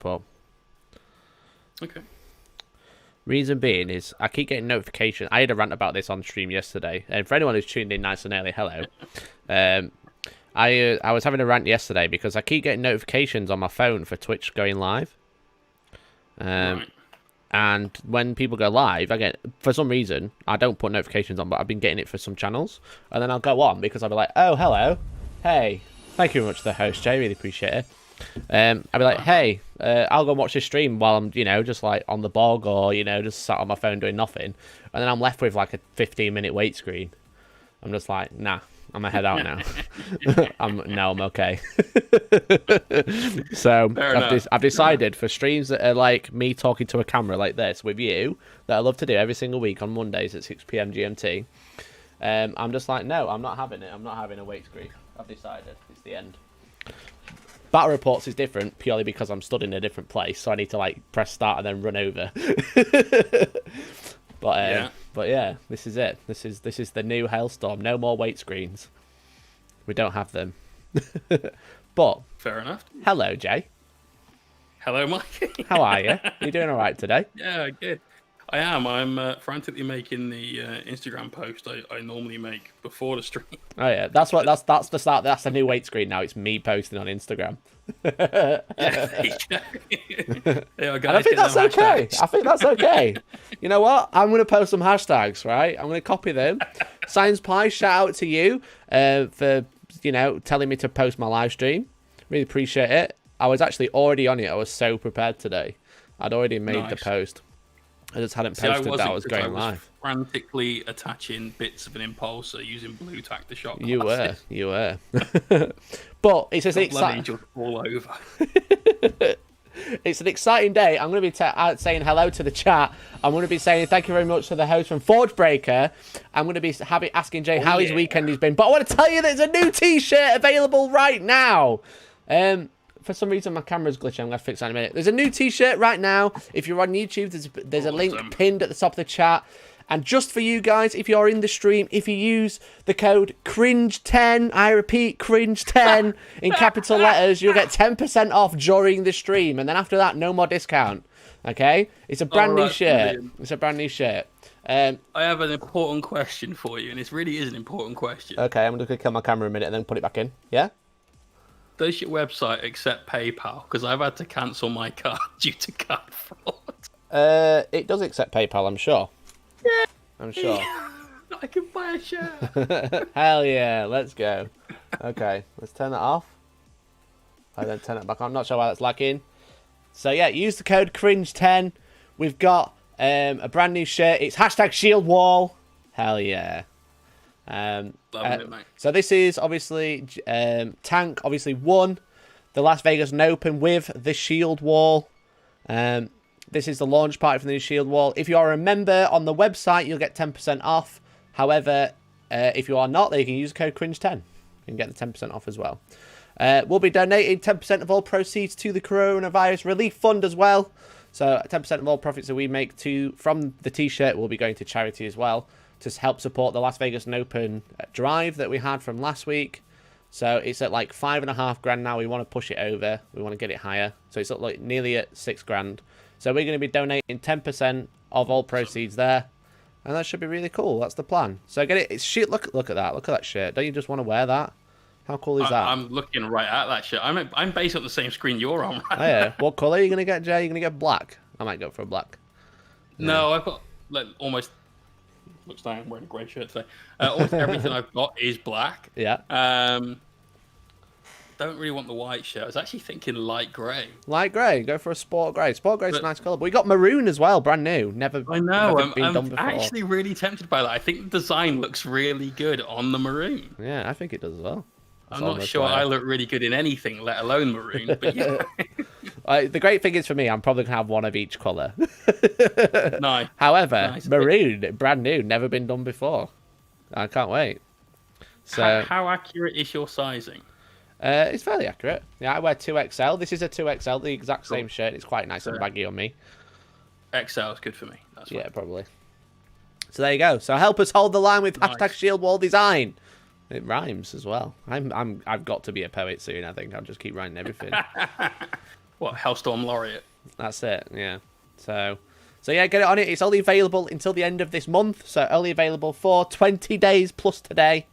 But Okay. reason being is I keep getting notifications. I had a rant about this on stream yesterday, and for anyone who's tuned in nice and early, hello. I was having a rant yesterday because I keep getting notifications on my phone for Twitch going live. Right. And when people go live, I get, for some reason, I don't put notifications on, but I've been getting it for some channels. And then I'll go on because I'll be like, oh, hello. Hey, thank you very much to the host, Jay. Really appreciate it. I'll be like, hey, I'll go watch this stream while I'm, just like on the bog or, just sat on my phone doing nothing. And then I'm left with like a 15-minute wait screen. I'm just like, nah, I'm gonna head out now. I'm okay. So I've decided for streams that are like me talking to a camera like this with you, that I love to do every single week on Mondays at 6 PM GMT. I'm just like, no, I'm not having it. I'm not having a wait screen. I've decided. It's the end. Battle reports is different purely because I'm stood in a different place, so I need to like press start and then run over. But yeah, this is it. This is the new Hellstorm. No more wait screens. We don't have them. But fair enough. Hello, Jay. Hello, Mikey. How are you? You doing all right today? Yeah, good. I am. I'm frantically making the Instagram post I normally make before the stream. Oh yeah, that's the start. That's the new wait screen now. It's me posting on Instagram. Yeah, guys, I think that's okay. I think that's okay. You know what? I'm going to post some hashtags, right? I'm going to copy them. Science Pie, shout out to you for, telling me to post my live stream. Really appreciate it. I was actually already on it. I was so prepared today. I'd already made the post. I just hadn't posted that I was going live. Frantically attaching bits of an impulsor using blue tack to shot. You were. But it's just exciting. All over. It's an exciting day. I'm going to be saying hello to the chat. I'm going to be saying thank you very much to the host from Forgebreaker. I'm going to be asking Jay how his weekend has been. But I want to tell you there's a new T-shirt available right now. For some reason, my camera's glitching. I'm going to fix that in a minute. There's a new T-shirt right now. If you're on YouTube, there's a link pinned at the top of the chat. And just for you guys, if you're in the stream, if you use the code CRINGE10, I repeat, CRINGE10 in capital letters, you'll get 10% off during the stream. And then after that, no more discount. Okay? It's a brand new shirt. Brilliant. It's a brand new shirt. I have an important question for you, and this really is an important question. Okay, I'm going to kill my camera a minute and then put it back in. Yeah? Does your website accept PayPal? Because I've had to cancel my card due to card fraud. It does accept PayPal, I'm sure. Yeah. I'm sure. I can buy a shirt. Hell yeah, let's go. Okay, let's turn that off. And then turn it back on. I'm not sure why that's lacking. So yeah, use the code CRINGE10. We've got a brand new shirt. It's #ShieldWall. Hell yeah. Loving it, mate. So this is obviously Tank obviously won the Las Vegas Open with the shield wall. This is the launch party for the new shield wall. If you are a member on the website, you'll get 10% off. However, if you are not, then you can use the code CRINGE10 and get the 10% off as well. We'll be donating 10% of all proceeds to the Coronavirus Relief Fund as well. So 10% of all profits that we make from the T-shirt will be going to charity as well, to help support the Las Vegas Open drive that we had from last week. So it's at like $5.5 grand now. We want to push it over. We want to get it higher. So it's at like nearly at $6 grand. So we're going to be donating 10% of all proceeds there. And that should be really cool. That's the plan. So get it. It's shit. Look at that. Look at that shirt. Don't you just want to wear that? How cool is that? I'm looking right at that shirt. I'm based on the same screen you're on. Right? Oh, yeah. What colour are you going to get, Jay? Are you going to get black? I might go for a black. No, I've got like almost... Looks like I'm wearing a grey shirt today. Almost everything I've got is black. Yeah. Don't really want the white shirt. I was actually thinking light grey. Light grey. Go for a sport grey. Sport grey's a nice colour. But we got maroon as well, brand new. I know. I'm actually really tempted by that. I think the design looks really good on the maroon. Yeah, I think it does as well. I'm not sure I look really good in anything, let alone maroon. But yeah. The great thing is for me, I'm probably going to have one of each colour. Nice. However, maroon, brand new, never been done before. I can't wait. So, how accurate is your sizing? It's fairly accurate. Yeah, I wear 2XL. This is a 2XL, the exact same shirt. It's quite nice and baggy on me. XL is good for me. That's yeah, probably. So there you go. So help us hold the line with #ShieldWallDesign. It rhymes as well. I've got to be a poet soon. I think I'll just keep writing everything. What, Hellstorm Laureate? That's it, yeah. So yeah, get it on it. It's only available until the end of this month, so only available for 20 days plus today,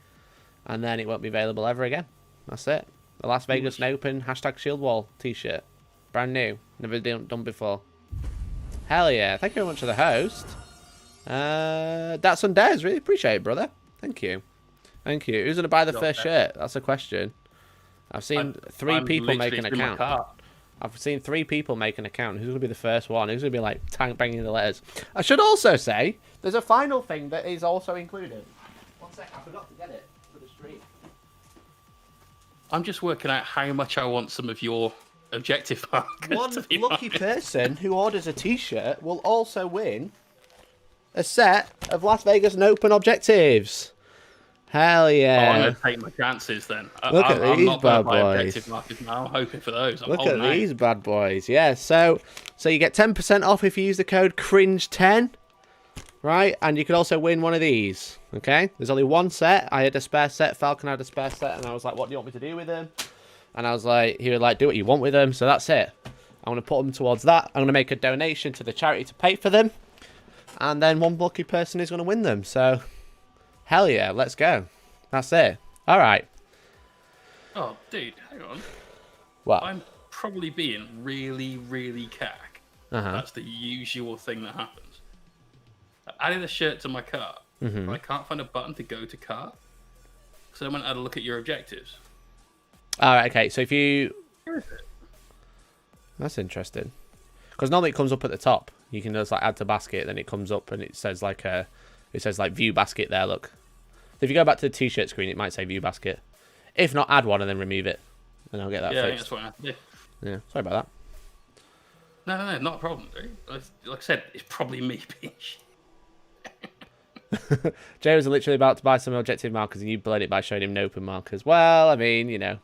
and then it won't be available ever again. That's it. The Las Vegas Open #ShieldWall t-shirt. Brand new. Never done before. Hell yeah. Thank you very much for the host. That's Undares. Really appreciate it, brother. Thank you. Thank you. Who's going to buy the first shirt? That's a question. I've seen three people make an account. I've seen 3 people make an account. Who's going to be the first one? Who's going to be like banging the letters? I should also say, there's a final thing that is also included. One sec, I forgot to get it for the stream. I'm just working out how much I want some of your objective markers. One lucky person who orders a t-shirt will also win a set of Las Vegas Open objectives. Hell yeah. Oh, I'm going to take my chances then. Look at these not bad buy boys. objective markers now. I'm hoping for those. Look at these bad boys. Yeah, so you get 10% off if you use the code CRINGE10. Right, and you could also win one of these. Okay, there's only one set. I had a spare set. Falcon had a spare set, and I was like, "What do you want me to do with them?" And I was like, "He was like, do what you want with them." So that's it. I'm gonna put them towards that. I'm gonna make a donation to the charity to pay for them, and then one lucky person is gonna win them. So, hell yeah, let's go. That's it. All right. Oh, dude, hang on. What? I'm probably being really, really cack. That's the usual thing that happens. I added a shirt to my cart, but I can't find a button to go to cart. So I went and had a look at your objectives. All right, okay. So if you... Where is it? That's interesting. Because normally it comes up at the top. You can just like add to basket, then it comes up and it says like view basket there, look. So if you go back to the t-shirt screen, it might say view basket. If not, add one and then remove it. And I'll get that fixed. I think that's what I have to do. Yeah, sorry about that. No, not a problem, dude. Like I said, it's probably me being shit. Jay was literally about to buy some objective markers and you bled it by showing him open markers. Well, I mean, you know.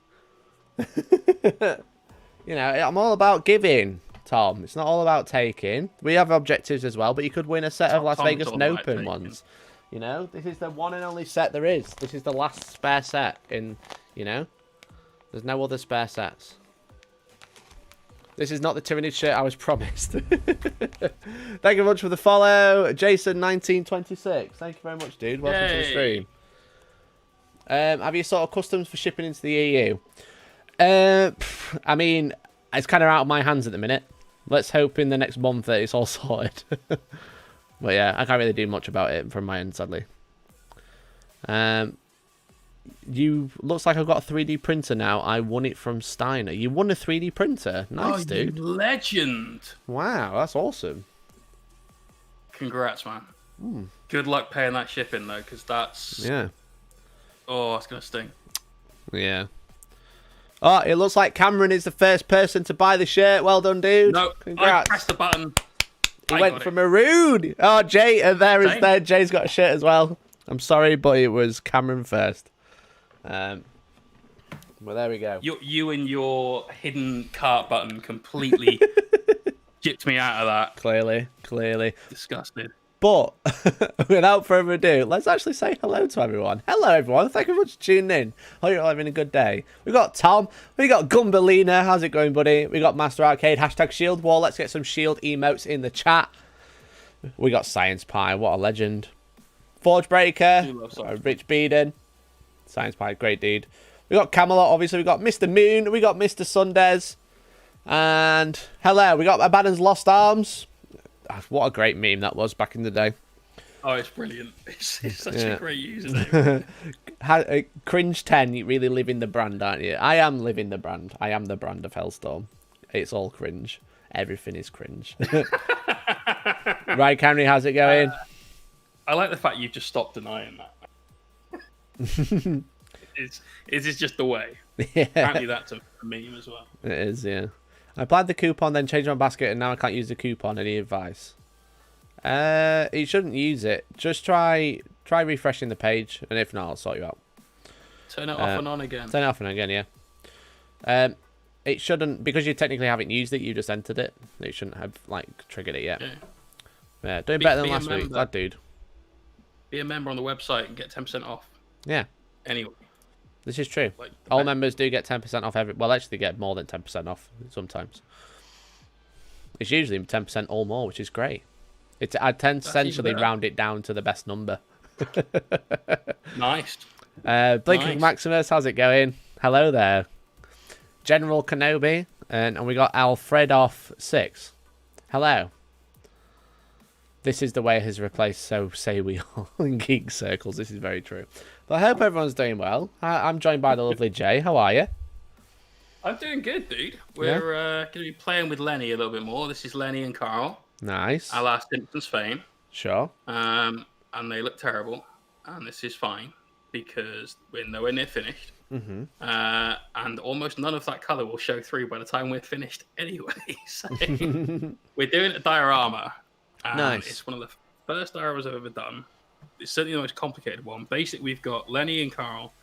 I'm all about giving, Tom. It's not all about taking. We have objectives as well, but you could win a set of Las Vegas Open ones. You know, this is the one and only set there is. This is the last spare set in, there's no other spare sets. This is not the Tyrannid shirt I was promised. Thank you very much for the follow. Jason1926. Thank you very much, dude. Welcome to the stream. Have you sort of customs for shipping into the EU? I mean, it's kind of out of my hands at the minute. Let's hope in the next month that it's all sorted. But yeah, I can't really do much about it from my end, sadly. Looks like I've got a 3D printer now. I won it from Steiner. You won a 3D printer. Nice, dude. You legend. Wow, that's awesome. Congrats, man. Good luck paying that shipping, though, because that's... Yeah. Oh, that's going to sting. Yeah. Oh, it looks like Cameron is the first person to buy the shirt. Well done, dude. No, congrats. I pressed the button. He went for maroon. Oh, Jay, there. Jay's got a shirt as well. I'm sorry, but it was Cameron first. Well, there we go. You and your hidden cart button completely gypped me out of that. Clearly. Disgusted. But without further ado, let's actually say hello to everyone. Hello, everyone. Thank you very much for tuning in. Hope you're all having a good day. We got Tom. We got Gumbelina. How's it going, buddy? We got Master Arcade. #ShieldWall. Let's get some shield emotes in the chat. We got Science Pie. What a legend. Forge Breaker. Rich Beeden. Science Pie. Great dude. We got Camelot. Obviously, we got Mr. Moon. We got Mr. Sundays. And hello. We got Abaddon's Lost Arms. What a great meme that was back in the day. Oh, it's brilliant. It's such a great username. Cringe 10, you really living the brand, aren't you? I am living the brand. I am the brand of Hellstorm. It's all cringe. Everything is cringe. Right, Camry, how's it going? I like the fact you've just stopped denying that. It is just the way. Yeah. Apparently that's a meme as well. It is, yeah. I applied the coupon, then changed my basket, and now I can't use the coupon. Any advice? You shouldn't use it. Just try refreshing the page, and if not, I'll sort you out. Turn it off and on again. Turn it off and on again, yeah. It shouldn't, because you technically haven't used it, you just entered it. It shouldn't have, triggered it yet. Yeah, doing better than last week. Glad, dude. Be a member on the website and get 10% off. Yeah. Anyway. This is true. All members do get 10% off well, actually, they get more than 10% off sometimes. It's usually 10% or more, which is great. I tend to essentially round it down to the best number. Nice. Blinking Maximus, how's it going? Hello there. General Kenobi, and we got Alfredoff6. Hello. This is the way it has replaced So Say We All in geek circles. This is very true. But I hope everyone's doing well. I'm joined by the lovely Jay. How are you? I'm doing good, dude. We're going to be playing with Lenny a little bit more. This is Lenny and Carl. Nice. Our last Simpsons fame. Sure. And they look terrible. And this is fine because we're nowhere near finished. Mm-hmm. And almost none of that colour will show through by the time we're finished anyway. So we're doing a diorama. Nice. It's one of the first dioramas I've ever done. It's certainly the most complicated one. Basically, we've got Lenny and Carl,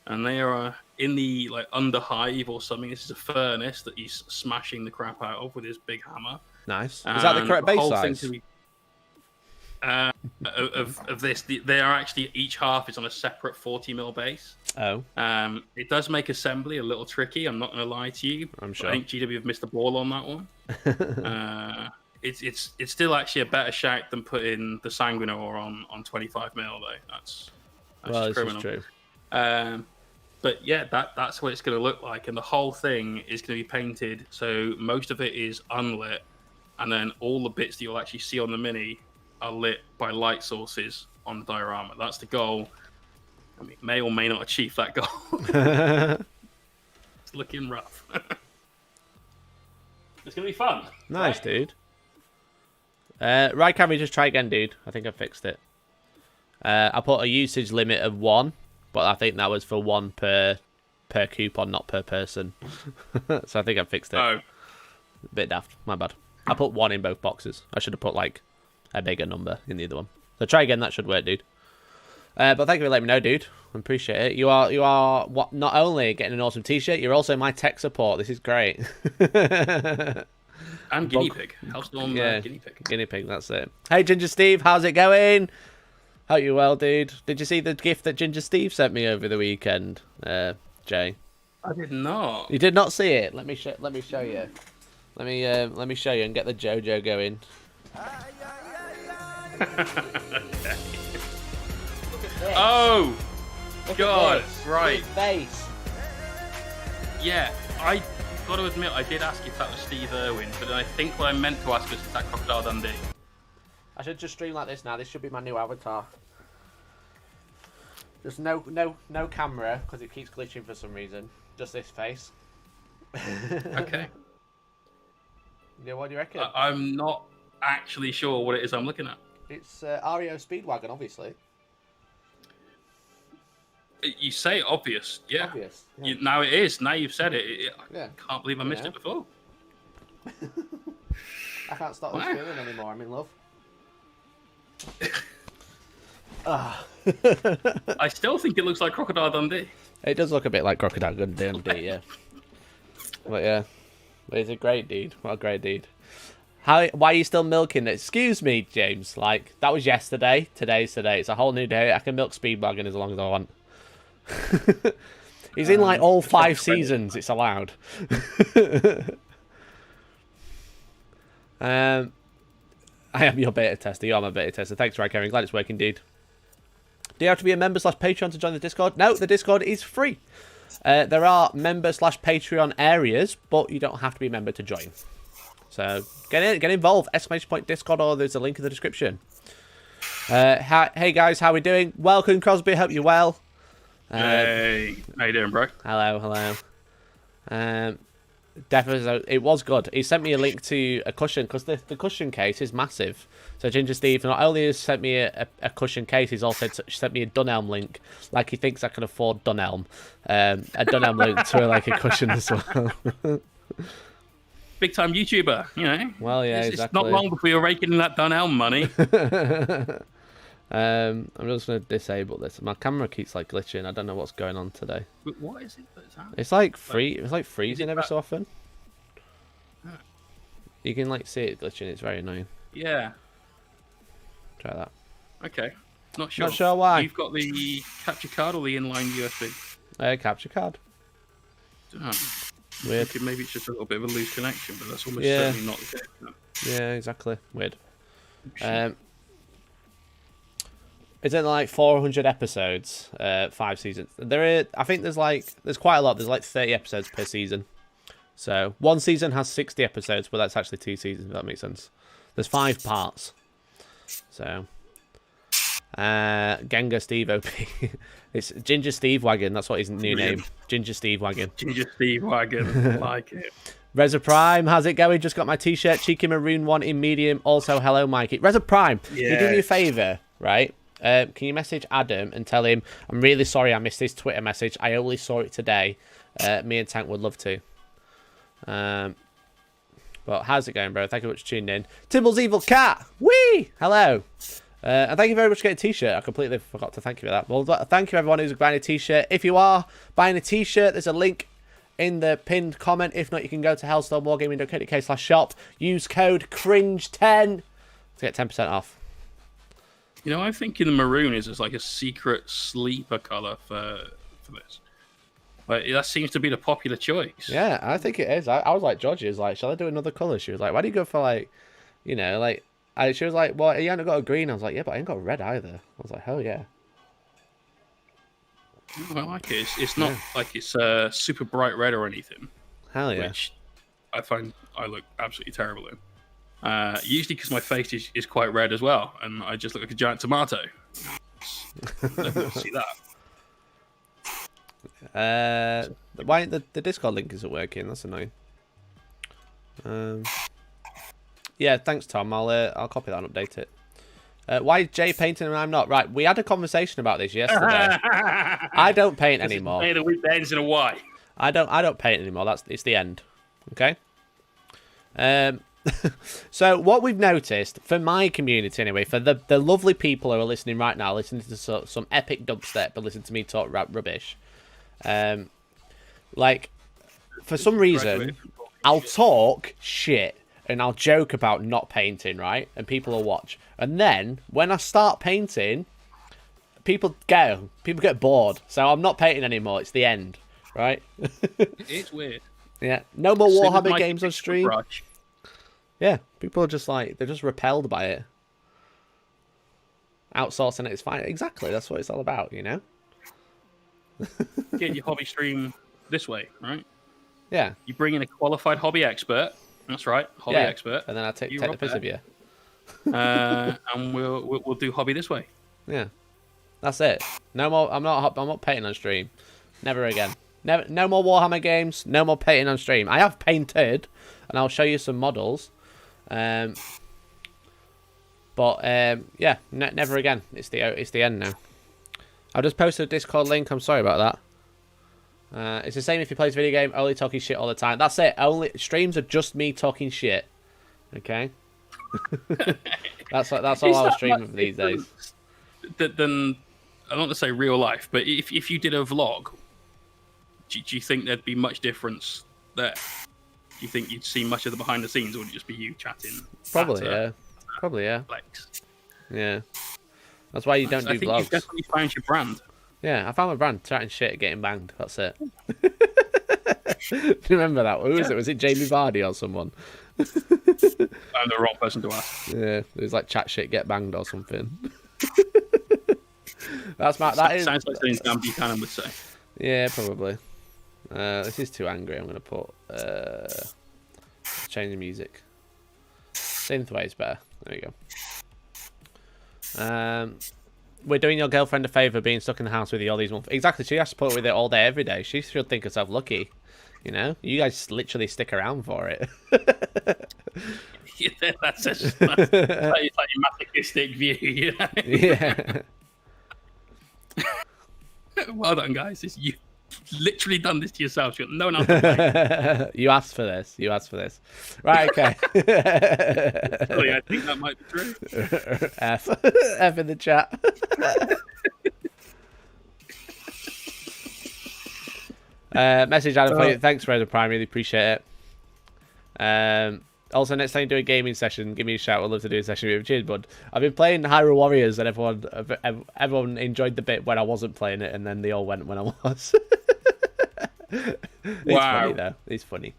and they are in the underhive or something. This is a furnace that he's smashing the crap out of with his big hammer. Nice. Is that the correct base size? Of this, they are actually, each half is on a separate 40mm base. Oh. It does make assembly a little tricky. I'm not going to lie to you. I'm sure. I think GW have missed the ball on that one. It's still actually a better shout than putting the Sanguinor on 25mm though. That's well, criminal. This is true. But yeah, that's what it's going to look like, and the whole thing is going to be painted. So most of it is unlit, and then all the bits that you'll actually see on the mini are lit by light sources on the diorama. That's the goal. I mean, may or may not achieve that goal. It's looking rough. It's going to be fun. Nice, right? Dude. Right, can we just try again, dude? I think I fixed it. I put a usage limit of 1, but I think that was for 1 per coupon, not per person. So I think I fixed it. Oh. A bit daft. My bad. I put 1 in both boxes. I should have put, like, a bigger number in the other one. So try again. That should work, dude. But thank you for letting me know, dude. I appreciate it. You are not only getting an awesome t-shirt, you're also my tech support. This is great. And guinea pig. Hellstorm guinea pig. Guinea pig, that's it. Hey, Ginger Steve, how's it going? Hope you're well, dude. Did you see the gift that Ginger Steve sent me over the weekend, Jay? I did not. You did not see it? Let me show you. Let me show you and get the JoJo going. Okay. Oh, God, right. Face. Yeah, I got to admit, I did ask if that was Steve Irwin, but I think what I meant to ask was if that Crocodile Dundee. I should just stream like this now. This should be my new avatar. Just no camera because it keeps glitching for some reason. Just this face. Okay. Yeah, what do you reckon? I'm not actually sure what it is I'm looking at. It's REO Speedwagon, obviously. You say obvious, yeah. Obvious. Yeah. Now it is. Now you've said it. Yeah. I can't believe I missed it before. I can't stop this feeling anymore. I'm in love. I still think it looks like Crocodile Dundee. It does look a bit like Crocodile Dundee, yeah. But yeah, but he's a great dude. What a great dude. Why are you still milking it? Excuse me, James. Like, that was yesterday. Today's today. It's a whole new day. I can milk Speedwagon as long as I want. He's in like all 5 seasons. It's allowed. I am your beta tester. You are my beta tester. Thanks, Right Karen. Glad it's working, dude. Do you have to be a member / Patreon to join the Discord? No, the Discord is free. There are member / Patreon areas, but you don't have to be a member to join. So get involved. !Discord, or there's a link in the description. Hey guys, how we doing? Welcome, Crosby. Hope you're well. Hey, how you doing, bro? Hello. Definitely, it was good. He sent me a link to a cushion because the cushion case is massive. So Ginger Steve not only has sent me a cushion case, he's also sent me a Dunelm link. Like he thinks I can afford Dunelm. A Dunelm link to like a cushion as well. Big time YouTuber, you know. Well, yeah, it's exactly. not long before you're raking in that Dunelm money. I'm just going to disable this. My camera keeps like glitching. I don't know what's going on today. But what is it that's happening? It's like it's like freezing every so often. You can like see it glitching. It's very annoying. Yeah. Try that. Okay. Not sure. Not sure why. You've got the capture card or the inline USB? Capture card. Oh. Weird. Maybe it's just a little bit of a loose connection, but that's almost certainly not the case. No. Yeah, exactly. Weird. Is it like 400 episodes? 5 seasons. I think there's quite a lot. There's like 30 episodes per season. So one season has 60 episodes, but that's actually 2 seasons. If that makes sense. There's 5 parts. So. Gengar Steve OP. It's Ginger Steve Wagon. That's what his new name. Ginger Steve Wagon. Ginger Steve Wagon. Like it. Reza Prime, how's it going? Just got my t-shirt. Cheeky Maroon 1 in medium. Also, hello, Mikey. Reza Prime, Can you do me a favour, right? Can you message Adam and tell him, I'm really sorry I missed his Twitter message. I only saw it today. Me and Tank would love to. But how's it going, bro? Thank you very much for tuning in. Timble's Evil Cat. Whee! Hello. And thank you very much for getting a t-shirt. I completely forgot to thank you for that. Well, thank you everyone who's buying a t-shirt. If you are buying a t-shirt, there's a link in the pinned comment. If not, you can go to hellstormwargaming.co.uk/shop. Use code CRINGE10 to get 10% off. You know, I'm thinking the maroon is like a secret sleeper colour for this. But that seems to be the popular choice. Yeah, I think it is. I was like, Georgie was like, shall I do another colour? She was like, why do you go for like, you know, like... she was like, well, you haven't got a green. I was like, yeah, but I ain't got a red either. I was like, hell yeah. I like it. It's not like it's super bright red or anything. Hell yeah. Which I find I look absolutely terrible in. Usually because my face is quite red as well, and I just look like a giant tomato. Never see that. Why the Discord link isn't working? That's annoying. Yeah, thanks, Tom. I'll copy that and update it. Why is Jay painting and I'm not? Right, we had a conversation about this yesterday. I don't paint anymore. The week ends in a Y. I don't paint anymore. It's the end. Okay. So what we've noticed for my community anyway, for the lovely people who are listening right now, listening to some epic dubstep, but listen to me talk rubbish. Like for some reason, I'll talk shit. And I'll joke about not painting, right? And people will watch. And then, when I start painting, people get bored. So I'm not painting anymore. It's the end, right? It's weird. Yeah. No more Warhammer games on stream. Brush. Yeah. People are just like, they're just repelled by it. Outsourcing it is fine. Exactly. That's what it's all about, you know? Get your hobby stream this way, right? Yeah. You bring in a qualified hobby expert. That's right, hobby expert. And then I'll take the piss of you. And we'll do hobby this way. Yeah, that's it. No more. I'm not painting on stream. Never again. No more Warhammer games. No more painting on stream. I have painted, and I'll show you some models. Yeah, never again. It's the end now. I'll just post a Discord link. I'm sorry about that. It's the same if he plays video game, only talking shit all the time. That's it. Streams are just me talking shit. Okay? that's all I'll stream of these days. Then I don't want to say real life, but if you did a vlog, do you think there'd be much difference there? Do you think you'd see much of the behind the scenes, or would it just be you chatting? Probably, yeah. Flex? Yeah. That's why you don't do vlogs. I think you've definitely found your brand. Yeah, I found my brand, chatting shit, getting banged. That's it. Do you remember that? Who was it? Was it Jamie Vardy or someone? I'm the wrong person to ask. Yeah, it was like chat shit, get banged or something. Sounds like something Dan Buchanan would say. Yeah, probably. This is too angry. I'm going to put... change the music. Synthwave's better. There you go. We're doing your girlfriend a favour being stuck in the house with you all these months. Exactly, she has to put up with it all day, every day. She should think herself lucky. You know? You guys literally stick around for it. Yeah, that's like your masochistic view, you know? Yeah. Well done, guys. You literally done this to yourself. You got no one else to blame. You asked for this. Right, okay. Really, I think that might be true. F in the chat. Message Adam for you. Thanks, Reza Prime. Really appreciate it. Also, next time you do a gaming session, give me a shout. I'd love to do a session with you. Cheers, bud. I've been playing Hyrule Warriors, and everyone enjoyed the bit when I wasn't playing it, and then they all went when I was. It's funny, though. It's funny.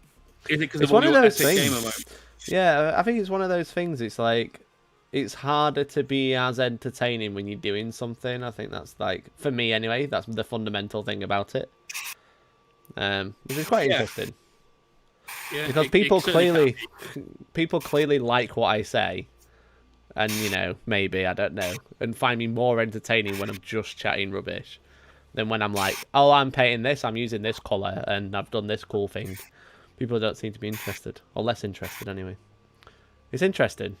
Is it because of one of those things? Yeah, I think it's one of those things. It's like it's harder to be as entertaining when you're doing something. I think that's like for me anyway. That's the fundamental thing about it. Which is quite interesting. Yeah, because people clearly like what I say, and maybe I don't know, and find me more entertaining when I'm just chatting rubbish than when I'm like, oh, I'm painting this, I'm using this colour, and I've done this cool thing. People don't seem to be interested, or less interested anyway. It's interesting.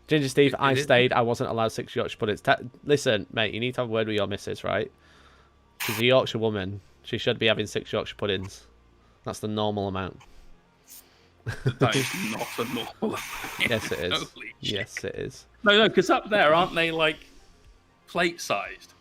Ginger Steve, I stayed. I wasn't allowed 6 Yorkshire puddings. Listen, mate, you need to have a word with your missus, right? She's a Yorkshire woman. She should be having 6 Yorkshire puddings. That's the normal amount. That is not a normal amount. Yes, it is. Holy yes, shit. it is. No, because up there, aren't they like plate-sized?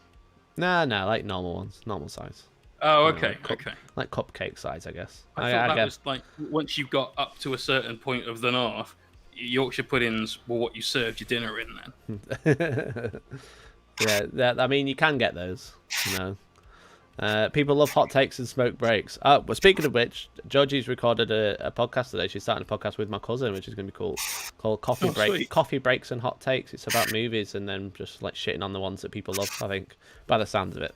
No, like normal ones. Normal size. Oh, okay, okay. Like cupcake size, I guess. I thought that was like, once you got up to a certain point of the north, Yorkshire puddings were what you served your dinner in then. Yeah, I mean, you can get those, people love hot takes and smoke breaks. Oh, well, speaking of which, Georgie's recorded a podcast today. She's starting a podcast with my cousin, which is going to be cool, called Coffee Breaks and Hot Takes. It's about movies and then just like shitting on the ones that people love, I think, by the sounds of it.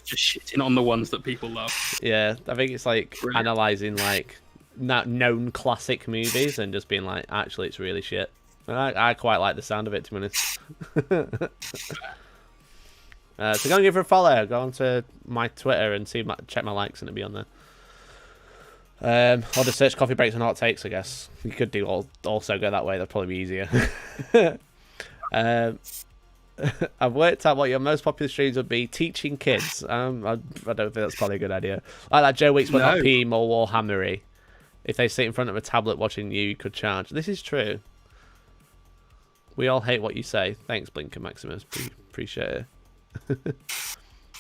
Just shitting on the ones that people love. Yeah, I think it's like Brilliant. analysing like known classic movies and just being like, actually, it's really shit. I quite like the sound of it, to be honest. So go and give her a follow. Go onto my Twitter and check my likes, and it'll be on there. Or just search Coffee Breaks and Hot Takes, I guess. You could also go that way. That'd probably be easier. I've worked out what your most popular streams would be. Teaching kids. I don't think that's probably a good idea. Like that Joe Weeks, but not P more Warhammery. If they sit in front of a tablet watching you could charge. This is true. We all hate what you say. Thanks, Blinker Maximus. Appreciate it.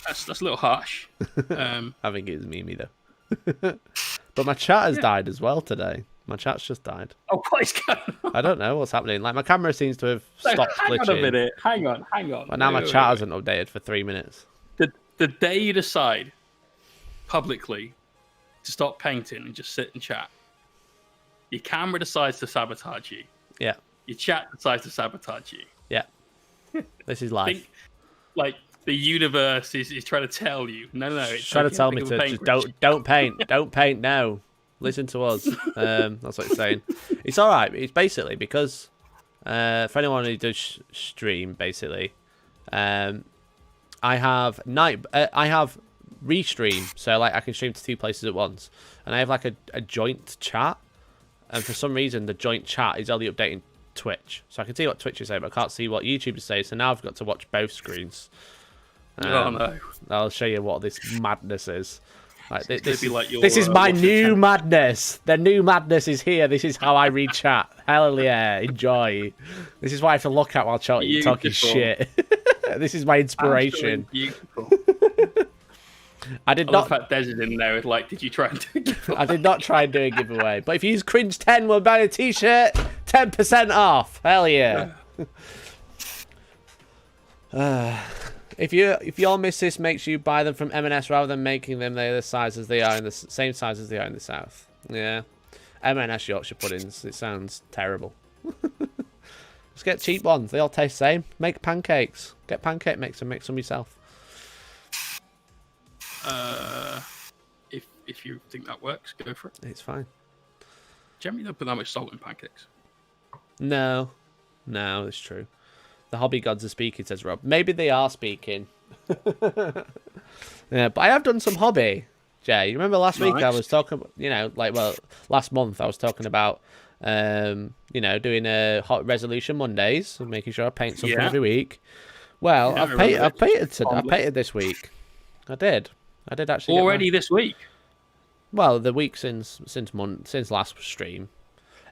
That's a little harsh. I think it was Mimi though. But my chat has died as well today. My chat's just died. Oh, what is going on? I don't know what's happening. Like my camera seems to have stopped glitching. Hang on a minute. Hang on. But now my chat hasn't updated for 3 minutes. The day you decide publicly to stop painting and just sit and chat, your camera decides to sabotage you. Yeah. Your chat decides to sabotage you. Yeah. This is life. Like the universe is trying to tell you. No. It's trying to tell me to just don't paint. Don't paint now. Listen to us. That's what it's saying. It's all right. It's basically because for anyone who does stream, basically, I have restream, so like I can stream to 2 places at once, and I have like a joint chat, and for some reason the joint chat is only updating Twitch, so I can see what Twitch is saying, but I can't see what YouTube is saying. So now I've got to watch both screens. Oh no! I'll show you what this madness is. Like, this is is my new madness. The new madness is here. This is how I read chat. Hell yeah, enjoy. This is what I have to look at while talking shit. This is my inspiration. Beautiful. I did not. Love Des is in there. Like, did you try and do a giveaway? I did not try and do a giveaway. But if you use Cringe 10, we'll buy a T-shirt. 10% off. Hell yeah. If your missus makes you buy them from M&S rather than making them, they're the size as they are in the same size as they are in the south. Yeah, M&S Yorkshire puddings. It sounds terrible. Just get cheap ones. They all taste the same. Make pancakes. Get pancake mix and make some yourself. If you think that works, go for it. It's fine. Generally, don't put that much salt in pancakes. No, it's true. The hobby gods are speaking, says Rob. Maybe they are speaking. Yeah, but I have done some hobby, Jay. You remember last week I was talking, last month I was talking about, doing a hot resolution Mondays and making sure I paint something every week. Well, I've painted this week. I did actually. Already this week? Well, the week since last stream.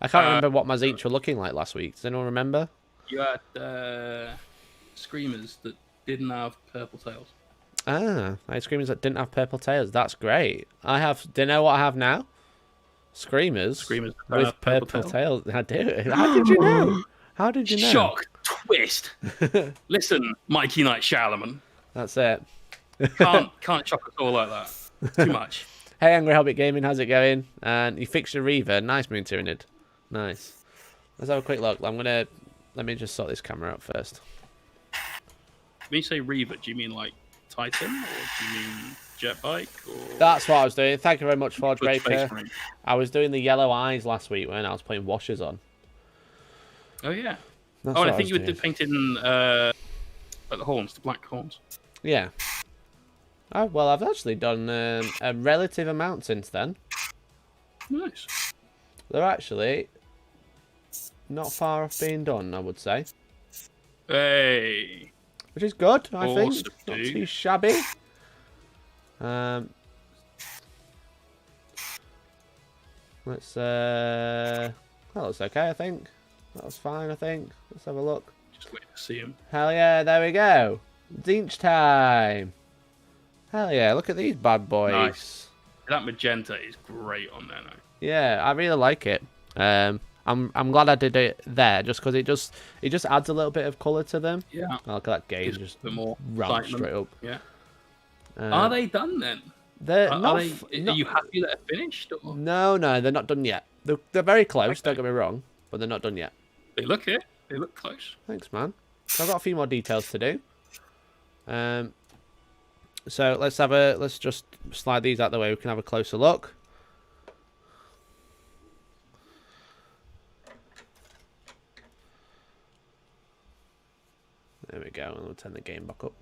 I can't remember what my Zeech were looking like last week. Does anyone remember? You had screamers that didn't have purple tails. I had screamers that didn't have purple tails. That's great. Do you know what I have now? Screamers with purple tails. I do. How did you know? How did you know? Shock, twist. Listen, Mikey Night Shyamalan. That's it. Can't shock us all like that. Too much. Hey, Angry Hobbit Gaming, how's it going? And you fixed your Reaver. Nice, Moon Tyrannid. Nice. Let's have a quick look. Let me just sort this camera out first. When you say Reaver, do you mean like Titan, or do you mean jet bike? Or... That's what I was doing. Thank you very much, Forge Breaker. I was doing the yellow eyes last week when I was putting washers on. Oh yeah. That's I think you were painting the horns, the black horns. Yeah. Oh, well, I've actually done a relative amount since then. Nice. They're actually not far off being done, I would say. Hey. Which is good, I awesome, think. Not too shabby. Let's that looks okay, I think. That was fine, I think. Let's have a look. Just wait to see him. Hell yeah, there we go. Zinch time. Hell yeah, look at these bad boys. Nice. That magenta is great on there now. Yeah, I really like it. I'm glad I did it there, just because it just adds a little bit of colour to them. Yeah. Oh, look at that gauge, just a bit more ramp straight up. Yeah. Are they done then? Are you happy that they're finished? Or? No, they're not done yet. They're very close. Okay. Don't get me wrong, but they're not done yet. They look it. They look close. Thanks, man. So I've got a few more details to do. So let's just slide these out the way. We can have a closer look. There we go. And we'll turn the game back up.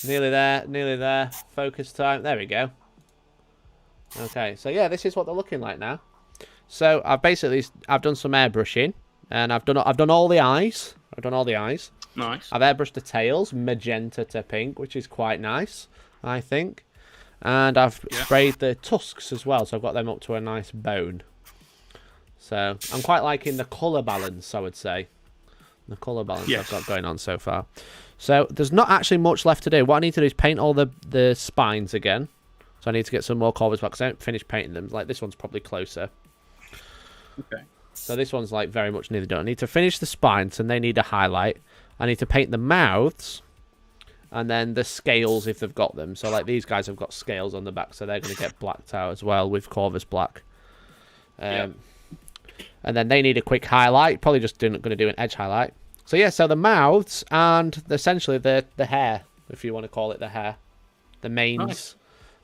Nearly there. Focus time. There we go. Okay, so yeah, this is what they're looking like now. So I've done some airbrushing, and I've done all the eyes. Nice. I've airbrushed the tails, magenta to pink, which is quite nice, I think. And I've sprayed the tusks as well, so I've got them up to a nice bone. So I'm quite liking the colour balance, I would say. The colour balance I've got going on so far. So there's not actually much left to do. What I need to do is paint all the spines again. So I need to get some more corvus back, because I haven't finished painting them. Like, this one's probably closer. Okay. So this one's like very much nearly done. I need to finish the spines, and they need a highlight. I need to paint the mouths, and then the scales if they've got them. So like these guys have got scales on the back, so they're going to get blacked out as well with Corvus Black. And then they need a quick highlight. Probably just going to do an edge highlight. So yeah, so the mouths and essentially the hair, if you want to call it the hair, the manes. Nice.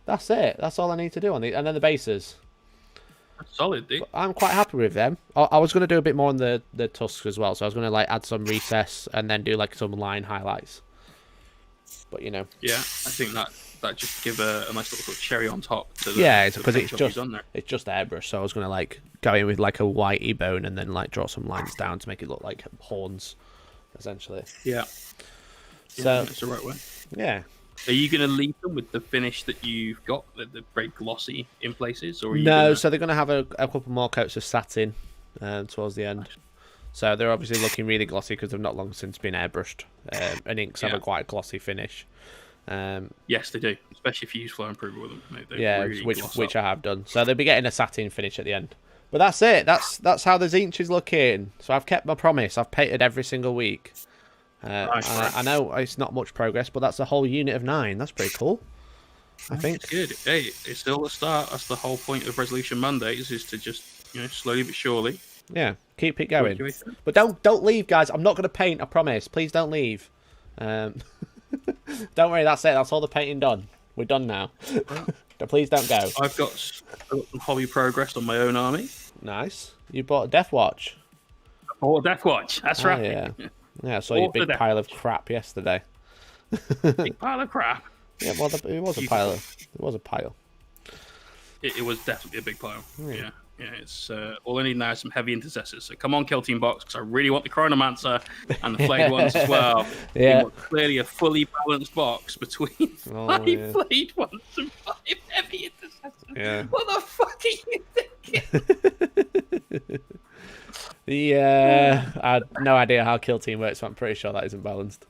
That's it. That's all I need to do on the, and then the bases. Solid, dude. I'm quite happy with them. I was going to do a bit more on the tusks as well, so I was going to like add some recess and then do like some line highlights. But you know. Yeah, I think that just give a nice little sort of cherry on top. To it's because it's just airbrush, so I was going to like go in with like a whitey bone and then like draw some lines down to make it look like horns, essentially. Yeah. So that's the right way. Yeah. Are you going to leave them with the finish that you've got, the very glossy in places? Or are you so they're going to have a couple more coats of satin towards the end. Nice. So they're obviously looking really glossy because they've not long since been airbrushed. And inks have a quite glossy finish. Yes, they do, especially if you use Flow Improver with them. They really which I have done. So they'll be getting a satin finish at the end. But that's it. That's how the Zinch is looking. So I've kept my promise. I've painted every single week. Nice. I know it's not much progress, but that's a whole unit of 9. That's pretty cool. I think. It's good. Hey, it's still the start. That's the whole point of Resolution Mondays, is to just slowly but surely. Yeah, keep it going. But don't leave, guys. I'm not going to paint. I promise. Please don't leave. Don't worry. That's it. That's all the painting done. We're done now. Please don't go. I've got some hobby progress on my own army. Nice. You bought a Death Watch. I bought a Death Watch. That's right. Yeah. Yeah, I saw your big pile of crap yesterday. Big pile of crap? Yeah, well, it was a pile. It was a pile. It was definitely a big pile. Yeah. It's all I need now is some heavy intercessors. So come on, Kill Team Box, because I really want the Chronomancer and the Flayed ones as well. Yeah. Clearly a fully balanced box between 5 Flayed ones and 5 heavy intercessors. Yeah. What the fuck are you thinking? I had no idea how Kill Team works, so I'm pretty sure that isn't balanced.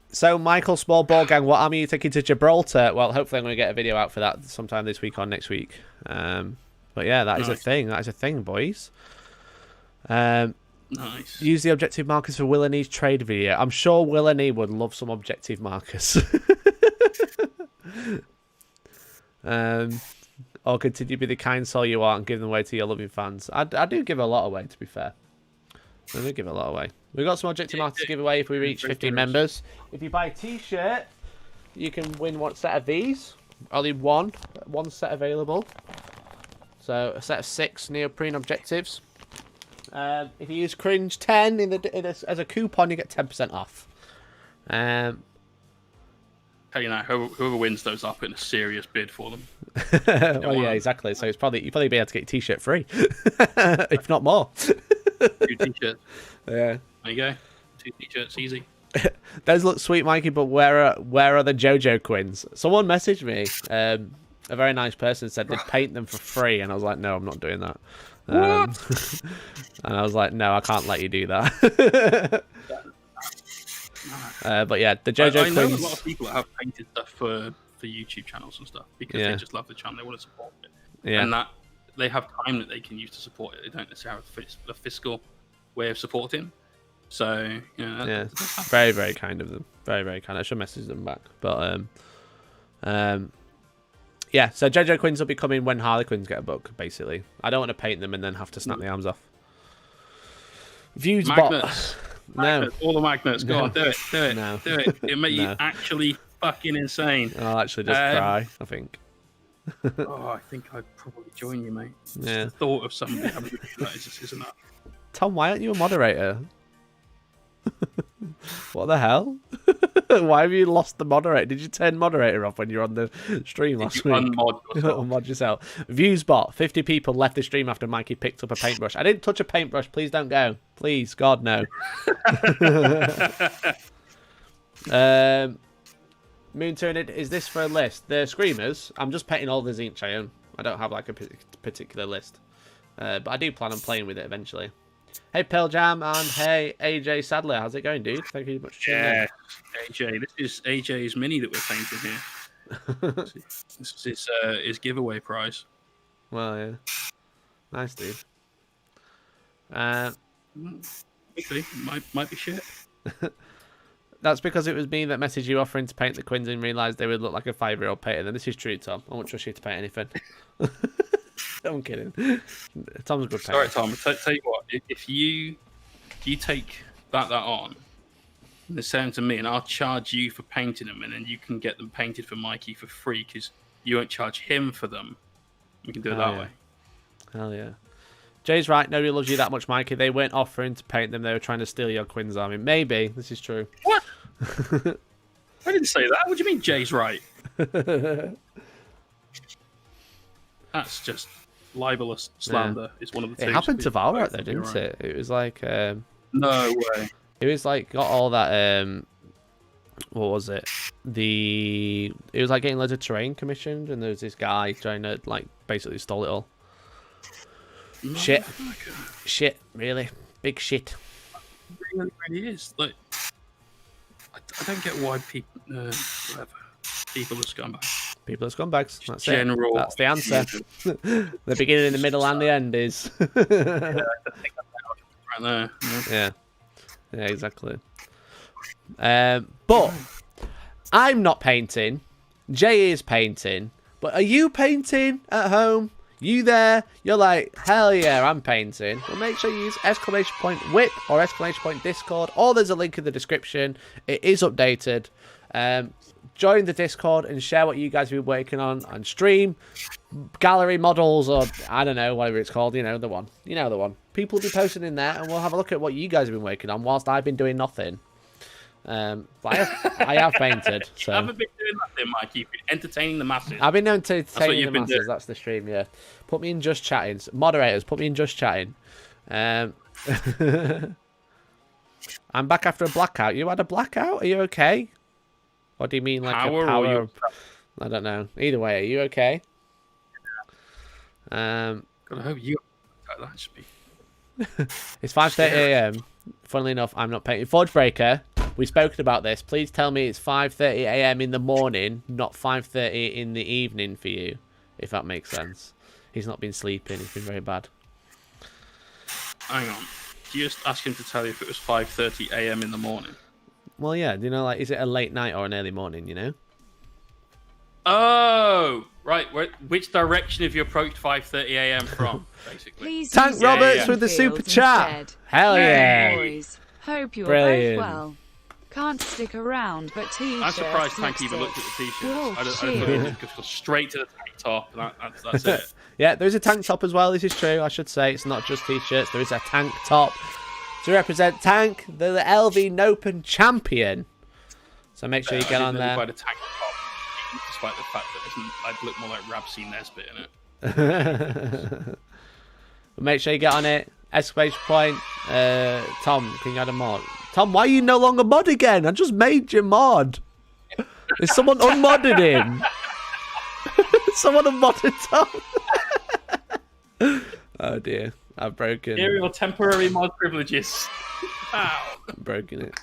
So, Michael Small Ball Gang, what army are you taking to Gibraltar? Well, hopefully I'm going to get a video out for that sometime this week or next week. But yeah, that is a thing. That is a thing, boys. Nice. Nice. Use the objective markers for Will and E's trade video. I'm sure Will and E would love some objective markers. Or continue to be the kind soul you are and give them away to your loving fans. I do give a lot away, to be fair. I do give a lot away. We've got some objective markers to give away if we reach 15 members. If you buy a t-shirt, you can win one set of these. Only one set available. So a set of 6 neoprene objectives. If you use Cringe10 as a coupon, you get 10% off. Hey, you know, whoever wins those, I'll put in a serious bid for them. Well, yeah, exactly. So you'll probably be able to get your t-shirt free, if not more. 2 t-shirts. Yeah. There you go. 2 t-shirts, easy. Those look sweet, Mikey, but where are the JoJo Quins? Someone messaged me. A very nice person said they'd paint them for free, and I was like, no, I'm not doing that. And I was like, no, I can't let you do that. But yeah, the JoJo I know Quins. a lot of people that have painted stuff for YouTube channels and stuff because they just love the channel, they want to support it, and that they have time that they can use to support it. They don't necessarily have a fiscal way of supporting. So that's very, very kind of them. Very, very kind. I should message them back, but yeah. So JoJo Quins will be coming when Harlequins get a book. Basically, I don't want to paint them and then have to snap the arms off. Views magnets. No, all the magnets. Go on, do it. No. Do it. It'll make you actually fucking insane. I'll actually just cry, I think. I think I'd probably join you, mate. The thought of somebody having to do that isn't enough. Tom, why aren't you a moderator? What the hell? Why have you lost the moderator? Did you turn moderator off when you were on the stream last week? Unmod yourself. Views bot. 50 people left the stream after Mikey picked up a paintbrush. I didn't touch a paintbrush. Please don't go. Please, God, no. Moon Turned, is this for a list? The Screamers, I'm just painting all the Zinch I own. I don't have like a particular list. But I do plan on playing with it eventually. Hey, Pearl Jam, and hey, AJ Sadler. How's it going, dude? Thank you very much. Yeah, AJ. This is AJ's mini that we're painting here. This is his giveaway prize. Well, yeah. Nice, dude. Actually, might be shit. That's because it was me that messaged you offering to paint the Quins and realised they would look like a 5-year-old painter. Then this is true, Tom. I won't trust you to paint anything. I'm kidding. Tom's a good painter. Sorry, Tom. Tell you what. If you take that on, and send them to me, and I'll charge you for painting them, and then you can get them painted for Mikey for free because you won't charge him for them. We can do it that way. Hell yeah. Jay's right. Nobody loves you that much, Mikey. They weren't offering to paint them. They were trying to steal your Quins army. Maybe. This is true. What? I didn't say that. What do you mean Jay's right? That's just libelous slander. It's one of the things. It happened to Valrat though, didn't it? It was like... no way. It was like, got all that... what was it? It was like getting loads of terrain commissioned, and there was this guy trying to, like, basically stole it all. Shit. Shit, really. Big shit. It really is. Like, I don't get why people... whatever. People are scumbags. People are scumbags. That's General. It. That's the answer. The beginning, the middle, and the end is... I think right there. Yeah. Yeah, exactly. But I'm not painting. Jay is painting. But are you painting at home? You there? You're like, hell yeah, I'm painting. Well, make sure you use !whip or !discord, or there's a link in the description. It is updated. Join the Discord and share what you guys have been working on stream. Gallery models, or I don't know, whatever it's called. You know the one. You know the one. People will be posting in there, and we'll have a look at what you guys have been working on whilst I've been doing nothing. But I have painted. So. You haven't been doing nothing, Mike. You've been entertaining the masses. I've been entertaining the masses. That's the stream, yeah. Put me in just chatting. Moderators, put me in just chatting. I'm back after a blackout. You had a blackout? Are you okay? Or do you mean like a power? I don't know. Either way, are you okay? God, I hope you. That should be. It's 5:30 a.m. Funnily enough, I'm not painting. Forge Breaker, we've spoken about this. Please tell me it's 5:30 a.m. in the morning, not 5:30 in the evening for you, if that makes sense. He's not been sleeping. He's been very bad. Hang on. just ask him to tell you if it was 5:30 a.m. in the morning? Well, yeah. Do you know, like, is it a late night or an early morning? You know. Oh, right. Which direction have you approached 5:30 a.m. from, basically? Please Tank Roberts with the super chat. Hell yeah. Boys, hope you are Brilliant. both well. Can't stick around, but t-shirts. I'm surprised Tank lipstick. even looked at the t-shirts. Whoa, I thought it would just go straight to the tank top, and that's it. Yeah, there is a tank top as well. This is true. I should say it's not just t-shirts. There is a tank top to represent Tank, the LV Nopen champion. So make sure you get on there. By the tank top, despite the fact that I'd look more like Rabsy Nesbitt in it. But make sure you get on it. Exclamation point. Tom, can you add a mod? Tom, why are you no longer mod again? I just made you mod. Is someone unmodded him? Someone unmodded Tom. Oh dear, I've broken. Here are your temporary mod privileges. Ow. I've broken it.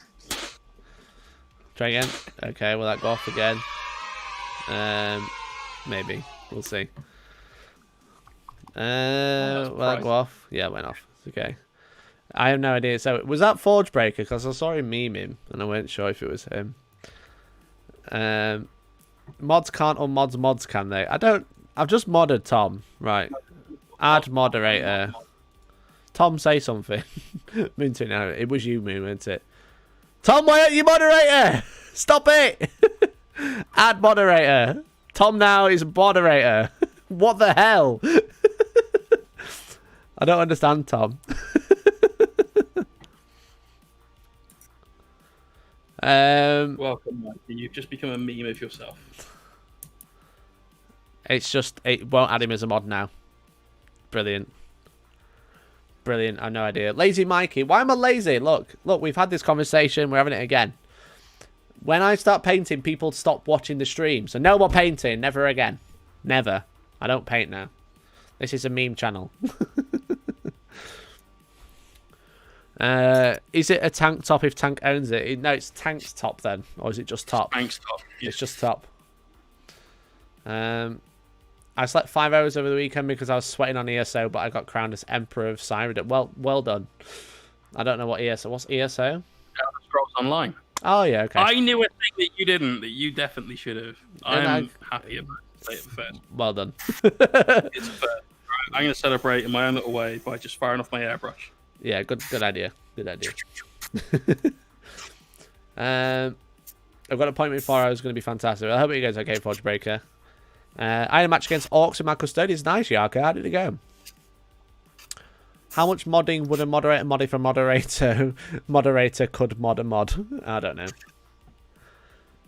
Try again. Okay, will that go off again? Maybe. We'll see. Will that go off? Yeah, it went off. Okay. I have no idea. So, was that Forge Breaker? Because I saw him meme him, and I wasn't sure if it was him. Mods can't unmod mods, can they? I've just modded Tom. Right. Add moderator. Tom, say something. Moonton, no, it was you, Moon, wasn't it? Tom, why aren't you moderator? Stop it! Add moderator. Tom now is moderator. What the hell? I don't understand, Tom. Welcome, Mikey. You've just become a meme of yourself. It's just, it won't add him as a mod now. Brilliant. Brilliant. I have no idea. Lazy Mikey. Why am I lazy? Look, we've had this conversation. We're having it again. When I start painting, people stop watching the stream. So no more painting. Never again. Never. I don't paint now. This is a meme channel. Is it a tank top if Tank owns it? No, it's Tank's top then. Or is it just top? Tank's top. Yeah. It's just top. I slept 5 hours over the weekend because I was sweating on ESO, but I got crowned as Emperor of Cyrodiil. Well done. I don't know what ESO. What's ESO? Elder Scrolls Online. Oh, yeah, okay. I knew a thing that you didn't, that you definitely should have. I'm happy about it first. Well done. It's first. I'm going to celebrate in my own little way by just firing off my airbrush. Yeah, good idea. Good idea. I've got an appointment for it's going to be fantastic. I hope you guys are okay, Forge Breaker. I had a match against Orcs in my Custodians. Nice, Yarka. How did it go? How much modding would a moderator mod if a moderator could mod a mod? I don't know.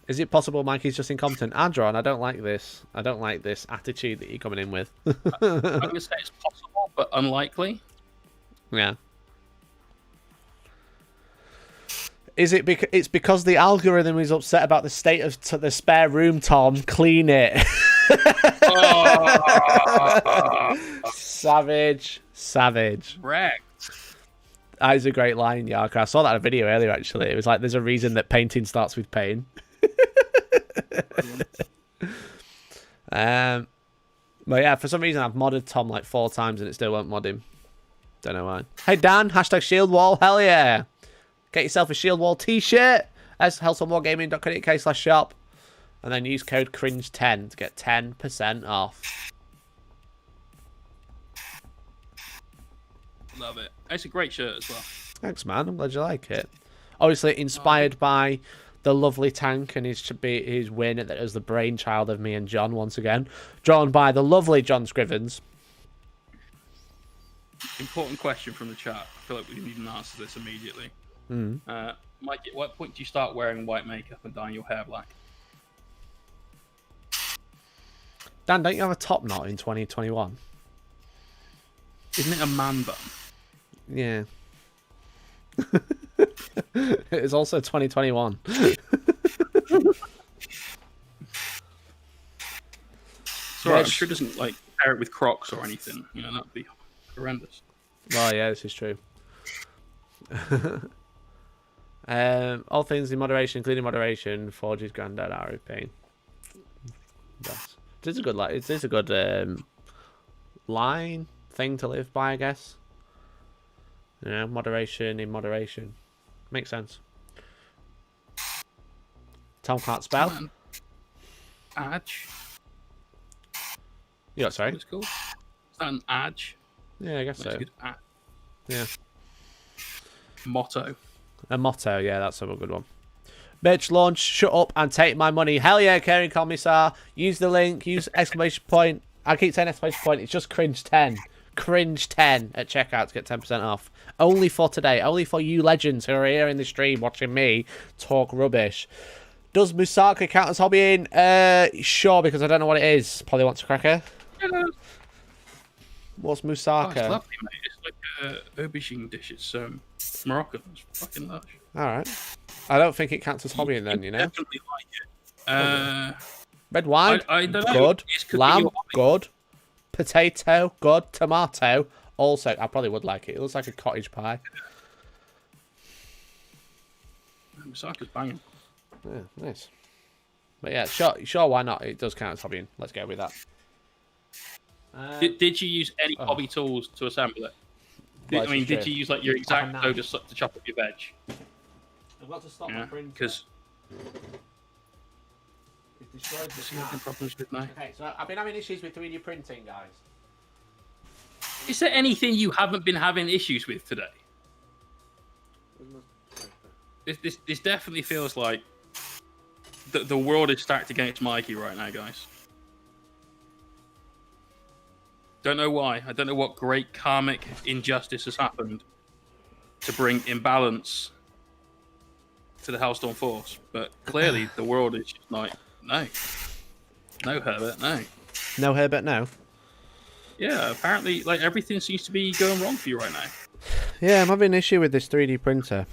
Is it possible Mikey's just incompetent? Adron, I don't like this. I don't like this attitude that you're coming in with. I'm going to say it's possible, but unlikely. Yeah. Is it it's because the algorithm is upset about the state of the spare room, Tom? Clean it. Savage. Wrecked. That is a great line, Yarka. I saw that in a video earlier, actually. It was like, there's a reason that painting starts with pain. But yeah, for some reason I've modded Tom like 4 times and it still won't mod him. Don't know why. Hey Dan, hashtag shield wall, hell yeah. Get yourself a shield wall t-shirt as hellstormwargaming.co.uk/shop and then use code cringe10 to get 10% off. Love it. It's a great shirt as well. Thanks, man. I'm glad you like it. Obviously inspired by the lovely Tank and his win that was the brainchild of me and John once again. Drawn by the lovely John Scrivens. Important question from the chat. I feel like we need an answer to this immediately. Mike, at what point do you start wearing white makeup and dyeing your hair black? Dan, don't you have a top knot in 2021? Isn't it a man bun? Yeah. It's also 2021. Sorry, I'm sure it doesn't like pair it with Crocs or anything. You know, that'd be horrendous. Well, yeah, this is true. All things in moderation, including moderation. Forge's granddad hour of pain. It is a good line thing to live by, I guess. Moderation in moderation. Makes sense. Tom can't spell. Adge. Yeah, sorry. What it's called? Is that an adge? Yeah, I guess so. Yeah. Motto. A motto, yeah, that's a good one. Bitch launch, shut up and take my money. Hell yeah, Caring Commissar. Use the link, use exclamation point. I keep saying exclamation point, it's just cringe 10. Cringe 10 at checkout to get 10% off. Only for today, only for you legends who are here in the stream watching me talk rubbish. Does Moussaka count as hobbying? Sure, because I don't know what it is. Probably wants a cracker. Yeah. What's Oh, Moussaka? it's lovely, mate. It's like a aubergine dish. It's Moroccan. It's fucking lush. Alright. I don't think it counts as hobbying then, you know? Definitely like it. Red wine? I don't know. Good. Lamb? Good. Potato? Good. Tomato? Also, I probably would like it. It looks like a cottage pie. Moussaka's banging. Yeah, nice. But yeah, sure, why not? It does count as hobbying. Let's go with that. Did you use any hobby tools to assemble it? Did you use like your exact to chop up your veg? I've got to stop my printer. Because it destroyed the snap. Problems with now. Okay, so I've been having issues with 3D printing, guys. Is there anything you haven't been having issues with today? This definitely feels like the world is stacked against Mikey right now, guys. Don't know why. I don't know what great karmic injustice has happened to bring imbalance to the Hellstorm force, but clearly the world is just like, no, Herbert, no. No, Herbert, no. Yeah, apparently, like everything seems to be going wrong for you right now. Yeah, I'm having an issue with this 3D printer.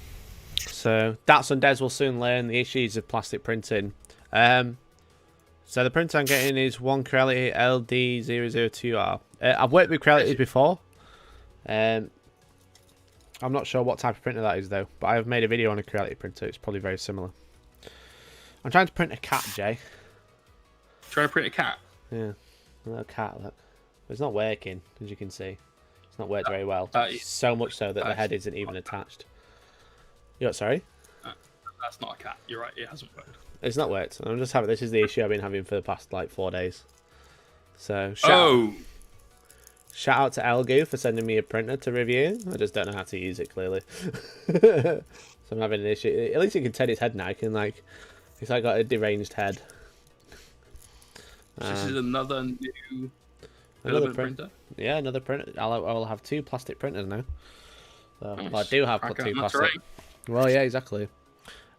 So Dats and Des will soon learn the issues of plastic printing. So the printer I'm getting is one Creality LD002R. I've worked with Creality before. I'm not sure what type of printer that is though, but I've made a video on a Creality printer. It's probably very similar. I'm trying to print a cat, Jay. Trying to print a cat? Yeah, a little cat. Look, it's not working, as you can see. It's not worked very well. So much so that the head isn't even attached. You what, sorry? That's not a cat. You're right. It hasn't worked. It's not worked. I'm just having. This is the issue I've been having for the past like 4 days. So shout out to Elgu for sending me a printer to review. I just don't know how to use it clearly. So I'm having an issue. At least it can turn its head now. I can like, it's like got a deranged head. This is another new printer. Yeah, another printer. I'll have 2 plastic printers now. So, nice. Well, I do have 2 plastic. Well, yeah, exactly.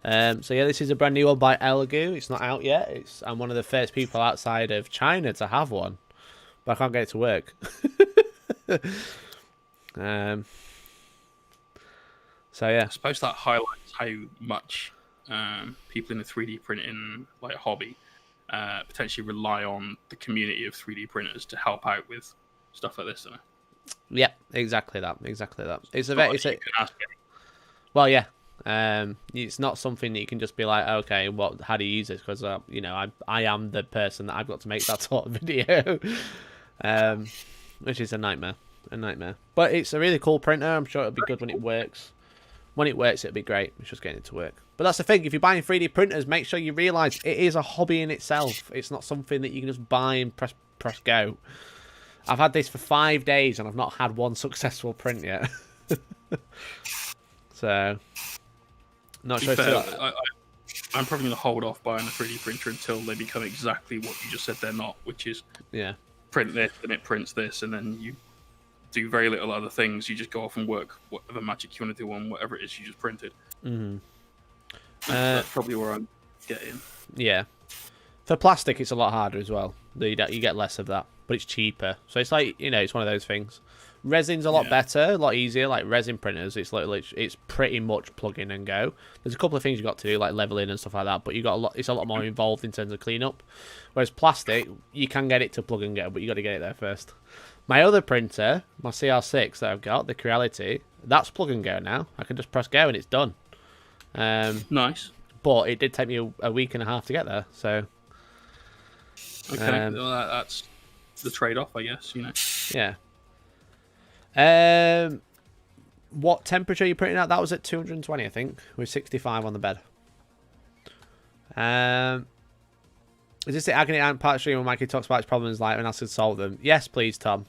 So yeah, this is a brand new one by Elgu. It's not out yet. I'm one of the first people outside of China to have one, but I can't get it to work. So yeah, I suppose that highlights how much people in the 3D printing like hobby potentially rely on the community of 3D printers to help out with stuff like this. Yeah, exactly that. Well, yeah. It's not something that you can just be like, okay, how do you use this? Because you know, I am the person that I've got to make that sort of video, which is a nightmare. But it's a really cool printer. I'm sure it'll be good when it works. When it works, it'll be great. It's just getting it to work. But that's the thing. If you're buying 3D printers, make sure you realise it is a hobby in itself. It's not something that you can just buy and press go. I've had this for 5 days and I've not had one successful print yet. So. Not sure. I'm probably going to hold off buying a 3D printer until they become exactly what you just said they're not, which is print this and it prints this, and then you do very little other things. You just go off and work whatever magic you want to do on whatever it is you just printed. Mm-hmm. That's probably where I'm getting. Yeah. For plastic, it's a lot harder as well. You get less of that, but it's cheaper. So it's like, you know, it's one of those things. Resin's a lot better, a lot easier. Like resin printers, it's pretty much plug in and go. There's a couple of things you got to do, like leveling and stuff like that, but it's a lot more involved in terms of cleanup. Whereas plastic, you can get it to plug and go, but you got to get it there first. My other printer, my CR6 that I've got, the Creality, that's plug and go now. I can just press go and it's done. Nice. But it did take me a week and a half to get there. So. Okay, well, that's the trade-off, I guess. You know. Yeah. what temperature are you printing at? That was at 220, I think, with 65 on the bed. Is this the Agony Aunt part stream where Mikey talks about his problems like and asks to solve them? Yes, please, Tom.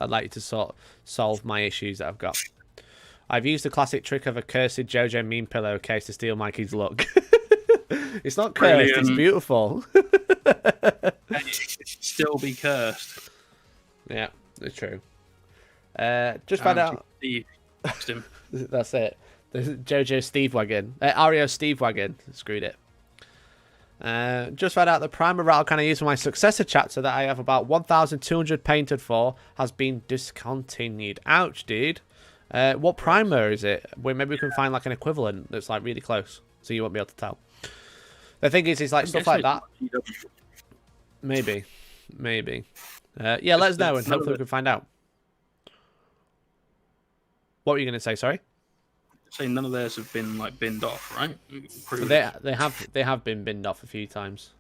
I'd like you to solve my issues that I've got. I've used the classic trick of a cursed JoJo meme pillowcase to steal Mikey's look. It's not cursed, it's beautiful. Still be cursed. Yeah, it's true. Just found out. Steve boxed him. That's it. The JoJo Steve Wagon. Ario Steve Wagon. Screwed it. Just found out the primer rattle can I use for my successor chapter that I have about 1,200 painted for has been discontinued. Ouch, dude. What primer is it? Well, maybe we can find like an equivalent that's like really close, so you won't be able to tell. The thing is like stuff like that. Maybe. Yeah, let us know and hopefully we can find out. What were you going to say? Sorry. Say none of theirs have been like binned off, right? They have been binned off a few times.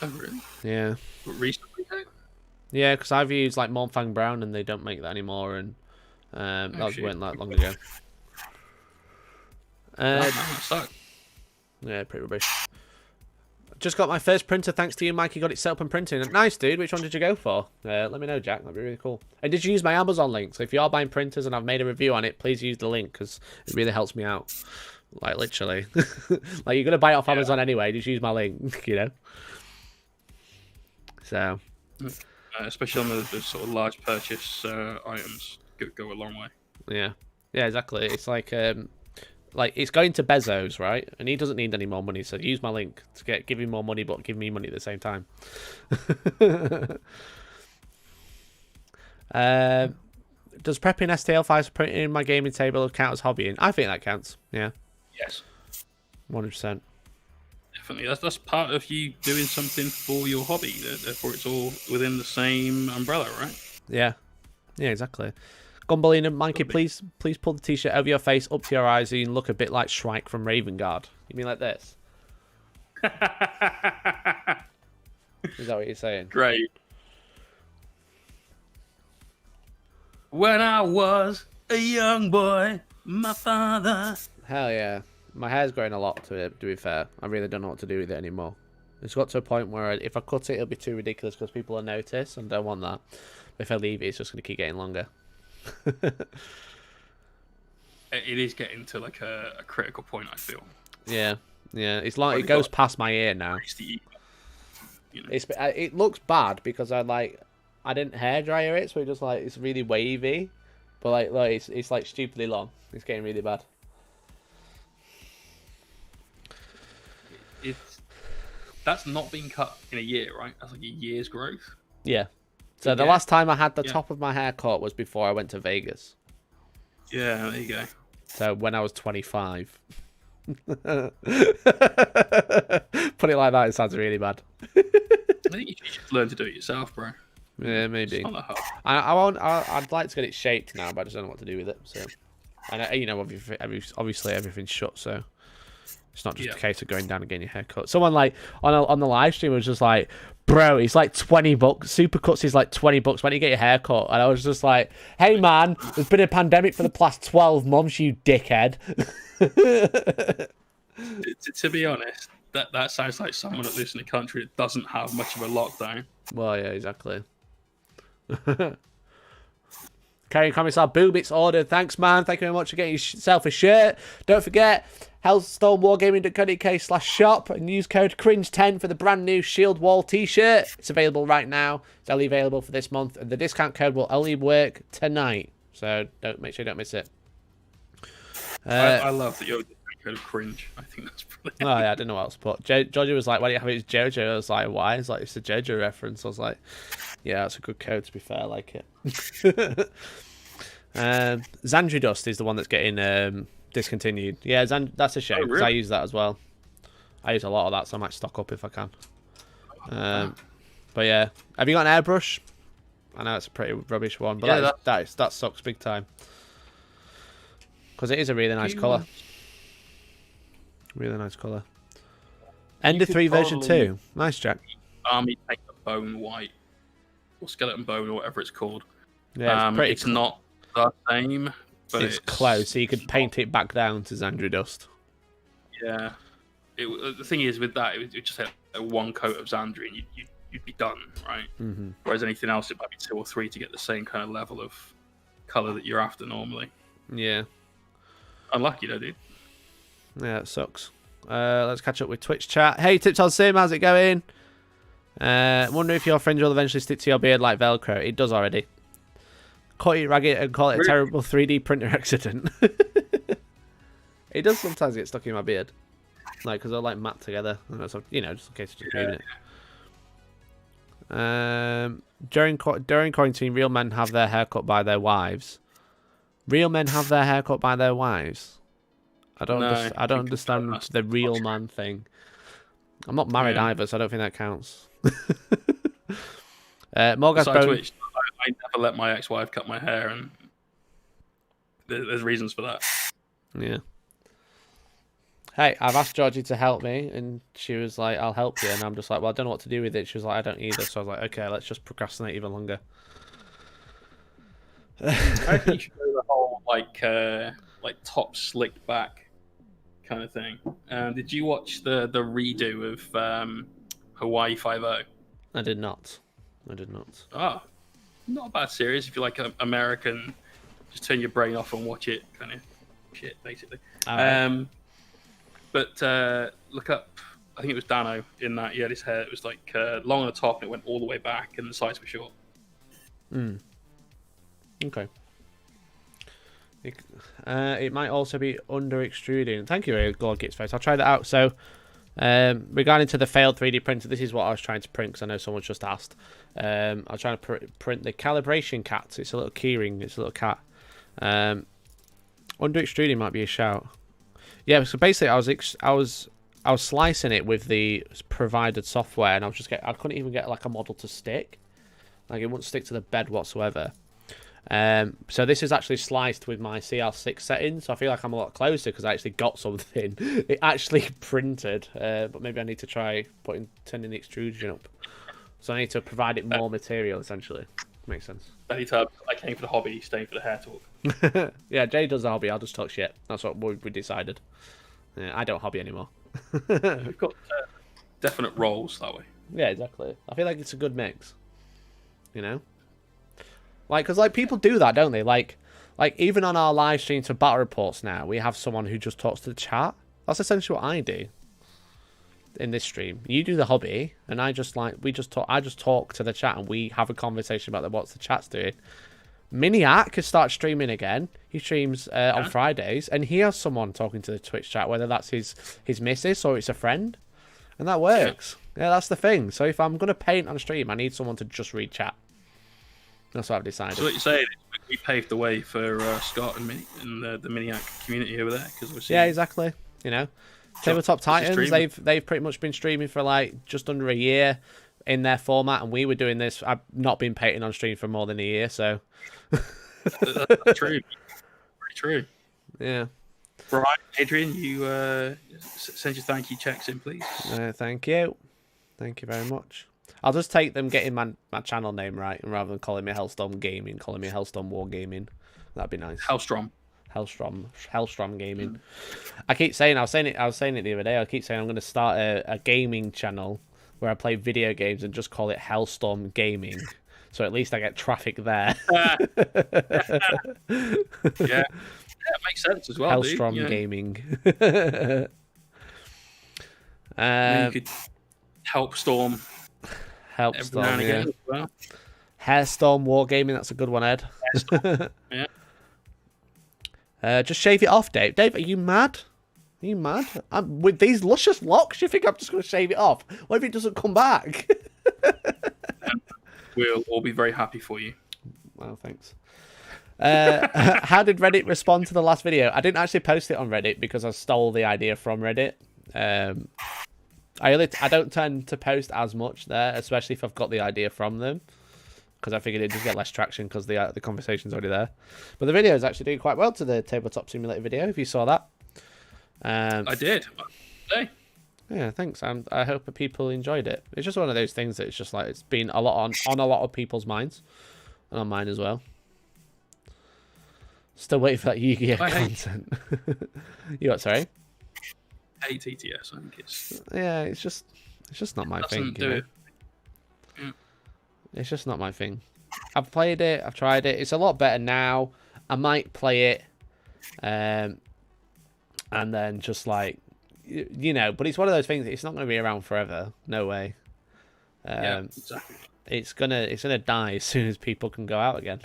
Oh really? Yeah. But recently? Yeah, because I've used like Montfang Brown and they don't make that anymore, and that wasn't that long ago. Yeah, pretty rubbish. Just got my first printer thanks to you, Mikey. Got it set up and printing. Nice, dude. Which one did you go for? Let me know, Jack. That'd be really cool. And did you use my Amazon link? So if you are buying printers and I've made a review on it, please use the link because it really helps me out. Like, literally. Like, you're going to buy it off Amazon anyway. Just use my link, you know? So. Especially on the sort of large purchase items go a long way. Yeah. Yeah, exactly. It's like it's going to Bezos, right? And he doesn't need any more money, so use my link to give him more money, but give me money at the same time. Does prepping STL files for putting in my gaming table count as hobbying? I think that counts. Yeah. Yes. 100%. Definitely. That's part of you doing something for your hobby. Therefore, it's all within the same umbrella, right? Yeah. Yeah, exactly. Gumballina, Mikey, please pull the t-shirt over your face, up to your eyes, so you can look a bit like Shrike from Ravengard. You mean like this? Is that what you're saying? Great. When I was a young boy, my father... Hell yeah. My hair's growing a lot, to be fair. I really don't know what to do with it anymore. It's got to a point where if I cut it, it'll be too ridiculous because people will notice, and I don't want that. But if I leave it, it's just going to keep getting longer. It is getting to like a critical point, I feel. Yeah. It's like it goes past my ear now. You know. It looks bad because I didn't hairdryer it, so it just like it's really wavy, but like it's like stupidly long. It's getting really bad. That's not been cut in a year, right? That's like a year's growth. Yeah. So the last time I had the top of my hair cut was before I went to Vegas. Yeah, there you go. So when I was 25. Put it like that, it sounds really bad. I think you should learn to do it yourself, bro. Yeah, maybe. It's not that hard. I'd like to get it shaped now, but I just don't know what to do with it. So, and obviously everything's shut, so it's not just a case of going down and getting your hair cut. Someone like on the live stream was just like, bro, it's like $20. Supercuts is like $20 when you get your hair cut. And I was just like, hey man, there's been a pandemic for the past 12 months, you dickhead. To be honest, that sounds like someone that lives in a country that doesn't have much of a lockdown. Well, yeah, exactly. Carrying Commissar Boob, it's ordered. Thanks, man. Thank you very much for getting yourself a shirt. Don't forget, Hellstormwargaming.co.uk/shop and use code CRINGE10 for the brand new Shield Wall t-shirt. It's available right now. It's only available for this month, and the discount code will only work tonight. So make sure you don't miss it. I love that you're code of cringe. I think that's brilliant. Oh yeah, I didn't know what else to put. Georgia was like, why do you have it as JoJo? I was like, why? It's like, it's a JoJo reference. I was like, yeah, that's a good code, to be fair. I like it. Xandri Dust is the one that's getting discontinued. Yeah, that's a shame, because I use that as well. I use a lot of that, so I might stock up if I can. But yeah, have you got an airbrush? I know it's a pretty rubbish one, but yeah, that sucks big time. Because it is a really nice colour. Really nice colour. Ender 3 version 2. Nice, Jack. Army paint the bone white. Or skeleton bone, or whatever it's called. Yeah, it's pretty it's not the same, But it's close, so you could paint it back down to Xandri dust. Yeah. The thing is, with that, it would just have one coat of Xandri, and you'd be done, right? Mm-hmm. Whereas anything else, it might be 2 or 3 to get the same kind of level of color that you're after normally. Yeah. Unlucky though, dude. Yeah, it sucks. Let's catch up with Twitch chat. Hey, Tips on Sim, how's it going? Wonder if your fringe will eventually stick to your beard like Velcro. It does already. Cut it ragged and call it a terrible 3D printer accident. It does sometimes get stuck in my beard. Like, because they're like matte together. And that's, you know, just in case it's just moving it. During quarantine, real men have their hair cut by their wives. Real men have their hair cut by their wives? I don't understand the real man thing. I'm not married either, so I don't think that counts. Morgan's which, I never let my ex-wife cut my hair, and there's reasons for that. Yeah. Hey, I've asked Georgie to help me, and she was like, I'll help you. And I'm just like, well, I don't know what to do with it. She was like, I don't either. So I was like, okay, let's just procrastinate even longer. I think you should go the whole, like top slicked back kind of thing. Did you watch the redo of Hawaii 5-0? I did not. Oh, not a bad series. If you like American, just turn your brain off and watch it kind of shit, basically. But look up, I think it was Dano in that. He had his hair, it was like long on the top and it went all the way back and the sides were short. Okay. It might also be under extruding. Thank you, God Gets Face. I'll try that out. So, regarding to the failed 3D printer, this is what I was trying to print because I know someone's just asked. I was trying to print the calibration cat. It's a little keyring. It's a little cat. Under extruding might be a shout. Yeah, so basically I was slicing it with the provided software, and I couldn't even get like a model to stick. Like it wouldn't stick to the bed whatsoever. So this is actually sliced with my CL6 settings, so I feel like I'm a lot closer because I actually got something. It actually printed, but maybe I need to try turning the extrusion up. So I need to provide it more material, essentially. Makes sense. Anytime I came for the hobby, staying for the hair talk. Yeah, Jay does the hobby, I'll just talk shit. That's what we decided. Yeah, I don't hobby anymore. We've got definite roles that way. Yeah, exactly. I feel like it's a good mix. You know? Like, because like people do that, don't they? Like even on our live streams for battle reports now, we have someone who just talks to the chat. That's essentially what I do in this stream. You do the hobby, and I just talk. I just talk to the chat, and we have a conversation about what the chat's doing. Miniac has started streaming again. He streams on Fridays, and he has someone talking to the Twitch chat, whether that's his missus or it's a friend, and that works. Yeah, that's the thing. So if I'm gonna paint on stream, I need someone to just read chat. That's what I've decided. So what you're saying is we paved the way for Scott and me and the Miniac community over there because we're exactly. You know, Tabletop Titans. They've pretty much been streaming for like just under a year in their format, and we were doing this. I've not been painting on stream for more than a year, so. That's true. Pretty true. Yeah. Right, Adrian, you send your thank you checks in, please. Thank you. Thank you very much. I'll just take them getting my channel name right, and rather than calling me Hellstorm Gaming, calling me Hellstormwargaming. That'd be nice. Hellstorm Gaming. I keep saying, I was saying it the other day. I keep saying I'm going to start a gaming channel where I play video games and just call it Hellstorm Gaming. So at least I get traffic there. Yeah, it makes sense as well. Hellstorm dude. Gaming. You could Hellstorm. Hellstorm, yeah. Well. Hellstormwargaming, that's a good one, Ed. Yeah. Just shave it off, Dave. Dave, are you mad? Are you mad? With these luscious locks, you think I'm just going to shave it off? What if it doesn't come back? We'll all be very happy for you. Well, thanks. How did Reddit respond to the last video? I didn't actually post it on Reddit because I stole the idea from Reddit. I don't tend to post as much there, especially if I've got the idea from them, because I figured it'd just get less traction because the conversation's already there. But the video is actually doing quite well to the Tabletop Simulator video, if you saw that. I did. Hey. Yeah, thanks. I hope that people enjoyed it. It's just one of those things that it's just like it's been a lot on a lot of people's minds, and on mine as well. Still waiting for that Yu-Gi-Oh I hate- content. You what? Sorry. I hate TTS. I think it's Yeah, it's just not my thing. doesn't do it. Yeah. It's just not my thing. I've played it. I've tried it. It's a lot better now. I might play it, and then just like, you know. But it's one of those things. It's not going to be around forever. No way. Yeah, exactly. It's gonna die as soon as people can go out again.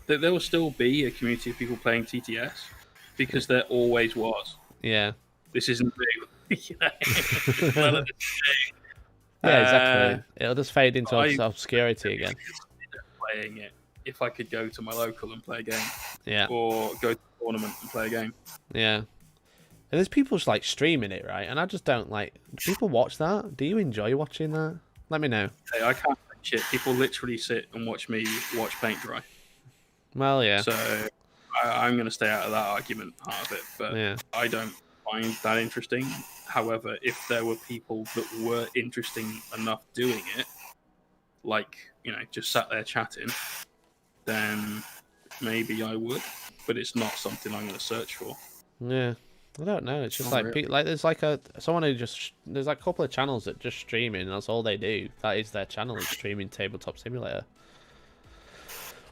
There will still be a community of people playing TTS because there always was. Yeah. This isn't new. It's none of this thing. Yeah, exactly. It'll just fade into obscurity again. Playing it if I could go to my local and play a game. Yeah. Or go to a tournament and play a game. Yeah. And there's people just like streaming it, right? And I just don't like. Do people watch that? Do you enjoy watching that? Let me know. Hey, I can't play shit. People literally sit and watch me watch paint dry. Well, yeah. So I'm going to stay out of that argument part of it. But Yeah. I don't find that interesting. However, if there were people that were interesting enough doing it, like, you know, just sat there chatting, then maybe I would. But it's not something I'm going to search for. Yeah. I don't know. It's just Not like really. like there's like someone who just there's like a couple of channels that just streaming. And that's all they do. That is their channel. Is streaming Tabletop Simulator.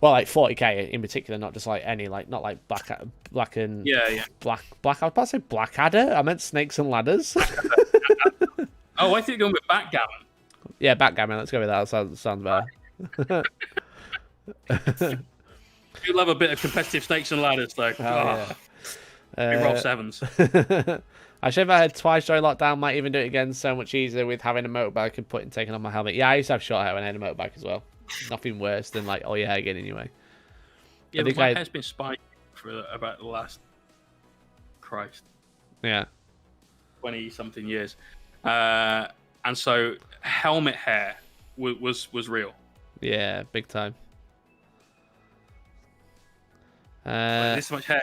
Well, like 40K in particular, not just like any like not like black and Yeah. black. I was about to say Blackadder. I meant Snakes and Ladders. Oh, I think you're going with backgammon. Yeah, backgammon. Let's go with that. Sounds better. You love a bit of competitive snakes and ladders, though. Oh, We roll sevens. I should have had twice during lockdown. Might even do it again. So much easier with having a motorbike and taking on my helmet. Yeah, I used to have short hair when I had a motorbike as well. Nothing worse than like all your hair getting in your way. Yeah, I but think my hair's been spiked for about the last, Christ, Yeah. 20-something years. And so helmet hair was real. Yeah, big time. Like, this much hair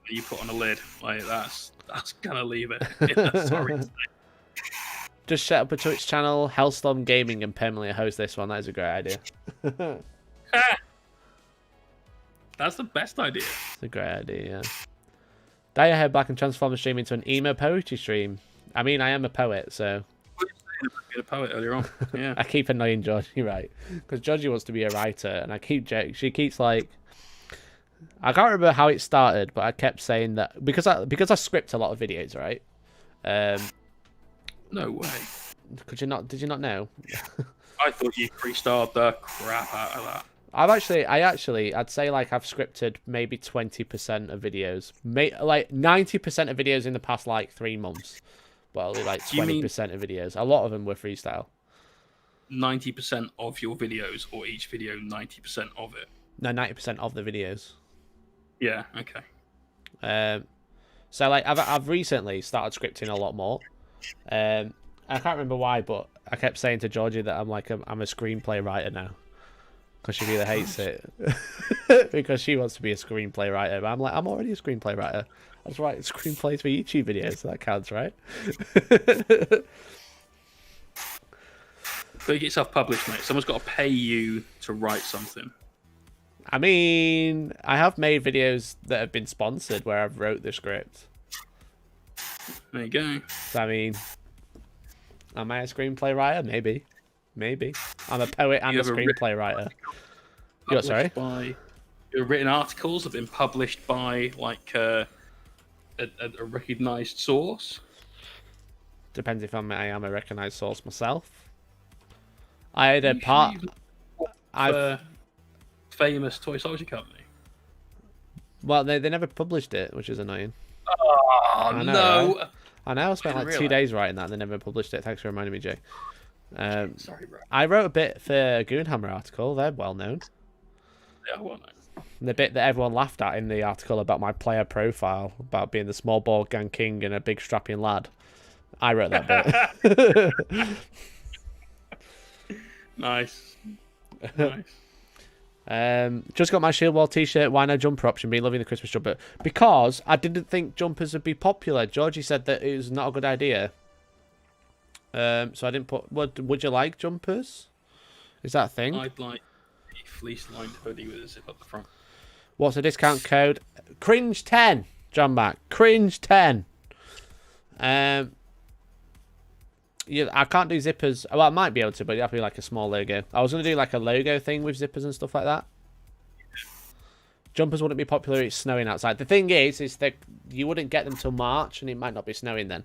you put on a lid, like that's gonna leave it. Yeah, sorry. Just set up a Twitch channel, Hellstorm Gaming, and permanently host this one. That is a great idea. That's the best idea. It's a great idea, yeah. Dye your hair black and transform the stream into an emo poetry stream. I mean, I am a poet, so Being a poet earlier on. Yeah. I keep annoying Georgie, right? Because Georgie wants to be a writer, and she keeps like, I can't remember how it started, but I kept saying that because I script a lot of videos, right? No way. Did you not know? I thought you freestyled the crap out of that. I'd say like I've scripted maybe 20% of videos, like 90% of videos in the past like 3 months, but only like 20% of videos. A lot of them were freestyle. 90% of your videos, or each video 90% of it? No, 90% of the videos. Yeah. Okay. So like I've recently started scripting a lot more. I can't remember why, but I kept saying to Georgie that I'm a screenplay writer now, because she really hates it because she wants to be a screenplay writer. But I'm like, I'm already a screenplay writer. I just write screenplays for YouTube videos, so that counts, right? But you get yourself published, mate. Someone's got to pay you to write something. I mean, I have made videos that have been sponsored where I've wrote the script. There you go. So, I mean, am I a screenplay writer? Maybe. I'm a poet and a screenplay writer. You what, sorry? Your written articles have been published by like a recognised source. Depends if I am a recognised source myself. I had a part. Famous toy soldier company. Well, they never published it, which is annoying. Oh I know, no! Right? I know. I spent like 2 days writing that, and they never published it. Thanks for reminding me, Jay. Sorry, bro. I wrote a bit for a Goonhammer article. They're well known. They are well known. The bit that everyone laughed at in the article about my player profile, about being the small ball gang king and a big strapping lad. I wrote that bit. Nice. Just got my Shield Wall t-shirt. Why no jumper option? Been loving the Christmas jumper because I didn't think jumpers would be popular. Georgie said that it was not a good idea. So I didn't put. Would you like jumpers? Is that a thing? I'd like a fleece-lined hoodie with a zip up the front. What's the discount code? Cringe10, John Mac. Cringe10. Yeah, I can't do zippers. Well, I might be able to, but you have to be like a small logo. I was going to do like a logo thing with zippers and stuff like that. Jumpers wouldn't be popular if it's snowing outside. The thing is that you wouldn't get them till March, and it might not be snowing then.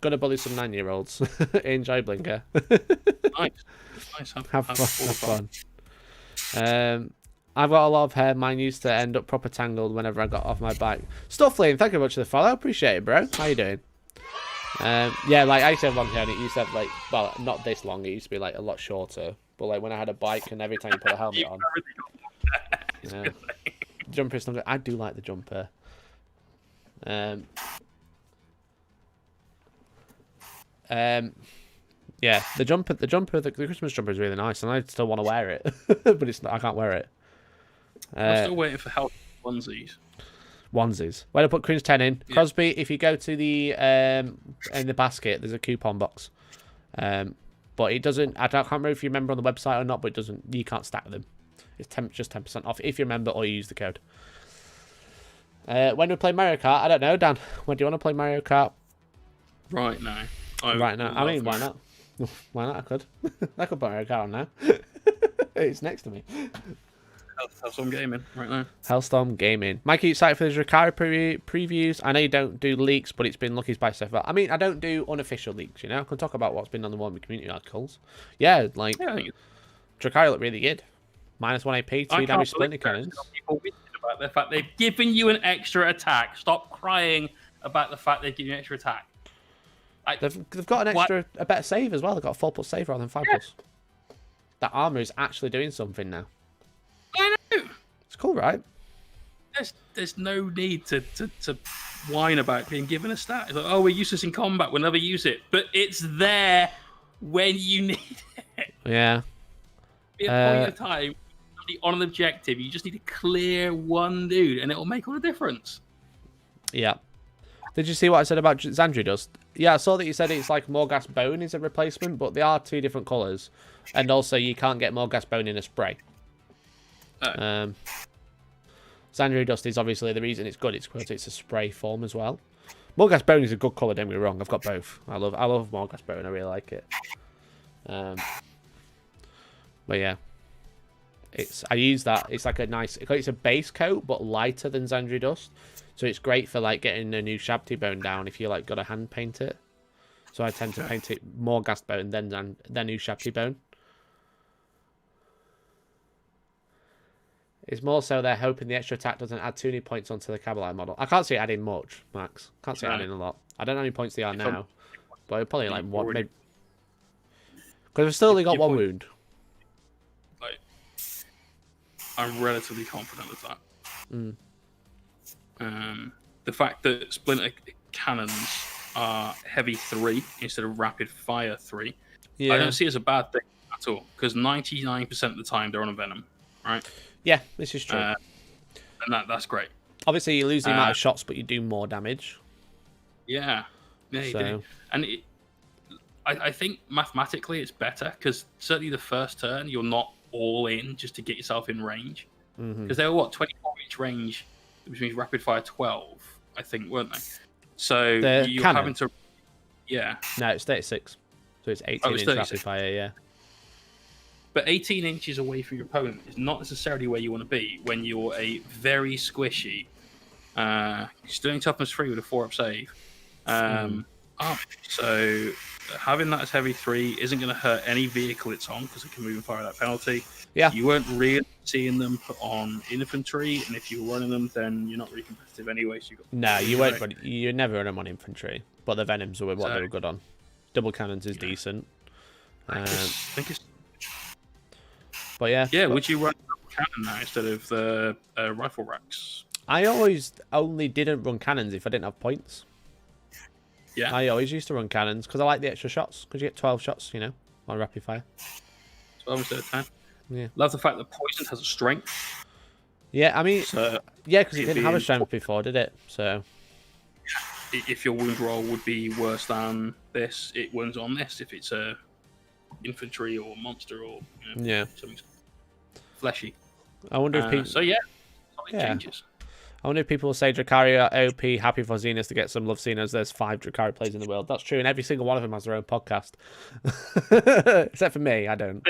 Gonna bully some 9-year-olds. Enjoy Blinker. Nice. Have fun. I've got a lot of hair. Mine used to end up proper tangled whenever I got off my bike. Stuffling, thank you very much for the follow. Appreciate it, bro. How you doing? Yeah, like I used to have long hair, and it used to have like, well, not this long. It used to be like a lot shorter. But like when I had a bike, and every time you put a helmet on, yeah. Jumper is something I do like the jumper. Yeah, the Christmas jumper is really nice, and I still want to wear it, but it's not, I can't wear it. I'm still waiting for help onesies. Where to put Cringe 10 in? Yeah. Crosby, if you go to the in the basket, there's a coupon box. But it doesn't. I can't remember if you remember on the website or not, but it doesn't. You can't stack them. It's just 10% off if you remember or you use the code. When we play Mario Kart, I don't know, Dan. When do you want to play Mario Kart? Right now. Right now. I mean, why not? Why not? I could. I could put Mario Kart on now. It's next to me. Hellstorm Gaming right now. Hellstorm Gaming. Mikey, excited for the Ricari previews? I know you don't do leaks, but it's been lucky by so far. I mean, I don't do unofficial leaks, you know? I can talk about what's been on the Warhammer community articles. Yeah, like, Dracari look really good. -1 AP, 2 damage splinter cannons. People about the fact they've given you an extra attack. Stop crying about the fact they've given you an extra attack. They've got an extra, a better save as well. They've got a 4+ save rather than 5+. That armor is actually doing something now. I know. It's cool, right? There's no need to whine about being given a stat. It's like, oh, we're useless in combat. We'll never use it. But it's there when you need it. Yeah. Be a point of time. On an objective, you just need to clear one dude, and it'll make all the difference. Yeah. Did you see what I said about Xandri Dust? Yeah, I saw that you said it's like Morghast Bone is a replacement, but they are 2 different colours. And also, you can't get Morghast Bone in a spray. Oh. Xandri Dust is obviously the reason it's good. It's because it's a spray form as well. Morghast Bone is a good colour, don't get me wrong. I've got both. I love Morghast Bone. I really like it. But yeah. I use that. It's like a nice... It's a base coat, but lighter than Xandri Dust. So it's great for like getting a new Shabty Bone down if you like got to hand paint it. So I tend to paint it more Ghast Bone than new Shabty Bone. It's more so they're hoping the extra attack doesn't add too many points onto the Cabalai model. I can't see it adding much, Max. Can't see it adding a lot. I don't know how many points they are now, but probably like what? Maybe because we've still only got 1 wound. Like, I'm relatively confident with that. The fact that Splinter Cannons are heavy 3 instead of rapid fire 3, I don't see it as a bad thing at all, because 99% of the time they're on a Venom, right? Yeah, this is true. And that's great. Obviously, you lose the amount of shots, but you do more damage. Yeah, you do. And I think mathematically it's better, because certainly the first turn, you're not all in just to get yourself in range. Because they were, 24-inch range, which means rapid fire 12, I think, weren't they? So you're having to... Yeah. No, it's 36. So it's 18-inch rapid fire, yeah. But 18 inches away from your opponent is not necessarily where you want to be when you're a very squishy, Sterling Toughness 3 with a 4-up save. So having that as heavy 3 isn't going to hurt any vehicle it's on, because it can move and fire that penalty. Yeah. You weren't really seeing them put on infantry, and if you were running them, then you're not really competitive anyway. So you weren't. But you never run them on infantry. But the Venoms were what they were good on. Double cannons is decent. I think it's. But yeah. Yeah, would you run cannon now instead of the rifle racks? I always only didn't run cannons if I didn't have points. Yeah. I always used to run cannons because I like the extra shots. Because you get 12 shots, you know, on rapid fire. 12 instead of 10. Yeah. Love the fact that poison has a strength. Yeah, I mean, yeah, because it didn't have a strength before, did it? So. If your wound roll would be worse than this, it wounds on this. If it's a infantry or monster or something fleshy. I wonder if people. So yeah, something changes. I wonder if people will say Drukhari are OP, happy for Xenos to get some love, seeing as there's 5 Drukhari players in the world. That's true, and every single one of them has their own podcast. Except for me, I don't.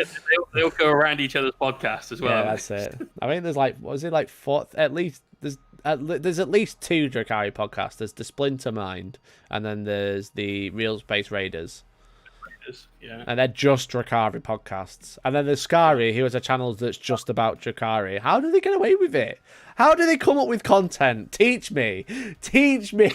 They'll go around each other's podcasts as well. Yeah, that's it. I think there's like, what is it, like 4? At least there's at least 2 Drukhari podcasts. There's the Splinter Mind, and then there's the Real Space Raiders. Yeah. And they're just Drukhari podcasts. And then there's Scary, who has a channel that's just about Drukhari. How do they get away with it? How do they come up with content? Teach me. Teach me.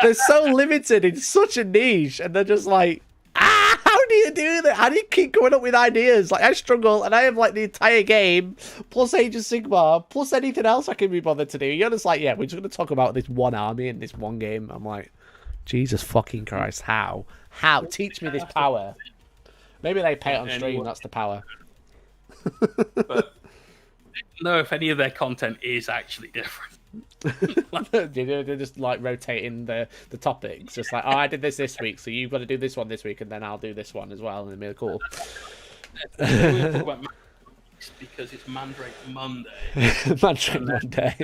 They're so limited in such a niche, and they're just like, how do you do that? How do you keep coming up with ideas? Like, I struggle, and I have like the entire game, plus Age of Sigmar, plus anything else I can be bothered to do. You're just like, yeah, we're just going to talk about this one army in this one game. I'm like, Jesus fucking Christ, how? How? Teach me this power. Maybe they pay it on stream, that's the power. But I don't know if any of their content is actually different. They're just like rotating the topics. Just like, oh, I did this week, so you've got to do this one this week, and then I'll do this one as well, and it'll be cool. We'll talk about because it's Mandrake Monday. Mandrake Monday.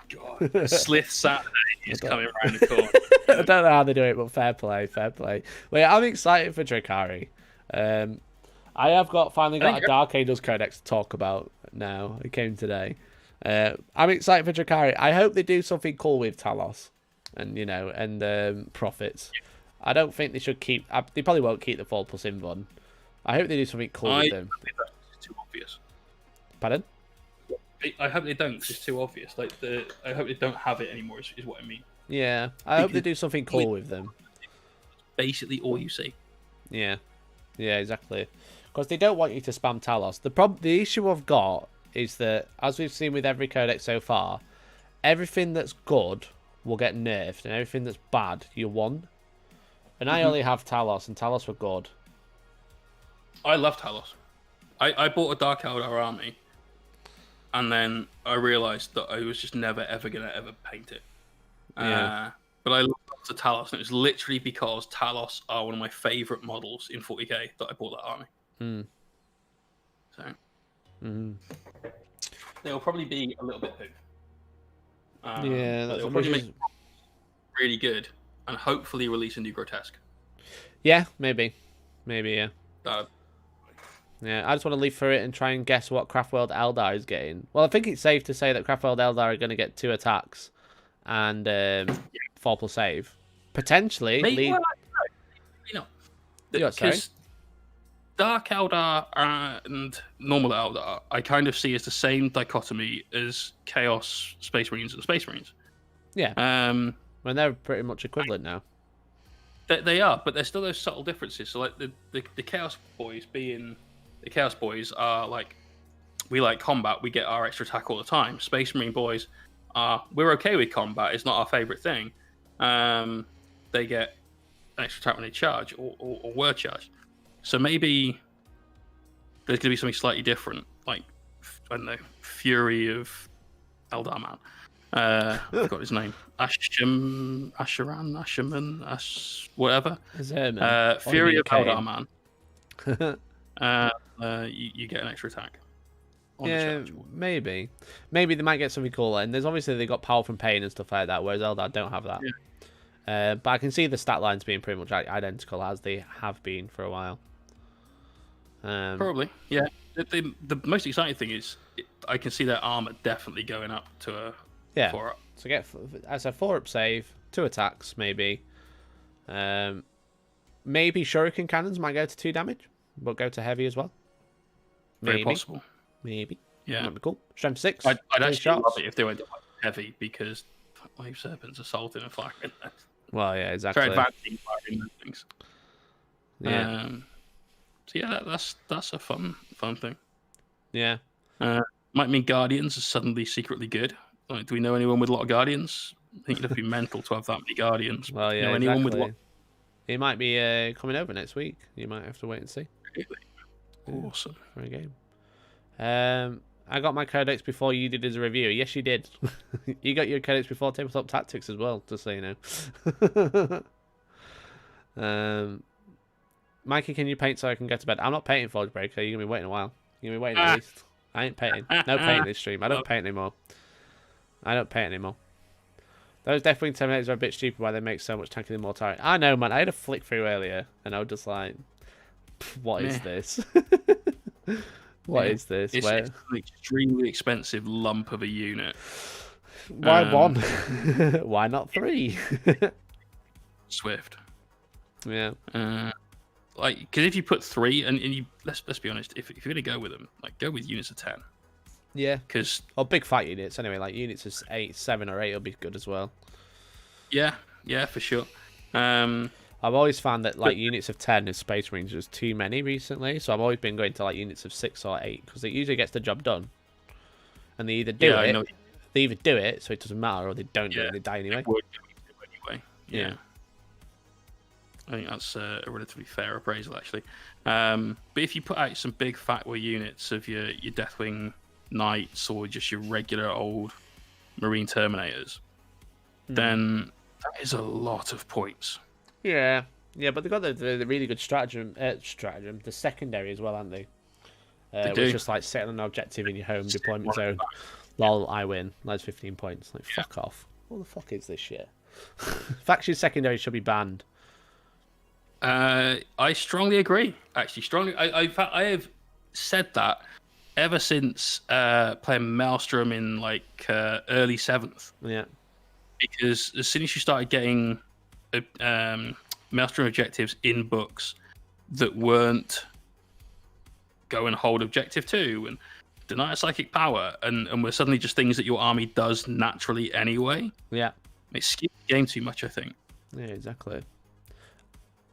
God, Slith Saturday is coming around the corner. I don't know how they do it, but fair play, fair play. Well, yeah, I'm excited for Drukhari. I have finally got a Dark Angels Codex to talk about now. It came today. I'm excited for Drukhari. I hope they do something cool with Talos and Prophets. I don't think they should keep. They probably won't keep the 4+ Invon. I hope they do something cool with them. I think that's too obvious. Pardon? I hope they don't. It's too obvious. I hope they don't have it anymore. Is what I mean. Yeah, I hope they do something cool with them. Basically, all you see. Yeah, exactly. Because they don't want you to spam Talos. The issue I've got is that, as we've seen with every codex so far, everything that's good will get nerfed, and everything that's bad you want. And I only have Talos, and Talos were good. I love Talos. I bought a Dark Eldar army. And then I realised that I was just never, ever going to ever paint it. Yeah. But I love the Talos, and it was literally because Talos are one of my favourite models in 40k that I bought that army. So they'll probably be a little bit poop. Yeah, but they'll probably make really good, and hopefully release a new Grotesque. Yeah, maybe, yeah. Yeah, I just want to leaf through it and try and guess what Craftworld Eldar is getting. Well, I think it's safe to say that Craftworld Eldar are going to get 2 attacks and 4+ save. Potentially. Maybe, because Dark Eldar and Normal Eldar, I kind of see as the same dichotomy as Chaos Space Marines and Space Marines. Yeah. When they're pretty much equivalent now. They are, but there's still those subtle differences. So, like, the Chaos Boys being... The Chaos Boys are like, we like combat, we get our extra attack all the time. Space Marine Boys are, we're okay with combat, it's not our favourite thing. They get an extra attack when they charge, or were charged. So maybe there's going to be something slightly different, like, I don't know, Fury of Eldar Man. I forgot his name. Asherman, whatever. Fury of Eldar Man. You get an extra attack. Yeah, maybe they might get something cool. And there's obviously they got power from pain and stuff like that, whereas Eldar don't have that. Yeah. But I can see the stat lines being pretty much identical as they have been for a while. Probably, yeah. The most exciting thing is I can see their armor definitely going up to a 4-up. So get as a 4-up save, 2 attacks maybe. Maybe Shuriken cannons might go to 2 damage, but go to heavy as well. Very possible. Maybe. Yeah. That'd be cool. Strength 6. I'd actually love it if they went heavy, because Wave Serpent's assaulting and firing. Well, yeah, exactly. Very advancing firing things. Yeah. So yeah, that's a fun thing. Yeah. Might mean Guardians are suddenly secretly good. Like, do we know anyone with a lot of Guardians? I think it'd be mental to have that many Guardians. Well, yeah, anyone exactly. with He might be coming over next week. You might have to wait and see. Really? Awesome. For a game. I got my codex before you did as a review. Yes, you did. You got your codex before Tabletop Tactics as well, just so you know. Mikey, can you paint so I can get to bed? I'm not painting Forge Breaker. You're going to be waiting a while. You're going to be waiting at least. I ain't painting. No painting this stream. I don't paint anymore. Those Deathwing Terminators are a bit stupid why they make so much tanking and mortality. I know, man. I had a flick through earlier, and I was just like, what is this? What is this? It's an extremely expensive lump of a unit. Why one? Why not 3? Swift. Yeah. Like, because if you put 3, and you let's be honest, if you're gonna go with them, like, go with units of 10. Yeah. Because big fight units anyway. Like units of 7 or 8 will be good as well. Yeah, for sure. I've always found that like units of 10 in Space Marines is too many recently, so I've always been going to like units of 6 or 8 because it usually gets the job done. And they either do it, so it doesn't matter, or they don't do it and they die anyway. Yeah. I think that's a relatively fair appraisal, actually. But if you put out some big fat units of your Deathwing Knights or just your regular old Marine Terminators, then that is a lot of points. Yeah, but they've got the really good stratagem, the secondary as well, haven't they? Which is just like setting an objective in your home deployment zone. Lol, I win. That's 15 points. Like, fuck off. What the fuck is this shit? Faction secondary should be banned. I strongly agree. Actually, strongly. I have said that ever since playing Maelstrom in like early 7th. Yeah. Because as soon as you started getting Maelstrom objectives in books that weren't go and hold objective 2 and deny a psychic power and were suddenly just things that your army does naturally anyway. Yeah. It skewed the game too much, I think. Yeah, exactly.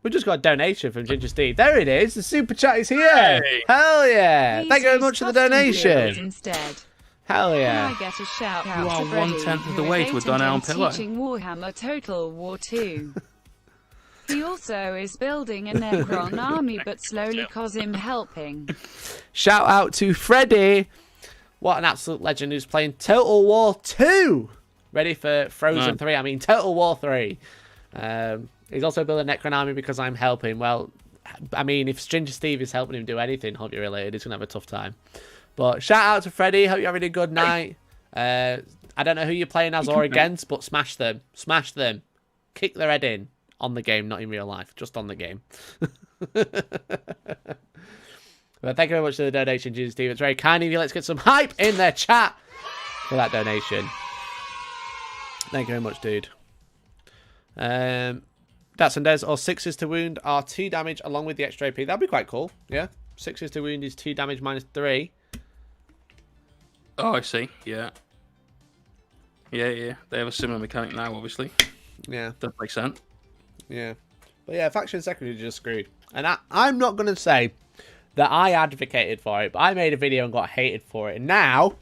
We just got a donation from Ginger Steve. There it is. The super chat is here. Hey. Hell yeah. Thank you very much for the donation. Instead. Hell yeah. Can I get a shout out you are to Freddy, 1/10 of the way to a Donnell pillow. Teaching Warhammer Total War 2. He also is building a Necron army, but slowly cause him helping. Shout out to Freddy. What an absolute legend who's playing Total War 2. Ready for Frozen 3. I mean, Total War 3. He's also building a Necron army because I'm helping. Well, I mean, if Ginger Steve is helping him do anything hobby related, he's going to have a tough time. But shout out to Freddy. Hope you're having a good night. I don't know who you're playing as or against, but smash them. Smash them. Kick their head in. On the game, not in real life. Just on the game. Well, thank you very much for the donation, Ginger Steve. It's very kind of you. Let's get some hype in their chat for that donation. Thank you very much, dude. That's and Des, or 6s to wound are 2 damage along with the extra AP. That'd be quite cool. Yeah. 6s to wound is 2 damage minus 3. Oh, I see. Yeah. They have a similar mechanic now, obviously. Yeah. That makes sense. Yeah. But yeah, faction secretary just screwed. And I'm not going to say that I advocated for it, but I made a video and got hated for it. And now,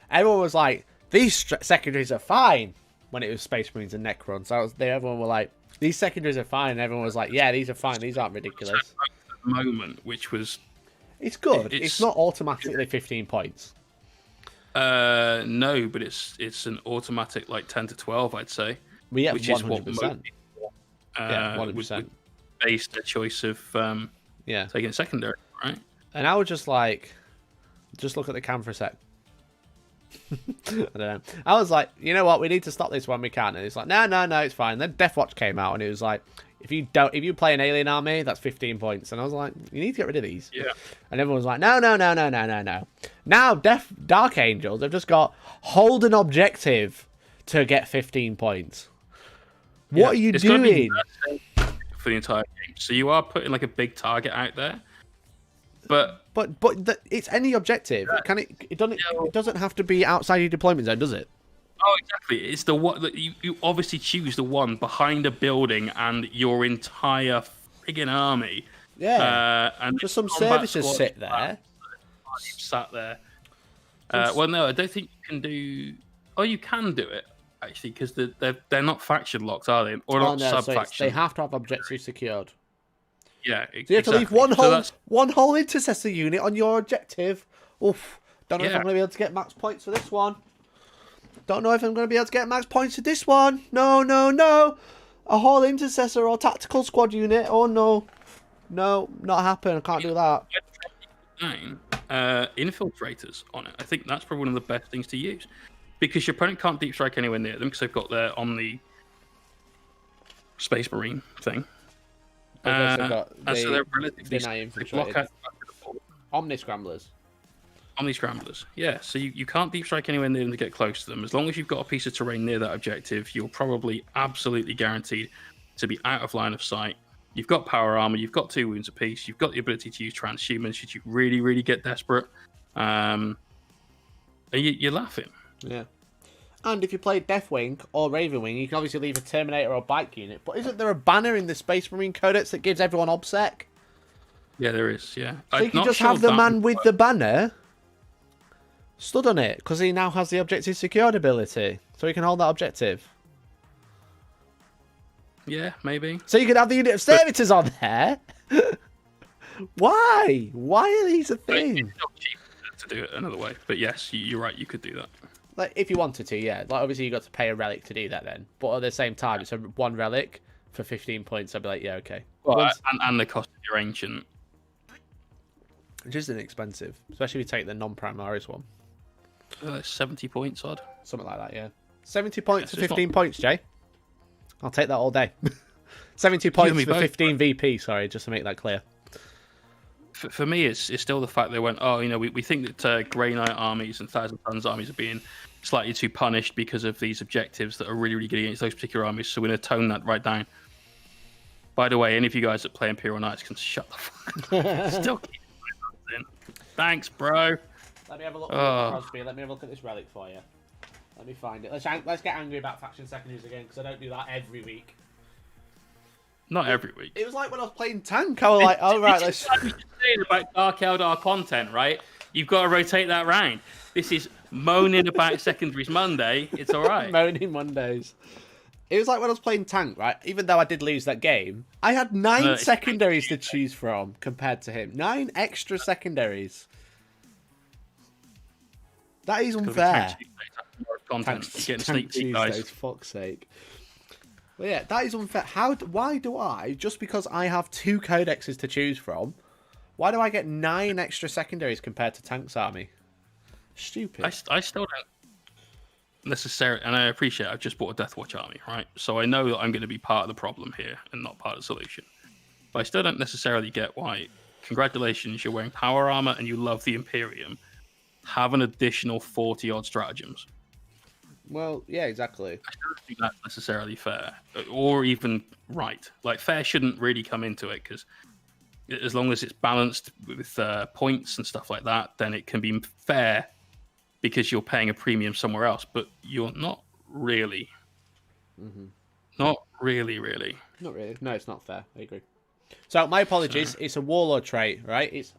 everyone was like, these secondaries are fine when it was Space Marines and Necrons. So everyone were like, these secondaries are fine. And everyone was like, yeah, these are fine. These aren't ridiculous. Moment, which was... It's good. It's not automatically 15 points. No, but it's an automatic like 10 to 12, I'd say. We have which 100%. Is what most yeah, 100%. Based the choice of taking a secondary, right? And I was just like, just look at the cam for a sec. I don't know. I was like, you know what? We need to stop this when we can. And it's like, no, it's fine. Then Deathwatch came out, and it was like, if you play an alien army, that's 15 points. And I was like, you need to get rid of these. Yeah. And everyone was like, no. Now Dark Angels have just got hold an objective to get 15 points. What are you doing? For the entire game. So you are putting like a big target out there. But it's any objective. Yeah. It doesn't have to be outside your deployment zone, does it? Oh, exactly. It's the one that you obviously choose the one behind a building and your entire friggin' army. Yeah. And just some services sit there. Sat there. Well, no, I don't think you can do. Oh, you can do it actually because they're not faction locked, are they? Or not sub-faction. They have to have objectives secured. Yeah, so you have to leave one whole intercessor unit on your objective. Oof. Don't know if I'm going to be able to get max points for this one. Don't know if I'm going to be able to get max points for this one. No. A whole intercessor or tactical squad unit. Oh, no. no, not happen. I can't do that. Infiltrators on it. I think that's probably one of the best things to use because your opponent can't deep strike anywhere near them because they've got their Omni Space Marine thing. So they're relatively block out Omni Scramblers. Omni Scramblers, yeah. So you can't deep strike anywhere near them to get close to them. As long as you've got a piece of terrain near that objective, you're probably absolutely guaranteed to be out of line of sight. You've got power armor, you've got 2 wounds apiece, you've got the ability to use transhumans should you really, really get desperate. You're laughing. Yeah. And if you play Deathwing or Ravenwing, you can obviously leave a Terminator or Bike unit. But isn't there a banner in the Space Marine Codex that gives everyone OBSEC? Yeah, there is, yeah. So you can just have the man with the banner stood on it, because he now has the objective secured ability. So he can hold that objective. Yeah, maybe. So you could have the unit of servitors on there. Why? Why are these a thing? It's not cheap to do it another way. But yes, you're right, you could do that. Like, if you wanted to, yeah. Like, obviously, you got to pay a relic to do that then. But at the same time, it's a 1 relic for 15 points. I'd be like, yeah, okay. Well, and the cost of your ancient. Which isn't expensive, especially if you take the non-Primaris one. 70 points odd. Something like that, yeah. 70 points for 15 points, Jay. I'll take that all day. 70 points for 15 VP, sorry, just to make that clear. For me, it's still the fact they went, oh, you know, we think that Grey Knight armies and Thousand Suns armies are being slightly too punished because of these objectives that are really, really good against those particular armies, so we're going to tone that right down. By the way, any of you guys that play Imperial Knights can shut the fuck up. Still keep it in. Thanks, bro. Let me have a look at Crosby. Let me have a look at this relic for you. Let me find it. Let's get angry about faction secondaries again, because I don't do that every week. Not every week. It was like when I was playing Tank. I was like, oh, right, let's... Like saying about Dark Eldar content, right? You've got to rotate that round. This is moaning about secondaries Monday. It's all right. Moaning Mondays. It was like when I was playing Tank, right? Even though I did lose that game, I had 9 secondaries to choose from compared to him. 9 extra secondaries. That is unfair. Tank Tuesdays, fuck's sake. Well, yeah, that is unfair. Why do I, just because I have 2 codexes to choose from, why do I get 9 extra secondaries compared to Tank's army? Stupid. I still don't necessarily, and I appreciate I've just bought a Deathwatch army, right? So I know that I'm going to be part of the problem here and not part of the solution. But I still don't necessarily get why, congratulations, you're wearing power armor and you love the Imperium, have an additional 40-odd stratagems. Well, yeah, exactly. I don't think that's necessarily fair, or even right. Like, fair shouldn't really come into it, because as long as it's balanced with points and stuff like that, then it can be fair, because you're paying a premium somewhere else, but you're not really. Mm-hmm. Not really. Not really. No, it's not fair. I agree. So, my apologies. It's a warlord trait, right? It's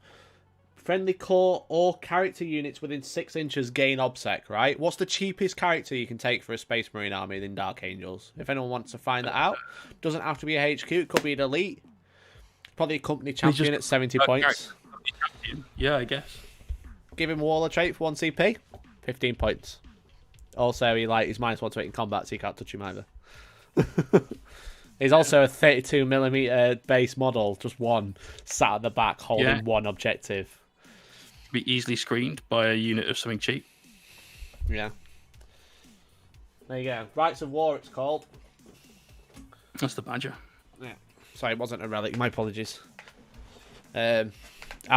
friendly core or character units within 6 inches gain OBSEC, right? What's the cheapest character you can take for a Space Marine army than Dark Angels? If anyone wants to find that out, doesn't have to be a HQ. It could be an elite. Probably a company champion at 70 points. Yeah, I guess. Give him a warlord trait for 1 CP, 15 points. Also, he's -1 to it in combat, so you can't touch him either. He's also a 32mm base model, just one, sat at the back holding one objective. Be easily screened by a unit of something cheap. Yeah. There you go. Rights of War, it's called. That's the badger. Yeah. Sorry, it wasn't a relic. My apologies. I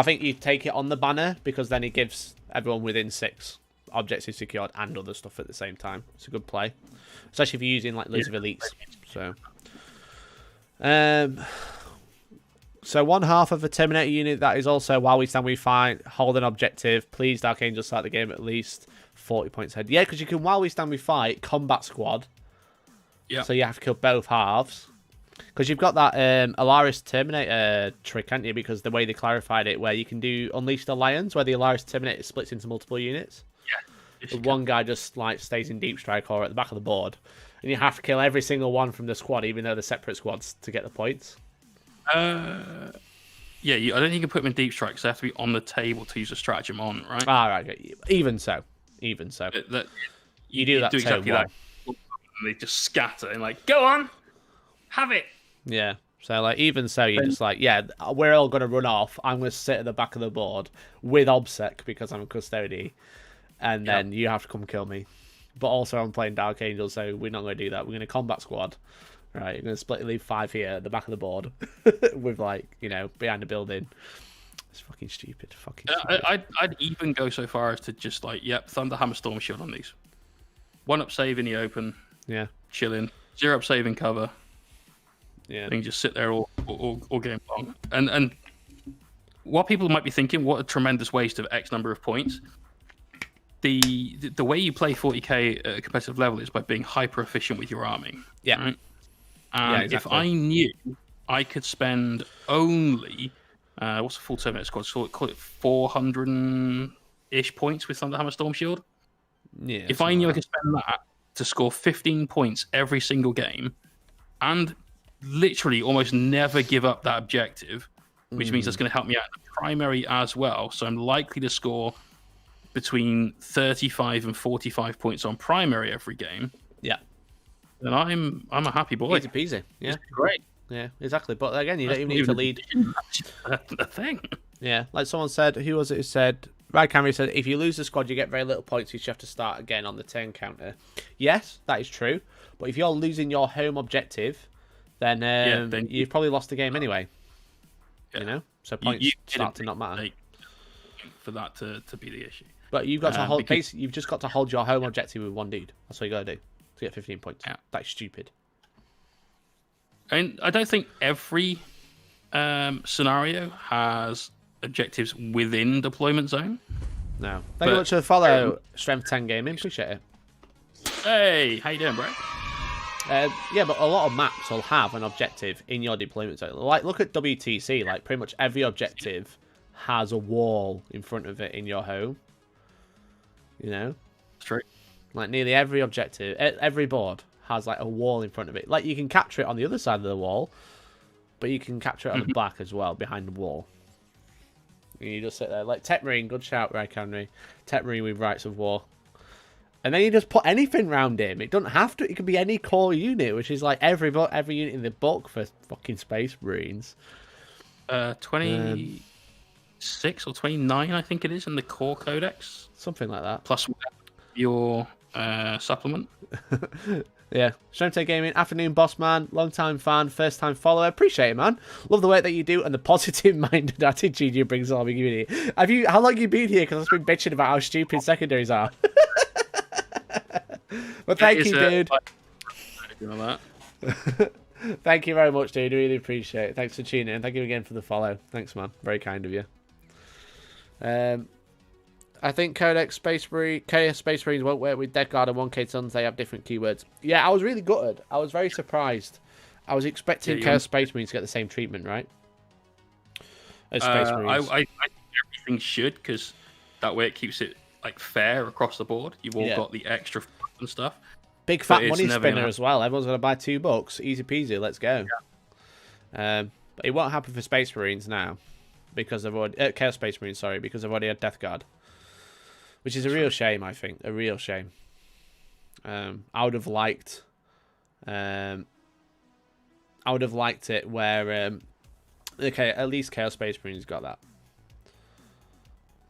think you take it on the banner, because then it gives everyone within 6 objectives secured and other stuff at the same time. It's a good play. Especially if you're using like loads of elites. So 1/2 of a Terminator unit that is also while we stand we fight, hold an objective. Please, Dark Angel, start the game at least 40 points ahead. Yeah, because you can while we stand we fight combat squad. Yeah. So you have to kill both halves. Because you've got that Alaris Terminator trick, haven't you? Because the way they clarified it, where you can do Unleashed Alliance, where the Alaris Terminator splits into multiple units. Yeah. One guy just like stays in deep strike or at the back of the board, and you have to kill every single one from the squad, even though they're separate squads, to get the points. I don't think you can put them in deep strike, because they have to be on the table to use a stratagem on, right? Ah, right. Okay. Even so. You do that exactly that. And they just scatter and like, go on, have it. Yeah. So, like, even so, you're just like, yeah, we're all going to run off. I'm going to sit at the back of the board with OBSEC because I'm a custody. And then you have to come kill me. But also, I'm playing Dark Angel, so we're not going to do that. We're going to combat squad. Right, you're going to split leave 5 here at the back of the board with, like, you know, behind the building. It's fucking stupid. Fucking stupid. I'd even go so far as to just, like, Thunderhammer Storm Shield on these. 1-up save in the open. Yeah. Chilling. 0-up save in cover. Yeah. And just sit there all game long. And what people might be thinking, what a tremendous waste of X number of points. The way you play 40k at a competitive level is by being hyper efficient with your army. Yeah. Right? And exactly. if I knew I could spend only what's the full 7-minute squad? So call it 400-ish points with Thunderhammer Storm Shield. Yeah. If I knew I could spend that to score 15 points every single game, and literally almost never give up that objective, which means that's going to help me out in the primary as well. So I'm likely to score between 35 and 45 points on primary every game. Yeah. Then I'm a happy boy. Easy peasy. Yeah. It's great. Yeah, exactly. But again, you don't even need to lead. That's the thing. Yeah, like someone said, who was it who said? Rad Camry said, if you lose the squad, you get very little points, so you have to start again on the turn counter. Yes, that is true. But if you're losing your home objective, then, then you've probably lost the game anyway. Yeah. You know, so points start to not matter for that to be the issue. But you've got to hold. Basically, you've just got to hold your home objective with one dude. That's what you got to do to get 15 points. Yeah. That's stupid. And I don't think every scenario has objectives within deployment zone. No. Thank you much for the follow, Strength 10 Gaming. Appreciate it. Hey, how you doing, bro? Yeah, but a lot of maps will have an objective in your deployment zone. Like, look at WTC. Like, pretty much every objective has a wall in front of it in your home. You know? That's true. Like, nearly every objective, every board has, like, a wall in front of it. Like, you can capture it on the other side of the wall, but you can capture it on the back as well, behind the wall. And you just sit there. Like, Tech Marine, good shout, right, Henry. Tech Marine with Rights of War. And then you just put anything round him. It doesn't have to. It could be any core unit, which is like every unit in the book for fucking Space Marines. 26 or 29, I think it is, in the core codex. Something like that. Plus your supplement. Yeah. Strength Gaming, afternoon boss man, long time fan, first time follower. Appreciate it, man. Love the work that you do and the positive minded attitude you bring to the community. How long have you been here? Because I've been bitching about how stupid secondaries are. But thank you, dude. Thank you very much, dude. Really appreciate it. Thanks for tuning in. Thank you again for the follow. Thanks, man. Very kind of you. I think Codex Space Marines won't work with Death Guard and 1K Tons. They have different keywords. Yeah, I was really gutted. I was very surprised. I was expecting Chaos Space Marines to get the same treatment, right? As Space Marines. I think everything should, because that way it keeps it like fair across the board. You've all got the extra and stuff. Big fat money spinner as well. Everyone's going to buy $2. Easy peasy. Let's go. Yeah. But it won't happen for Space Marines now, because they've already Chaos Space Marines. Sorry, because they've already had Death Guard, which is a real shame. I think a real shame. I would have liked. I would have liked it where. Okay, at least Chaos Space Marines got that,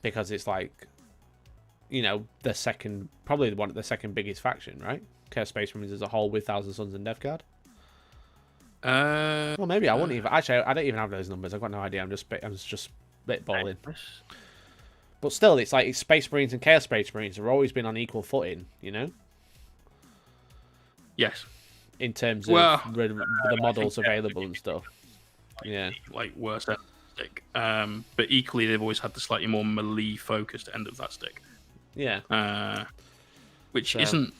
because it's like, you know, the second, probably the second biggest faction, right? Chaos Space Marines as a whole with Thousand Sons and Death Guard. Well, maybe I wouldn't even. Actually, I don't even have those numbers. I've got no idea. I'm just spitballing. But still, it's like Space Marines and Chaos Space Marines have always been on equal footing, you know. Yes. In terms of the models available and stuff. Yeah. Like worse end of the stick. But equally, they've always had the slightly more melee-focused end of that stick. Yeah. Which isn't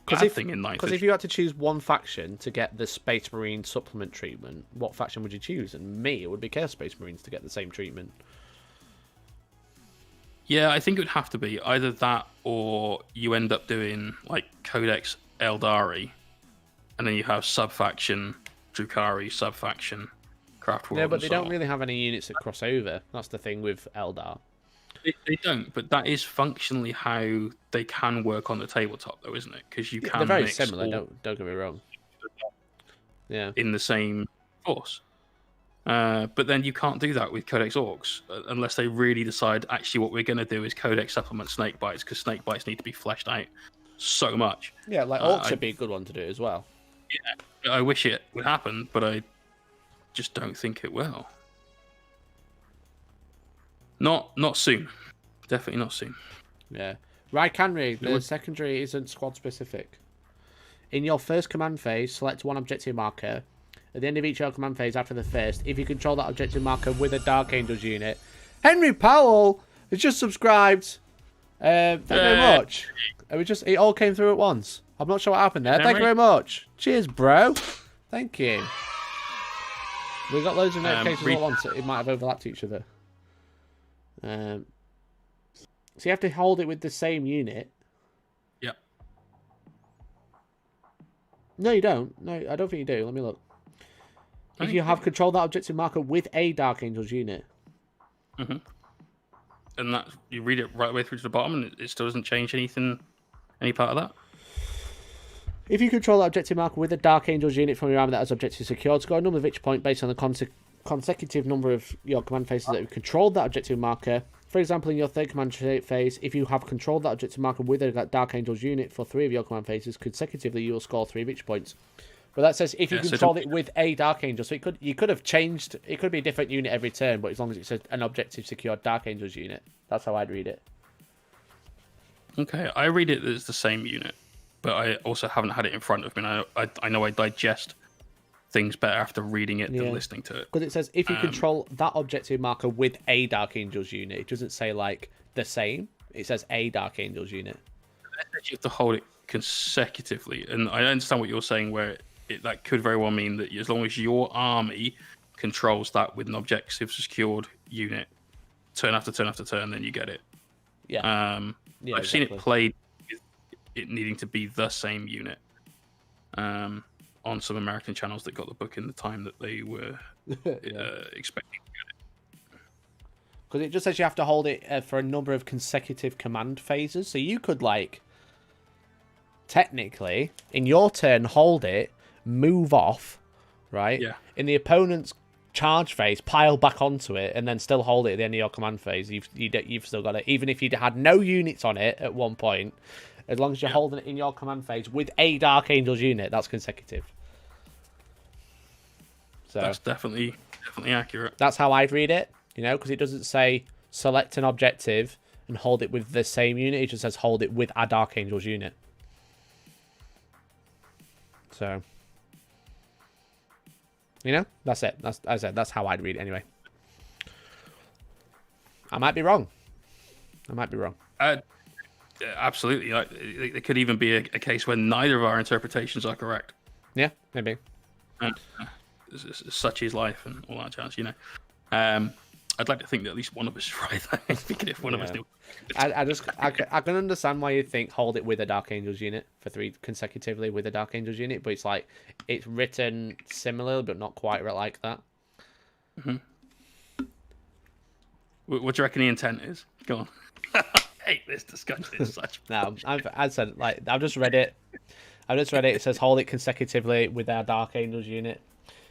a bad thing in Night. Because if you had to choose one faction to get the Space Marine supplement treatment, what faction would you choose? And me, it would be Chaos Space Marines to get the same treatment. Yeah, I think it would have to be either that, or you end up doing like Codex Eldari, and then you have sub-faction Drukhari, sub-faction Craft World. Yeah, but they don't really have any units that cross over. That's the thing with Eldar. They don't, but that is functionally how they can work on the tabletop, though, isn't it? Because you can. They're very similar. Don't get me wrong. Yeah. In the same force. But then you can't do that with Codex Orcs unless they really decide actually what we're going to do is Codex supplement snake bites, because snake bites need to be fleshed out so much. Yeah, like Orcs would be a good one to do as well. Yeah, I wish it would happen, but I just don't think it will. Not soon. Definitely not soon. Yeah. Raikanri, the secondary isn't squad specific. In your first command phase, select one objective marker. At the end of each your command phase after the first, if you control that objective marker with a Dark Angels unit. Henry Powell has just subscribed. Thank you very much. It all came through at once. I'm not sure what happened there. Thank you very much. Cheers, bro. Thank you. We got loads of notifications all at once. It might have overlapped each other. So you have to hold it with the same unit. Yep. No, you don't. No, I don't think you do. Let me look. If you have controlled that objective marker with a Dark Angels unit. Mm-hmm. And that you read it right away through to the bottom, and it still doesn't change anything, any part of that. If you control that objective marker with a Dark Angels unit from your army that has objective secured, score a number of each point based on the consecutive number of your command phases that have controlled that objective marker. For example, in your third command phase, if you have controlled that objective marker with a Dark Angels unit for 3 of your command phases, consecutively you will score 3 of each points. But that says if you control it with a Dark Angel, so you could have changed. It could be a different unit every turn, but as long as it's an objective secured Dark Angels unit, that's how I'd read it. Okay, I read it as the same unit, but I also haven't had it in front of me. I know I digest things better after reading it than listening to it. Because it says if you control that objective marker with a Dark Angels unit, it doesn't say like the same. It says a Dark Angels unit. You have to hold it consecutively, and I understand what you're saying, where that could very well mean that as long as your army controls that with an objective secured unit, turn after turn after turn, then you get it. Yeah. I've seen it played with it needing to be the same unit on some American channels that got the book in the time that they were expecting to get it. Because it just says you have to hold it for a number of consecutive command phases. So you could, like, technically, in your turn, hold it, move off, right? Yeah. In the opponent's charge phase, pile back onto it, and then still hold it at the end of your command phase. You've still got it, even if you had no units on it at one point. As long as you're holding it in your command phase with a Dark Angels unit, that's consecutive. So that's definitely accurate. That's how I'd read it, because it doesn't say select an objective and hold it with the same unit. It just says hold it with a Dark Angels unit. So, that's it. That's how I'd read it anyway. I might be wrong. Absolutely. It could even be a case where neither of our interpretations are correct. Yeah, maybe. Such is life and all that jazz, I'd like to think that at least one of us is right. If one of us do. I can understand why you think hold it with a Dark Angels unit for 3 consecutively with a Dark Angels unit, but it's written similar but not quite like that. Mm-hmm. What do you reckon the intent is? Go on. I hate this discussion. It's such. No, I've just read it. It says hold it consecutively with our Dark Angels unit.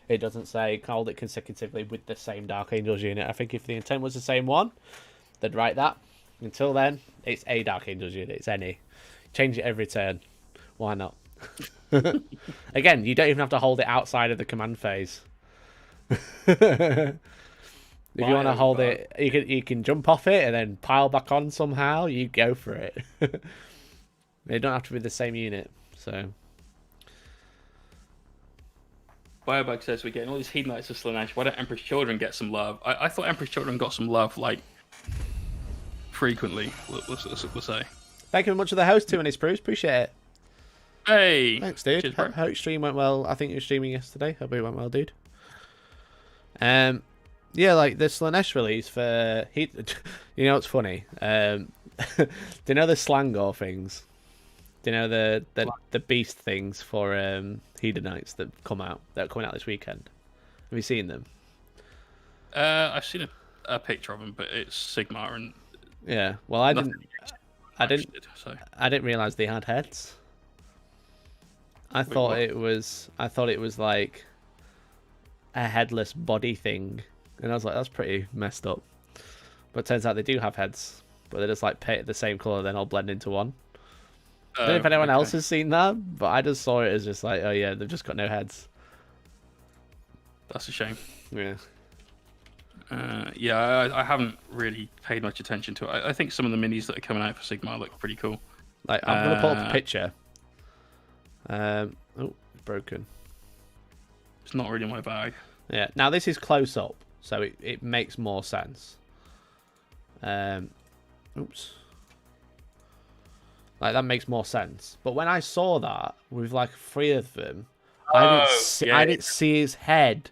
It doesn't say hold it consecutively with the same Dark Angels unit. I think if the intent was the same one, they'd write that. Until then, it's a Dark Angels unit. It's any. Change it every turn. Why not? Again, you don't even have to hold it outside of the command phase. If you want to hold it, you can jump off it and then pile back on somehow. You go for it. They don't have to be the same unit. So. Biobug says we're getting all these Hedonites of Slanesh. Why don't Emperor's Children get some love? I thought Emperor's Children got some love, frequently, we'll say. Thank you very much for the host, too, and his proofs. Appreciate it. Hey! Thanks, dude. Cheers, hope your stream went well. I think you were streaming yesterday. Hope it went well, dude. Yeah, like the Slanesh release for... what's funny? Do you know the Slangor things? Do you know the beast things for Hedonites that are coming out this weekend? Have you seen them? I've seen a picture of them, but it's Sigmar and yeah. Well, I didn't realize they had heads. I thought it was like a headless body thing, and I was like, that's pretty messed up. But it turns out they do have heads, but they're just like painted the same color, then all blend into one. I don't know if anyone else has seen that, but I just saw it as just like, oh yeah, they've just got no heads. That's a shame. Yeah. Yeah, I haven't really paid much attention to it. I think some of the minis that are coming out for Sigmar look pretty cool. Like, I'm going to pull up a picture. Oh, it's broken. It's not really my bag. Yeah, now this is close up, so it makes more sense. Oops. Like, that makes more sense. But when I saw that, with like 3 of them, I didn't see his head.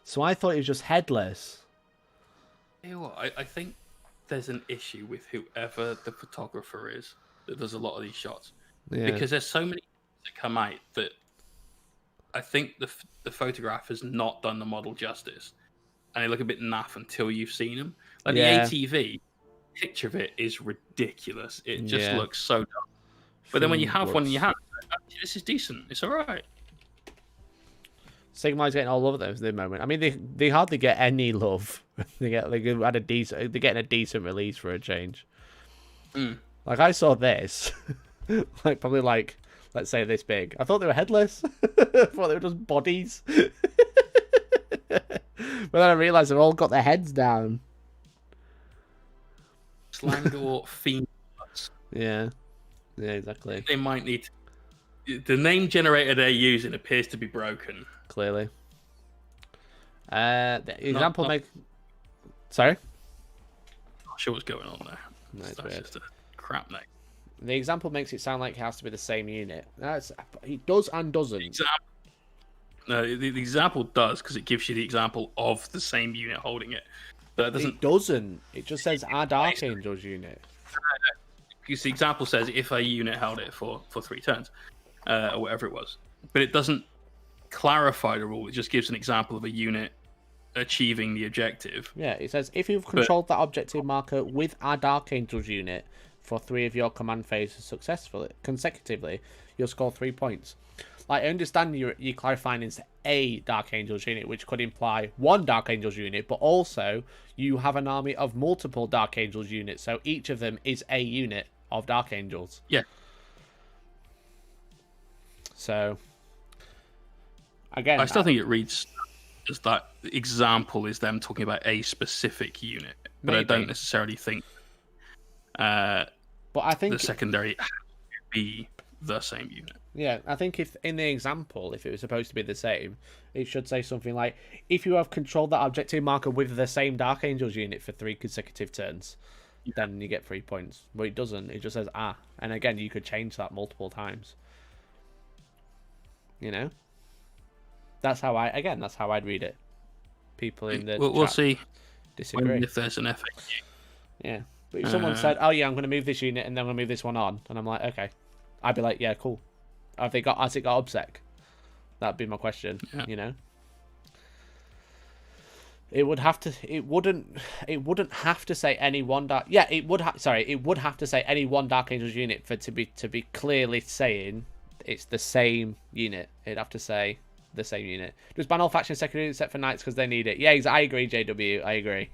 So I thought he was just headless. You know what? I think there's an issue with whoever the photographer is that does a lot of these shots. Yeah. Because there's so many that come out that I think the photograph has not done the model justice. And they look a bit naff until you've seen them. Like the ATV picture of it is ridiculous. It just looks so dumb. But then when you have one in your hand, actually, this is decent. It's all right. Sigmar's getting all over those at the moment. I mean, they hardly get any love. They're getting a decent release for a change. Like, I saw this, like probably like, let's say this big. I thought they were headless. I thought they were just bodies. But then I realised they've all got their heads down. Slangor Fiend. Yeah, exactly. They might need to... The name generator they're using appears to be broken. Clearly. The example Sorry? Not sure what's going on there. That's just a crap name. The example makes it sound like it has to be the same unit. It does and doesn't. No, the example does, because it gives you the example of the same unit holding it. But it doesn't. It just says our Dark Angels unit. Because the example says if a unit held it for 3 turns, or whatever it was. But it doesn't clarify the rule. It just gives an example of a unit achieving the objective. Yeah, it says if you've controlled that objective marker with our Dark Angels unit for 3 of your command phases consecutively, you'll score 3 points. Like, I understand you're clarifying it's a Dark Angels unit, which could imply 1 Dark Angels unit, but also you have an army of multiple Dark Angels units, so each of them is a unit of Dark Angels. Yeah. So, again, I still think it reads as that example is them talking about a specific unit, but maybe. I don't necessarily think. But I think the secondary should be the same unit. Yeah, I think if in the example, if it was supposed to be the same, it should say something like, if you have controlled that objective marker with the same Dark Angels unit for 3 consecutive turns, then you get 3 points. But it doesn't. It just says and again, you could change that multiple times. You know, that's how I'd read it. People in the we'll see. Disagree if there's an FAQ. Yeah, but if someone said, "Oh yeah, I'm going to move this unit and then I'm going to move this one on," and I'm like, "Okay," I'd be like, "Yeah, cool." Has it got obsec? That'd be my question. Yeah. You know, it would have to. It wouldn't have to say any one dark. Yeah, it would. It would have to say any one Dark Angels unit for to be clearly saying it's the same unit. It'd have to say the same unit. Just ban all faction secretaries except for knights because they need it. Yeah, I agree, JW. I agree.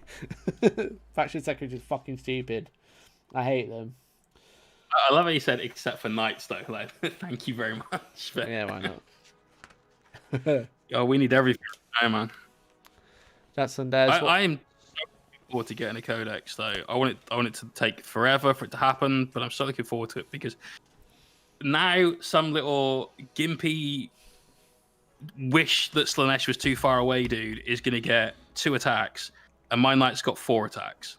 Faction secretaries is fucking stupid. I hate them. I love how you said except for knights though. Like, thank you very much. But... yeah, why not? Oh, we need everything, man. That's Sundays. I'm looking forward to getting a codex though. I want it to take forever for it to happen, but I'm so looking forward to it because now some little gimpy wish that Slaanesh was too far away dude is going to get 2 attacks, and my knight's got 4 attacks.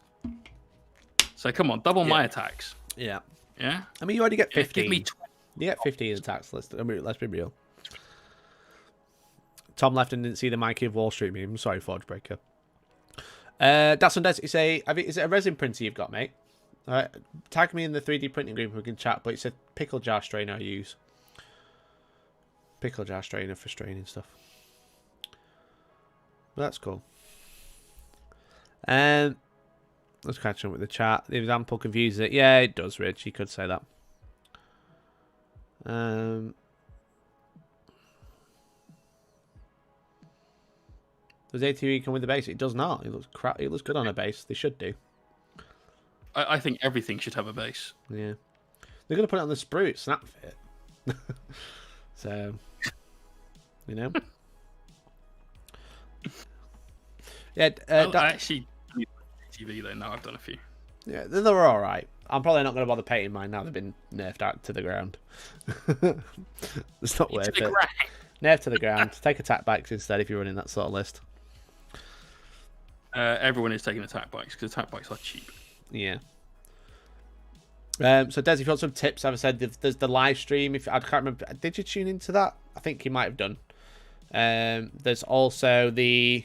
So come on, double my attacks. Yeah. Yeah. I mean, you already get 15. Give me you get 15 attacks. Let's be real. Tom left and didn't see the Mikey of Wall Street meme. Sorry, Forge Breaker. That's on Des. Is it a resin printer you've got, mate? All right, tag me in the 3D printing group and we can chat. But it's a pickle jar strainer I use. Pickle jar strainer for straining stuff. But that's cool. Let's catch up with the chat. The example confuses it. Yeah, it does, Rich. You could say that. Does ATV come with the base? It does not. It looks crap. It looks good on a base. They should do. I think everything should have a base. Yeah. They're going to put it on the sprue. Snap fit. So, you know. Yeah. I actually need ATV though. Now I've done a few. Yeah, they're all right. I'm probably not going to bother painting mine now. They've been nerfed out to the ground. It's not worth it. Nerf to the ground. Take attack bikes instead if you're running that sort of list. Everyone is taking attack bikes because attack bikes are cheap. Yeah. So Des, if you want some tips, as I said, there's the live stream. If I can't remember, did you tune into that? I think you might have done. There's also the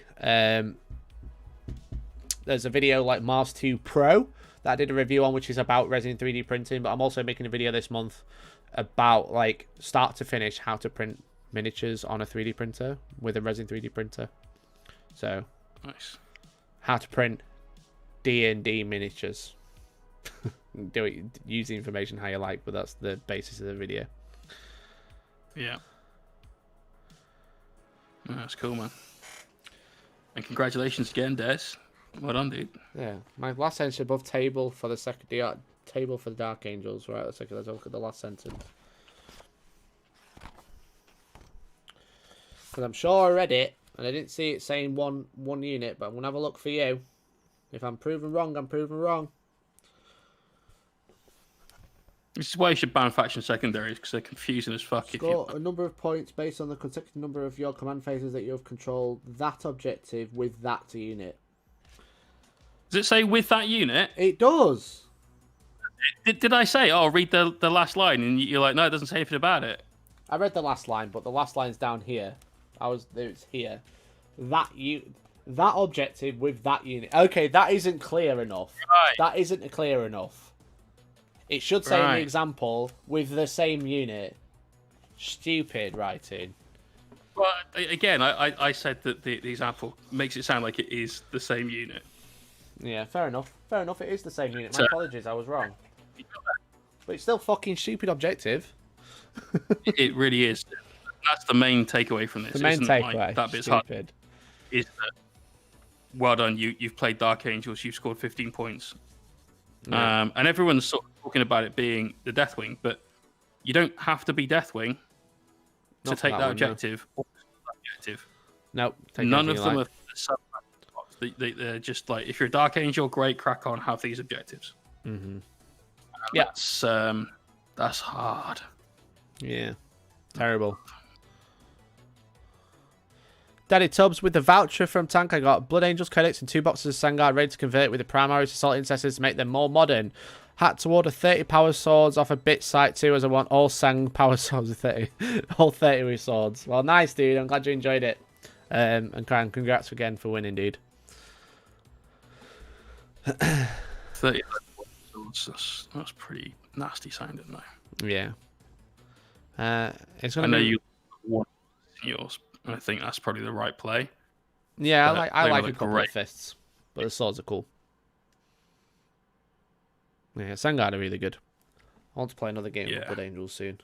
there's a video like Mars 2 Pro that I did a review on, which is about resin 3D printing. But I'm also making a video this month about like start to finish how to print miniatures on a 3D printer with a resin 3D printer. So nice. How to print D&D miniatures. Do it, use the information how you like, but that's the basis of the video. Yeah. That's cool, man. And congratulations again, Des. Well done, dude. Yeah, my last sentence above table for the table for the Dark Angels. Right, let's look at the last sentence. Because I'm sure I read it and I didn't see it saying one unit, but I'm gonna have a look for you. If I'm proven wrong, I'm proven wrong. This is why you should ban faction secondaries, because they're confusing as fuck. Score a number of points based on the consecutive number of your command phases that you have controlled that objective with that unit. Does it say with that unit? It does. Did I say, oh, read the last line? And you're like, no, it doesn't say anything about it. I read the last line, but the last line's down here. It's here. That objective with that unit. Okay, that isn't clear enough. Right. That isn't clear enough. It should say in the example with the same unit. Stupid writing. Well, again, I said that the example makes it sound like it is the same unit. Yeah, fair enough. Fair enough, it is the same unit. My apologies, I was wrong. But it's still fucking stupid objective. It really is. That's the main takeaway from this. The main takeaway. Like, that bit's hard. Is that, well done, you've played Dark Angels, you've scored 15 points. Yeah. And everyone's sort of talking about it being the Deathwing, but you don't have to be Deathwing to take that objective. No. Nope. None of them are sub. They're just like, if you're a Dark Angel, great, crack on, have these objectives. Mm-hmm. Yeah, that's hard. Yeah, terrible. Daddy Tubbs, with the voucher from Tank, I got Blood Angels Codex and 2 boxes of Sangard ready to convert with the Primaries to Salt Incestors to make them more modern. Had to order 30 power swords off a bit site too, as I want all Sang power swords with 30. All 30 with swords. Well, nice, dude. I'm glad you enjoyed it. And congrats again for winning, dude. 30 swords, that's pretty nasty sounding now. Yeah. It's gonna I know be... you want yours. I think that's probably the right play. Yeah, I like a couple of fists, but the swords are cool. Yeah, Sangard are really good. I want to play another game with Blood Angels soon.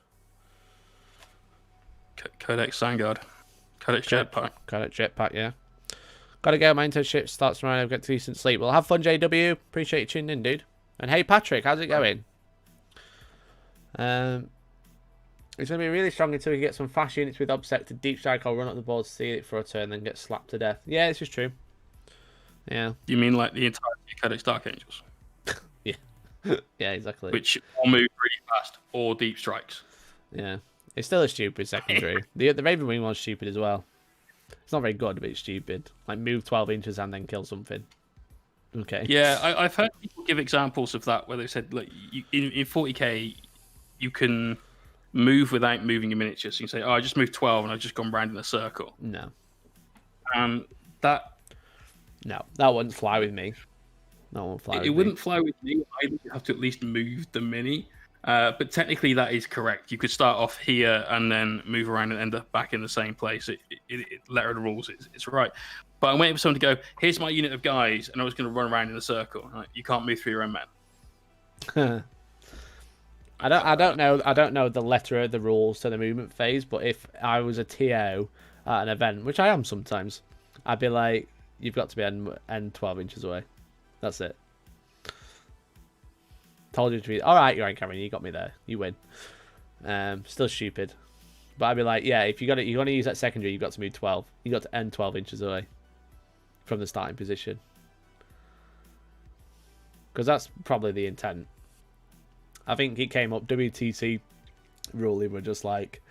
Codex Sangard. Codex Jetpack. Codex Jetpack, yeah. Gotta go, my internship starts tomorrow. I've got decent sleep. Well, have fun, JW. Appreciate you tuning in, dude. And hey, Patrick, how's it going? It's going to be really strong until we get some fast units with Obsect to deep strike. I'll run up the board, see it for a turn, then get slapped to death. Yeah, this is true. Yeah. You mean like the entire Codex Dark Angels? Yeah. Yeah, exactly. Which all move really fast, or deep strikes. Yeah. It's still a stupid secondary. The Raven Wing one's stupid as well. It's not very good, but it's stupid. Like, move 12 inches and then kill something. Okay. Yeah, I've heard people give examples of that where they said, like, in 40k, you can move without moving your miniatures. So you can say, oh, I just moved 12 and I've just gone round in a circle. No. That wouldn't fly with me. That wouldn't fly with me. It wouldn't fly with me. I'd have to at least move the mini. But technically that is correct. You could start off here and then move around and end up back in the same place. Letter of the rules, it's right. But I'm waiting for someone to go, here's my unit of guys, and I was going to run around in a circle. Like, you can't move through your own men. I don't know the letter of the rules to the movement phase, but if I was a TO at an event, which I am sometimes, I'd be like, you've got to be end 12 inches away. That's it. Told you to be. All right, you're right, Cameron. You got me there. You win. Still stupid. But I'd be like, yeah, if you're gonna use that secondary, you've got to move 12. You got to end 12 inches away from the starting position. Because that's probably the intent. I think it came up, WTC ruling were just like,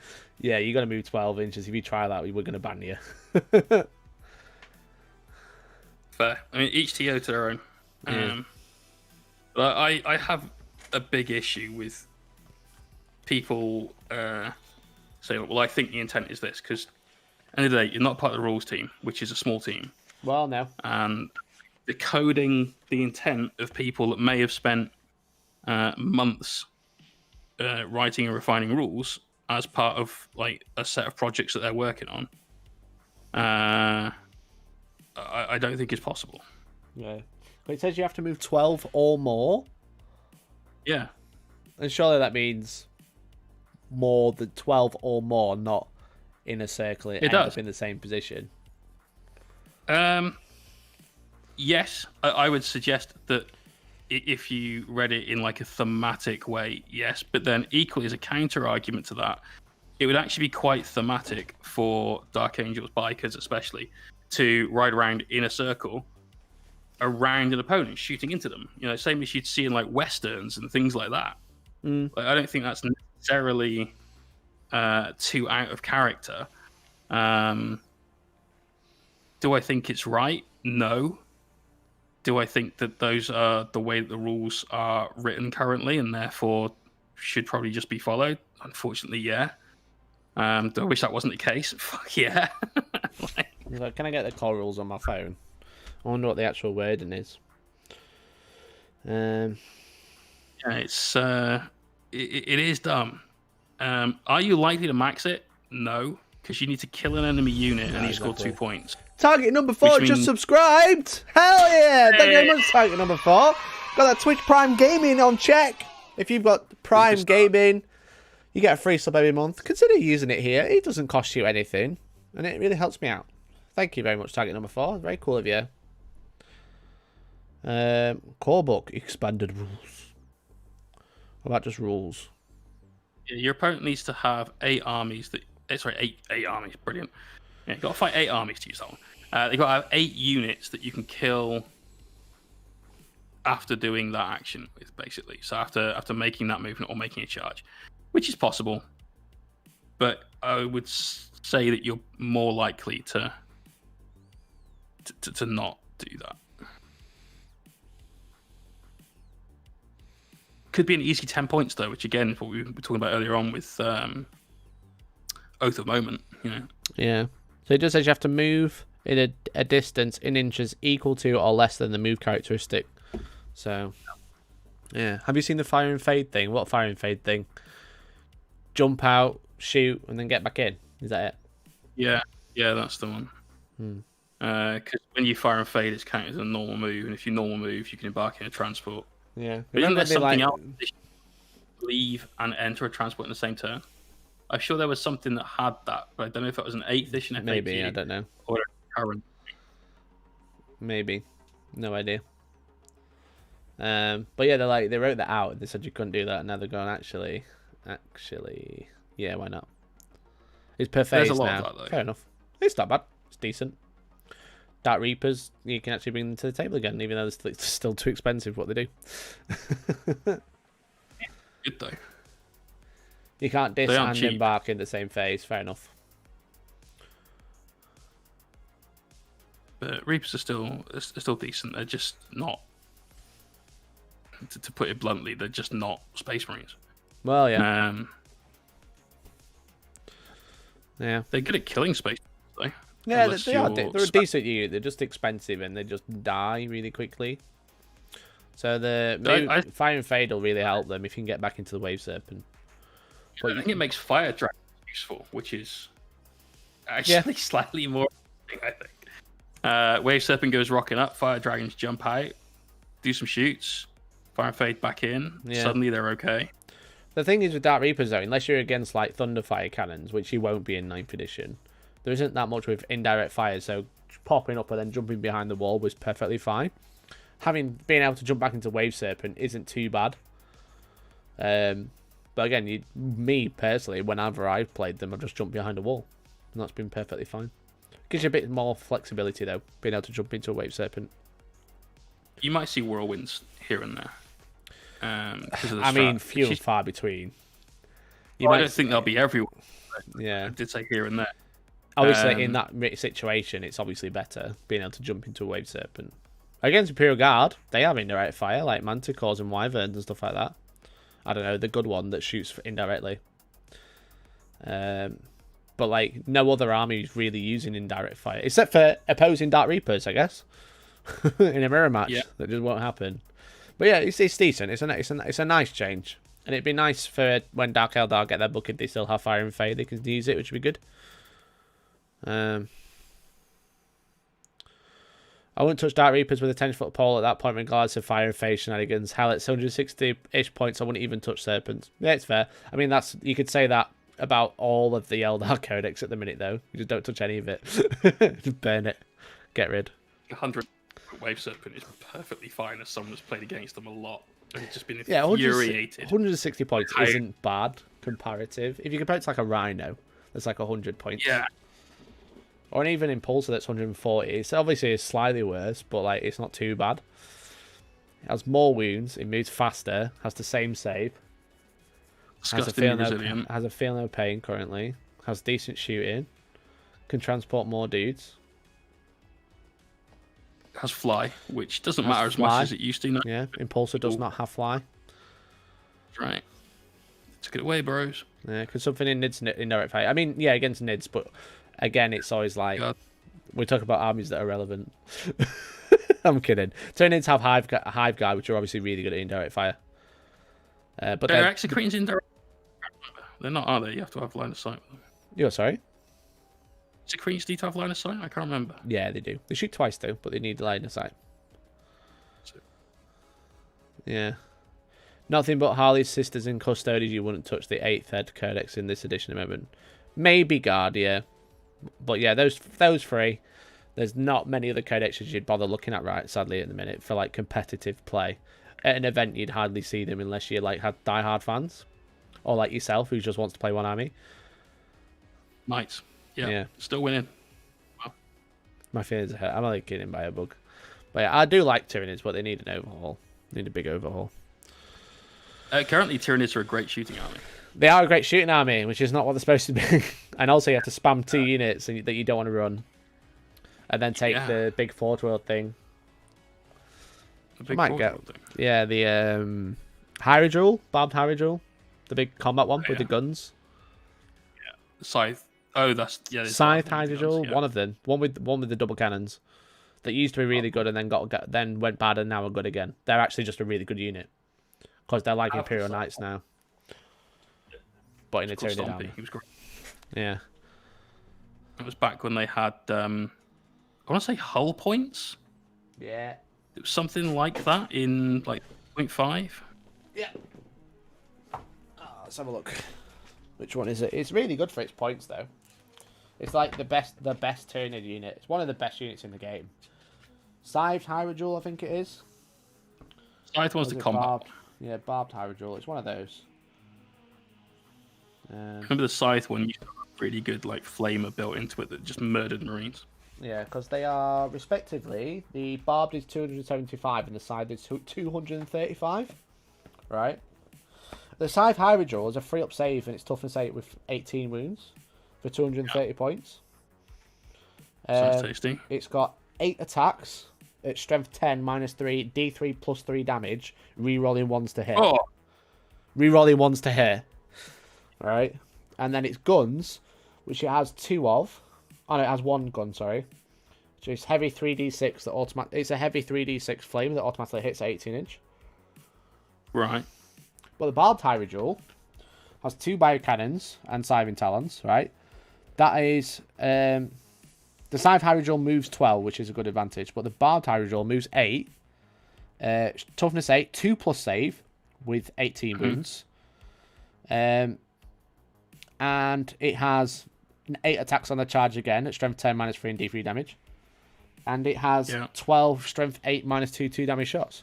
yeah, you got to move 12 inches. If you try that, we're going to ban you. Fair. I mean, each TO to their own. But I have a big issue with people saying, well, I think the intent is this, because at the end of the day, you're not part of the rules team, which is a small team. Well, no. And decoding the intent of people that may have spent months writing and refining rules as part of like a set of projects that they're working on, I don't think it's possible. Yeah. But it says you have to move 12 or more. Yeah. And surely that means more than 12 or more, not in a circle. It ends up in the same position. Yes, I would suggest that if you read it in like a thematic way, yes. But then equally as a counter argument to that, it would actually be quite thematic for Dark Angels bikers especially to ride around in a circle around an opponent, shooting into them. You know, same as you'd see in like westerns and things like that. Like, I don't think that's necessarily too out of character. Do I think it's right? No. Do I think that those are the way that the rules are written currently and therefore should probably just be followed? Unfortunately, yeah. Do I wish that wasn't the case? Fuck yeah. Like, can I get the call rules on my phone? I wonder what the actual wording is. Yeah, it's it is dumb. Are you likely to max it? No, because you need to kill an enemy unit and you score 2 points. Target number 4 just subscribed. Hell yeah! Thank you very much, Target number 4. Got that Twitch Prime Gaming on check. If you've got Prime Gaming, you get a free sub every month. Consider using it here. It doesn't cost you anything, and it really helps me out. Thank you very much, Target number 4. Very cool of you. Core book, expanded rules. What about just rules? Yeah, your opponent needs to have 8 armies that. Sorry, 8 armies. Brilliant. Yeah, you've got to fight 8 armies to use that one. They've got to have 8 units that you can kill after doing that action, basically. So after making that movement or making a charge, which is possible. But I would say that you're more likely to not do that. Could be an easy 10 points though, which again is what we were talking about earlier on with Oath of Moment. You know. Yeah. So it just says you have to move in a distance in inches equal to or less than the move characteristic. So, yeah. Have you seen the fire and fade thing? What fire and fade thing? Jump out, shoot, and then get back in. Is that it? Yeah, that's the one. Because when you fire and fade, it's counted as a normal move, and if you normal move, you can embark in a transport. Yeah. But isn't there something else? Leave and enter a transport in the same turn. I'm sure there was something that had that, but I don't know if it was an 8th edition FAQ. Maybe, I don't know. Or current. Maybe. No idea. But yeah, they wrote that out. They said you couldn't do that, and now they're going, actually, yeah, why not? It's per phase now. Of that, though. Fair enough. It's not bad. It's decent. Dark Reapers, you can actually bring them to the table again, even though it's still too expensive what they do. Good though. You can't dis and embark in the same phase. Fair enough. But Reapers are still decent. They're just not. To put it bluntly, they're just not Space Marines. Well, yeah. Yeah. They're good at killing Space Marines, though. Yeah, they are. They're a decent unit. They're just expensive and they just die really quickly. So the Fire and Fade will really help them if you can get back into the Wave Serpent. I think it makes Fire Dragon useful, which is actually slightly more interesting, I think. Wave Serpent goes rocking up, Fire Dragons jump out, do some shoots, Fire and Fade back in, suddenly they're okay. The thing is with Dark Reapers, though, unless you're against like Thunderfire cannons, which you won't be in 9th edition, There isn't that much with indirect fire, so popping up and then jumping behind the wall was perfectly fine. Being able to jump back into Wave Serpent isn't too bad. But again, me personally, whenever I've played them, I've just jumped behind a wall. And that's been perfectly fine. Gives you a bit more flexibility, though, being able to jump into a Wave Serpent. You might see whirlwinds here and there. I mean, few and far between. I don't think they'll be everywhere. Yeah. I did say here and there. Obviously, in that situation, it's obviously better being able to jump into a Wave Serpent. Against Imperial Guard, they have indirect fire, like Manticores and Wyverns and stuff like that. I don't know, the good one that shoots indirectly. But, like, no other army is really using indirect fire. Except for opposing Dark Reapers, I guess. In a mirror match. Yeah. That just won't happen. But yeah, it's decent. It's a nice change. And it'd be nice for when Dark Eldar get their bucket, they still have Fire and Fade. They can use it, which would be good. I wouldn't touch Dark Reapers with a 10-foot pole at that point regardless of Fire and Fade shenanigans. Hell, at 760-ish points, I wouldn't even touch Serpents. Yeah, it's fair. I mean, you could say that about all of the Eldar Codex at the minute, though. You just don't touch any of it. Just burn it. Get rid. 100 Wave Serpent is perfectly fine as someone who's played against them a lot. And just been infuriated. 160 points isn't bad comparative. If you compare it to like a Rhino, that's like 100 points. Yeah. Or an even Impulsor that's 140. It's obviously slightly worse, but like it's not too bad. It has more wounds. It moves faster. Has the same save. Has a feel no pain currently. Has decent shooting. Can transport more dudes. Has fly, which doesn't matter as much as it used to. No? Yeah, Impulsor does not have fly. That's right. Took it away, bros. Yeah, because something in Nid's indirect fight. I mean, yeah, against Nids, but again, it's always like we talk about armies that are relevant. I'm kidding. So Nids have Hive Guy, which are obviously really good at indirect fire. But they're execrating indirect. They're not, are they? You have to have line of sight with them. You're sorry. Execrates need to have line of sight? I can't remember. Yeah, they do. They shoot twice though, but they need line of sight. Yeah. Nothing but Harley's sisters and custodies. You wouldn't touch the 8th Ed Codex in this edition amendment. Maybe Guard, yeah. But yeah, those three. There's not many other codexes you'd bother looking at, right? Sadly, at the minute for like competitive play. At an event, you'd hardly see them unless you like had diehard fans, or like yourself, who just wants to play one army. Might. Yeah. Still winning. Wow. My feelings are hurt. I'm only kidding by a bug. But yeah, I do like Tyranids, but they need an overhaul. They need a big overhaul. Currently, Tyranids are a great shooting army. They are a great shooting army, which is not what they're supposed to be. And also, you have to spam 2 units that you don't want to run. And then take the big Forge World thing. The big Forge World thing? Yeah, the Hydrol, barbed Hydrol. The big combat one with the guns. Yeah. Scythe. Oh, that's Scythe Hydrol, one of them. One with the double cannons. That used to be really good and then went bad and now are good again. They're actually just a really good unit. Because they're like Imperial Knights now. But in a Tyranid army. He was great. Yeah. It was back when they had, I want to say hull points? Yeah. It was something like that in like 0.5. Yeah. Let's have a look. Which one is it? It's really good for its points though. It's like the best Tyranid unit. It's one of the best units in the game. Scythed Hydrol, I think it is. Scythe was the combat. Yeah, barbed Hydrol. It's one of those. Remember the Scythe one? You had a really good like flamer built into it that just murdered Marines. Yeah, because they are respectively the barbed is 275 and the scythe is 235. Right. The Scythe Hydrol is a 3-up save and it's toughness 8 with 18 wounds for 230 points. Sounds tasty. It's got 8 attacks at strength 10 -3 D3 +3 damage. Rerolling ones to hit. Oh. Rerolling ones to hit. Right, and then it's guns, which it has 2 of. Oh no, it has 1 gun. Sorry, so it's heavy 3d6 that It's a heavy 3d6 flame that automatically hits at 18-inch. Right. But the barbed Hydrol has 2 biocannons and Scything Talons. Right, that is the Scythe Hydrol moves 12, which is a good advantage. But the barbed Hydrol moves 8, toughness 8, 2+ save with 18 wounds. And it has 8 attacks on the charge again at strength 10 -3 and D3 damage. And it has 12 strength 8 -2 2 damage shots.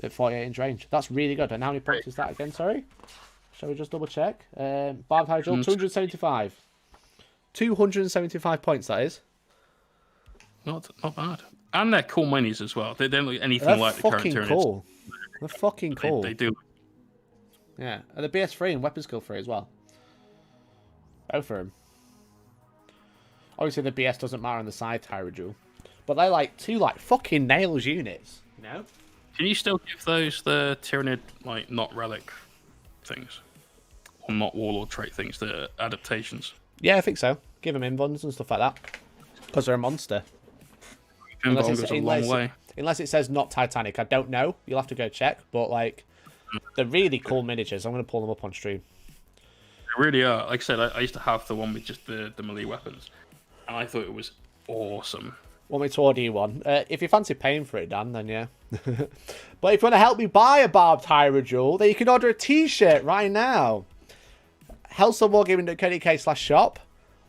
At 48 inch range. That's really good. And how many points is that again? Sorry? Shall we just double check? Barbed Hydro, 275. 275 points, that is. Not bad. And they're cool minis as well. They don't look anything like the current Tyranids. Cool. They're fucking cool. They do. Yeah. And the BS3 and weapon skill 3 as well. Both of them. Obviously, the BS doesn't matter on the side Tyrajul. But they're like 2 like fucking nails units. You know? Can you still give those the Tyranid, like, not relic things? Or not warlord trait things, the adaptations? Yeah, I think so. Give them invulns and stuff like that. Because they're a monster. Invuln goes a long way. Unless it says not Titanic. I don't know. You'll have to go check. But, like, they're really cool miniatures. I'm going to pull them up on stream. They really are. Like I said, I used to have the one with just the melee weapons. And I thought it was awesome. Want me to order you one? If you fancy paying for it, Dan, then yeah. But if you want to help me buy a Barbed Hydro, then you can order a t-shirt right now. Hellstormwargaming.co.uk/shop.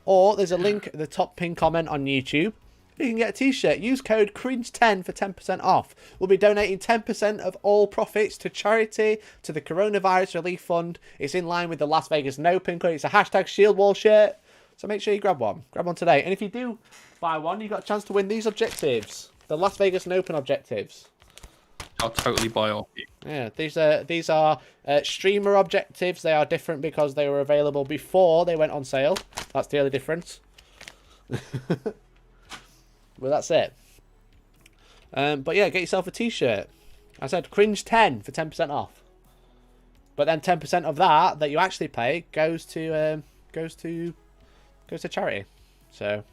Or there's a link at the top pinned comment on YouTube. You can get a t-shirt. Use code CRINGE10 for 10% off. We'll be donating 10% of all profits to charity, to the Coronavirus Relief Fund. It's in line with the Las Vegas Open. It's a hashtag Shield Wall shirt. So make sure you grab one. Grab one today. And if you do buy one, you've got a chance to win these objectives. The Las Vegas Open objectives. I'll totally buy off you. Yeah, these are streamer objectives. They are different because they were available before they went on sale. That's the only difference. Well, that's it. But yeah, get yourself a t-shirt. I said cringe 10 for 10% off. But then 10% of that you actually pay goes to charity. So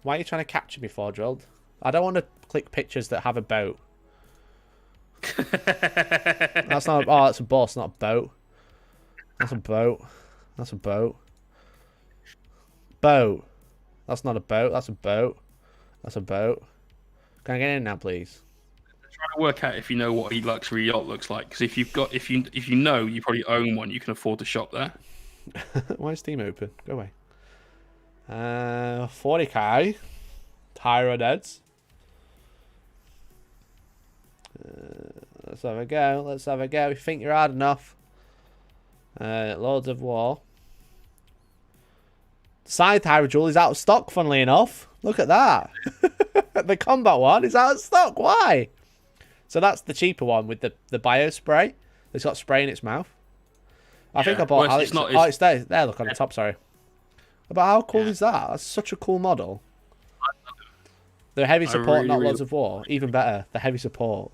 why are you trying to capture me for, Drilled? I don't want to click pictures that have a boat. That's not. Oh, that's a boss, not a boat. That's a boat. That's a boat. Boat. That's not a boat. That's a boat. That's a boat. Can I get in now, please? Trying to work out if you know what a luxury yacht looks like. Because if you know you probably own one, you can afford to shop there. Why is Steam open? Go away. 40K. Tyranids. Let's have a go. Let's have a go. If you think you're hard enough. Lords of War. Scythe Hydro is out of stock, funnily enough. Look at that. The combat one is out of stock. Why? So that's the cheaper one with the bio spray. It's got spray in its mouth. I think I bought Alex. It's there. There, look on the top, sorry. But how cool is that? That's such a cool model. The heavy support, not Lords of War. Even better, the heavy support.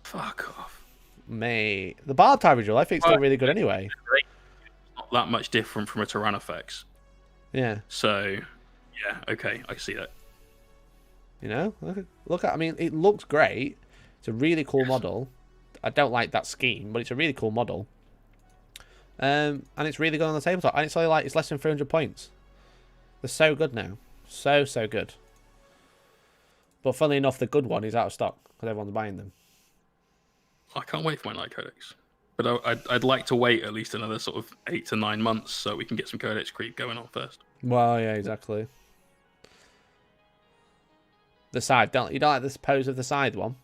Fuck off. Mate. The Barbed Hydro, I think, is still really good anyway. It's not that much different from a Tyrannofex. Yeah. So, yeah, okay, I see that. You know? Look at, I mean, it looks great. It's a really cool model. I don't like that scheme, but it's a really cool model. And it's really good on the tabletop. And it's only like, it's less than 300 points. They're so good now. So good. But funnily enough, the good one is out of stock because everyone's buying them. I can't wait for my Night Codex. But I'd like to wait at least another sort of 8 to 9 months so we can get some Codex creep going on first. Well, yeah, exactly. The side, you don't like the pose of the side one?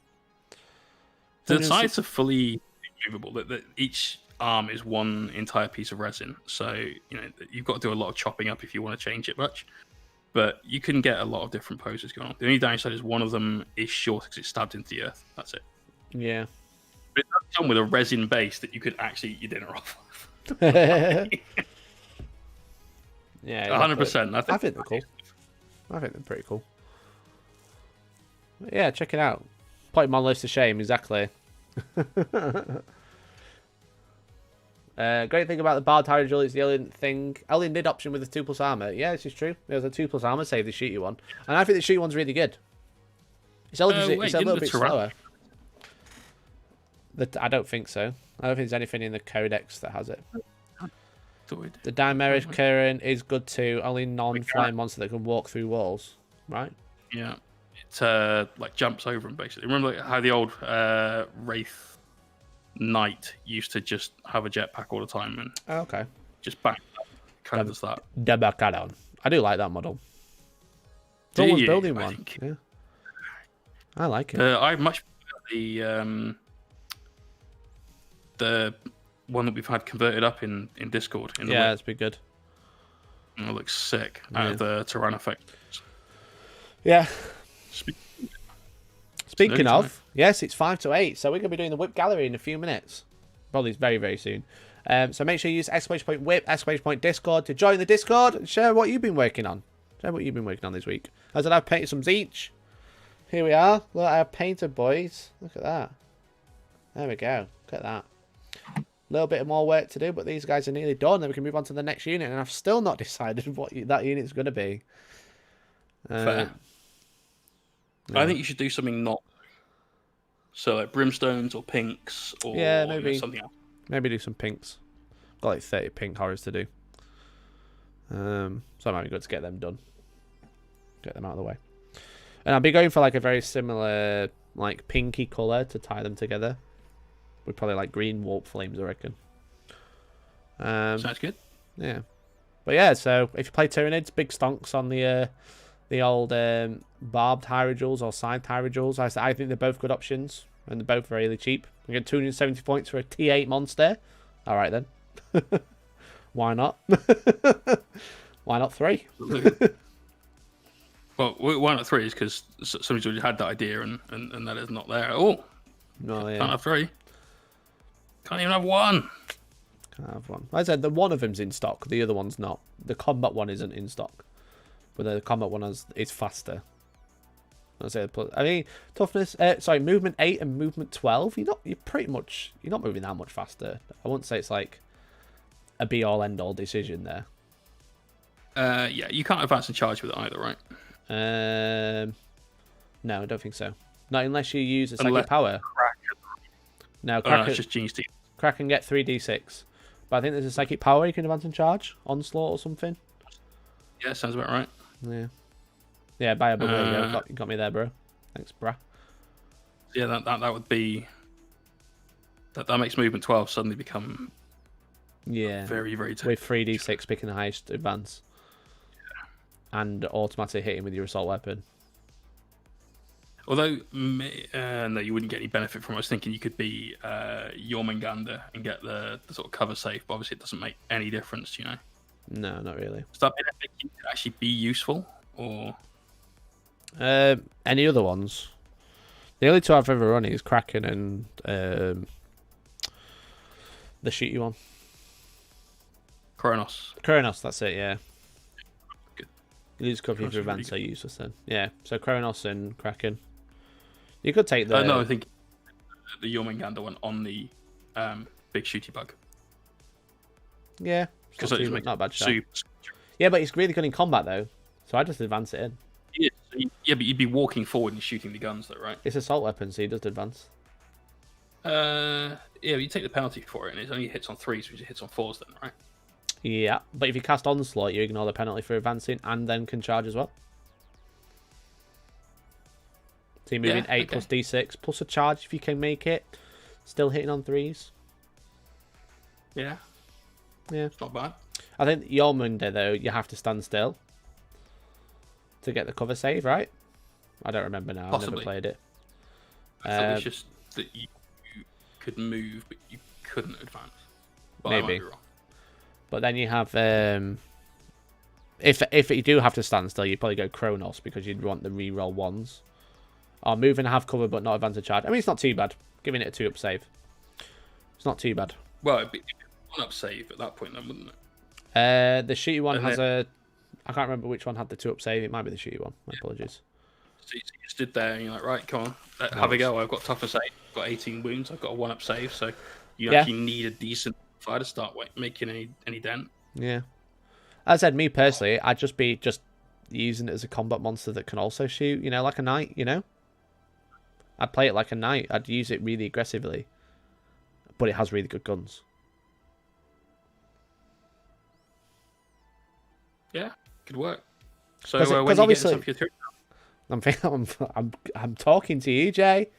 The sides are fully movable. Each arm is one entire piece of resin. So, you know, you've got to do a lot of chopping up if you want to change it much. But you can get a lot of different poses going on. The only downside is one of them is short because it's stabbed into the earth. That's it. Yeah. But it does come with a resin base that you could actually eat your dinner off of. Yeah, 100%. I think they're cool. I think they're pretty cool. Yeah, check it out. Put him on list of shame, exactly. Great thing about the Barbed Hydro is the only nid option with the 2+ armor. Yeah, this is true. There's a 2+ armor save they shoot you on. And I think the shoot one's really good. It's a little bit slower. I don't think so. I don't think there's anything in the Codex that has it. The Dimerish Current is good too. Only non-flying monster that can walk through walls. Right? Yeah. It like jumps over them basically. Remember how the old Wraith knight used to just have a jetpack all the time and Okay. just bang. Kind of does that. Debacadon. I do like that model. Do Someone's you? building I one. think- Yeah. I like it. I much prefer the one that we've had converted up in Discord. In the Yeah, web. it's been good. It looks sick out of the Tyrann effect. Yeah. Spe- Speaking Nearly of, time. yes, it's 5 to 8, so we're going to be doing the whip gallery in a few minutes. Probably very, very soon. So make sure you use !whip, !discord to join the Discord and share what you've been working on. Share what you've been working on this week. As I've painted some each. Here we are. Look, I have painted, boys. Look at that. There we go. Look at that. A little bit more work to do, but these guys are nearly done. Then we can move on to the next unit, and I've still not decided what that unit's going to be. Fair. I think you should do something not so like brimstones or pinks or Yeah, maybe. something else. Maybe do some pinks. Got like 30 pink horrors to do. So it might be good to get them done. Get them out of the way. And I'll be going for like a very similar, like pinky colour to tie them together. With probably like green warp flames, I reckon. Sounds good. Yeah. But yeah, so if you play Tyranids, big stonks on the old barbed Hyrule or side Hyrule. I think they're both good options. And they're both really cheap. You get 270 points for a T8 monster. Alright then. Why not? Why not 3? Well, why not 3 is because somebody's already had that idea and that is not there at all. No, yeah. Can't have 3. Can't even have 1. Can't have one. Like I said, the one of them's in stock. The other one's not. The combat one isn't in stock. But the combat one is faster. I mean, toughness. Movement 8 and movement 12. You're not moving that much faster. I wouldn't say it's like a be all end all decision there. Yeah, you can't advance and charge with it either, right? No, I don't think so. Not unless you use a psychic Unless- power. No, It's Kraken, just genius team. Kraken get 3d6. But I think there's a psychic power you can advance and charge. Onslaught or something. Yeah, sounds about right. Yeah. Yeah, buy a bug. There you go. You got me there, bro. Thanks, brah. Yeah, that would be that makes movement 12 suddenly become Yeah. very, very tough. With 3d6 picking the highest advance. And automatically hitting with your assault weapon. Although, no, you wouldn't get any benefit from it. I was thinking you could be Jormungandr and get the sort of cover safe, but obviously it doesn't make any difference, you know? No, not really. Does that benefit you to actually be useful? Or Any other ones? The only two I've ever run is Kraken and the shooty one. Kronos? Kronos, that's it, yeah. Good. You lose cover Kronos for is really events are useless then. Yeah, so Kronos and Kraken. You could take the... No, I think the Jormungandr one on the big shooty bug. Yeah, Because not, it too, makes not a bad shot. super. Yeah, but it's really good in combat though. So I just advance it in. Yeah, but you'd be walking forward and shooting the guns, though, right? It's assault weapon, so he does advance. Yeah, but you take the penalty for it, and it only hits on 3s, which it hits on 4s, then, right? Yeah, but if you cast Onslaught, you ignore the penalty for advancing and then can charge as well. So you're moving 8 plus d6 plus a charge if you can make it. Still hitting on 3s. Yeah. Yeah. It's not bad. I think Jormungandr, though, you have to stand still to get the cover save, right? I don't remember now. Possibly. I've never played it. I thought it was just that you could move, but you couldn't advance. But I might Maybe. be wrong. But then you have... if you do have to stand still, you'd probably go Kronos because you'd want the reroll ones. Or move and have cover but not advance a charge. I mean, it's not too bad. Giving it a 2-up save. It's not too bad. Well, it'd be 1-up save at that point, then, wouldn't it? The shooty one has a... I can't remember which one had the 2-up save. It might be the shooty one. My apologies. So you stood there and you're like, right, come on, have a go. I've got toughness 8, I've got 18 wounds, I've got a 1-up save, so you actually need a decent fire to start making any dent. Yeah. As I said, me personally, I'd just be using it as a combat monster that can also shoot, you know, like a knight, you know? I'd play it like a knight. I'd use it really aggressively. But it has really good guns. Yeah, could work. So Because when you get obviously, some I'm talking to you, Jay,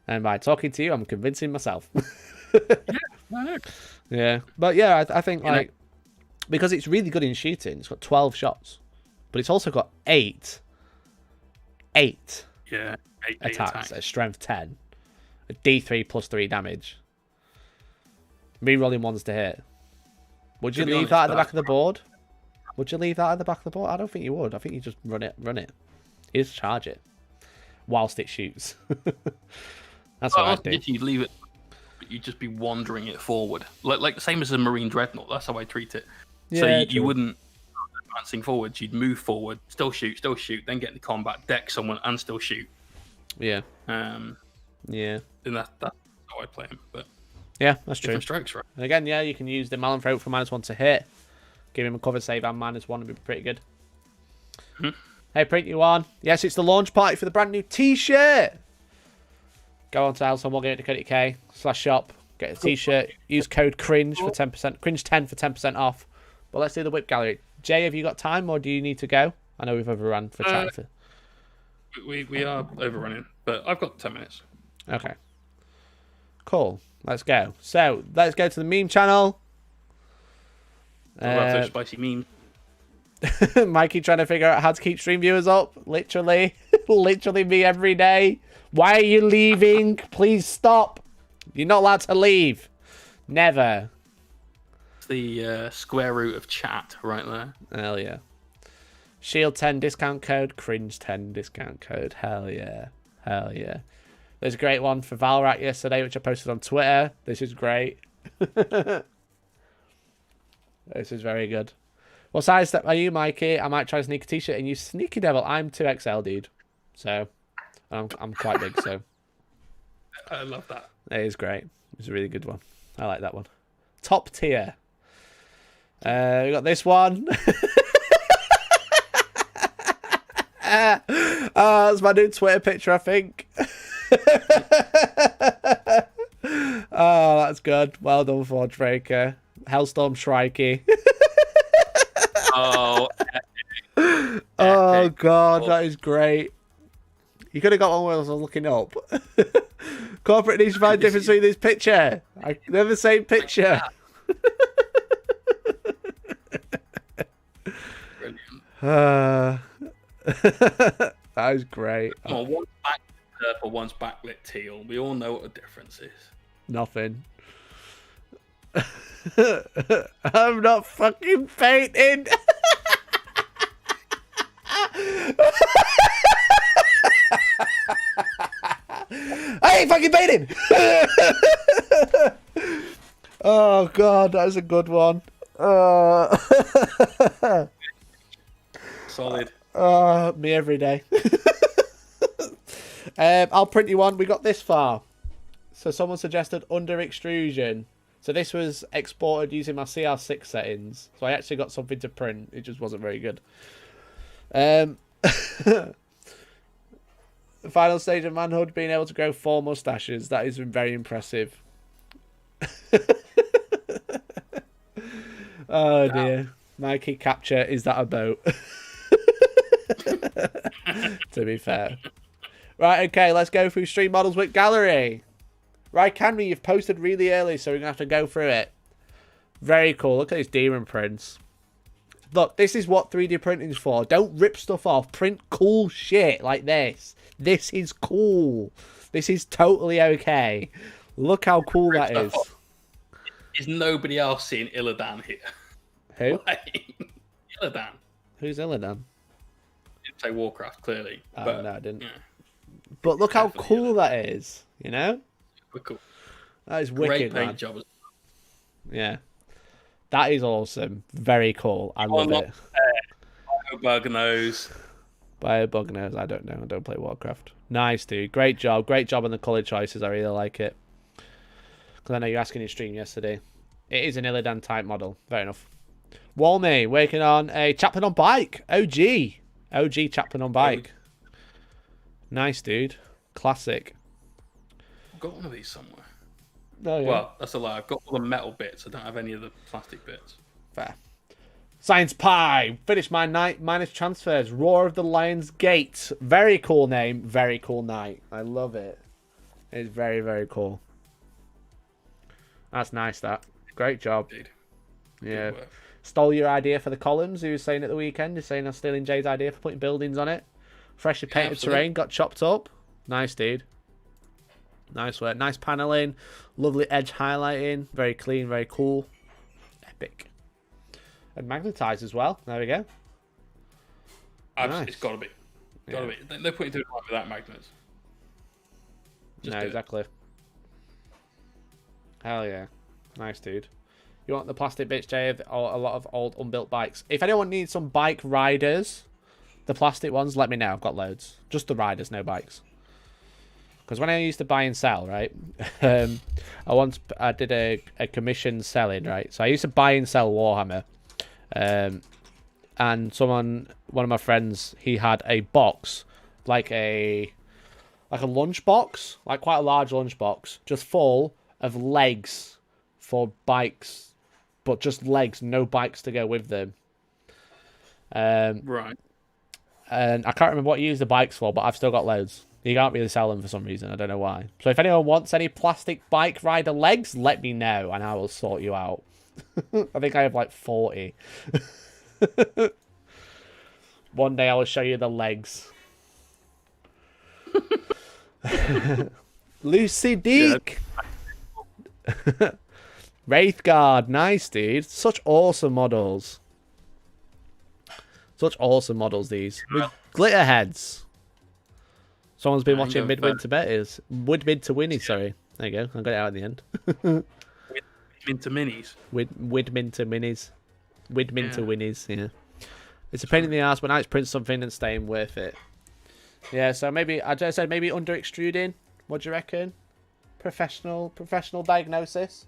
and by talking to you, I'm convincing myself. Yeah, but yeah, I think like because it's really good in shooting. It's got 12 shots, but it's also got eight Yeah, eight attacks at strength 10, a D3 plus 3 damage. Rerolling ones to hit. Would you leave that at the back of the board? Would you leave that at the back of the board? I don't think you would. I think you just run it. You just charge it whilst it shoots. That's what I do. If you leave it, you'd just be wandering it forward, like the same as a Marine Dreadnought. That's how I treat it. So you wouldn't advancing forwards. You'd move forward, still shoot, then get into combat, deck someone, and still shoot. Yeah. Yeah. And that's how I play him. But yeah, that's true. Strokes, right? And again, yeah, you can use the Malanthrope for -1 to hit. Give him a cover save and -1 would be pretty good. Hey, print you on. Yes, it's the launch party for the brand new t-shirt. Go on to Hellstormwargaming.co.uk/shop. Get a t-shirt. Use code CRINGE for 10%. CRINGE10 for 10% off. But let's do the whip gallery. Jay, have you got time or do you need to go? I know we've overrun for chat. We are overrunning, but I've got 10 minutes. Okay. Cool. Let's go. So, let's go to the meme channel. I love those spicy memes. Mikey trying to figure out how to keep stream viewers up. Literally. Literally me every day. Why are you leaving? Please stop. You're not allowed to leave. Never. It's the square root of chat right there. Hell yeah. Shield 10 discount code. Cringe 10 discount code. Hell yeah. Hell yeah. There's a great one for Valrak yesterday, which I posted on Twitter. This is great. This is very good. What size step are you, Mikey? I might try to sneak a t-shirt and you sneaky devil. I'm 2XL, dude. So, I'm quite big, so. I love that. It is great. It's a really good one. I like that one. Top tier. We got this one. That's my new Twitter picture, I think. Oh, that's good. Well done, Forge Breaker. Hellstorm Shrikey. Oh, epic. Oh, God, that is great. You could have got one where I was looking up. Corporate needs to find the difference between this picture. They're the same picture. Brilliant. That is great. Come on, one's backlit purple, one's backlit teal. We all know what the difference is. Nothing. I'm not fucking fainting. I ain't fucking fainting. Oh God, that is a good one. Solid. Me every day. I'll print you one. We got this far. So someone suggested under extrusion. So this was exported using my CR6 settings. So I actually got something to print. It just wasn't very good. The final stage of manhood, being able to grow 4 mustaches. That is very impressive. Oh dear. Mikey capture, is that a boat? To be fair. Right, okay, let's go through stream models with gallery. Right, Canry, you've posted really early, so we're going to have to go through it. Very cool. Look at this Demon Prince. Look, this is what 3D printing is for. Don't rip stuff off. Print cool shit like this. This is cool. This is totally okay. Look how cool that is. Is nobody else seeing Illidan here? Who? Illidan. Who's Illidan? Didn't say Warcraft, clearly. Oh, but, no, I didn't. Yeah. But look how cool that is, you know? Cool. That is wicked, Great paint man. job. Yeah. That is awesome. Very cool. I love it. Bug nose. Bio bug nose. I don't know. I don't play Warcraft. Nice, dude. Great job. Great job on the colour choices. I really like it. Because I know you're asking in stream yesterday. It is an Illidan type model. Fair enough. Walmy, working on a Chaplain on bike. OG. OG Chaplain on bike. Nice, dude. Classic. I've got one of these somewhere. Oh, yeah. Well, that's a lie. I've got all the metal bits. I don't have any of the plastic bits. Fair. Science Pie. Finish my night minus transfers. Roar of the Lion's Gate. Very cool name. Very cool night. I love it. It's very, very cool. That's nice, that. Great job. Indeed. Yeah. Good work. Stole your idea for the columns, he was saying at the weekend. He's saying I'm stealing Jay's idea for putting buildings on it. Freshly painted terrain got chopped up. Nice, dude. Nice work. Nice paneling. Lovely edge highlighting. Very clean, very cool. Epic. And magnetized as well. There we go. Nice. It's got to be. Gotta be. They're putting it right without magnets. No, exactly. Hell yeah. Nice, dude. You want the plastic bits, Jay, of a lot of old unbuilt bikes. If anyone needs some bike riders, the plastic ones, let me know. I've got loads. Just the riders, no bikes. Because when I used to buy and sell, right, I did a commission selling, right? So I used to buy and sell Warhammer. And one of my friends, he had a box, like a lunch box, like quite a large lunch box, just full of legs for bikes, but just legs, no bikes to go with them. Right. And I can't remember what you use the bikes for, but I've still got loads. You can't really sell them for some reason. I don't know why. So if anyone wants any plastic bike rider legs, let me know and I will sort you out. I think I have like 40. One day I will show you the legs. Lucy Deek. Wraithguard. Nice, dude. Such awesome models. Such awesome models, these. With glitter heads. Someone's been watching Midwinter Betters. Midwinter Winnies, sorry. There you go. I got it out in the end. Midwinter Minis. Widminter Minis. Widminter Winnies, yeah. It's a pain in the ass, but now it's print something and staying worth it. Yeah, so maybe, I just said maybe under extruding. What do you reckon? Professional diagnosis?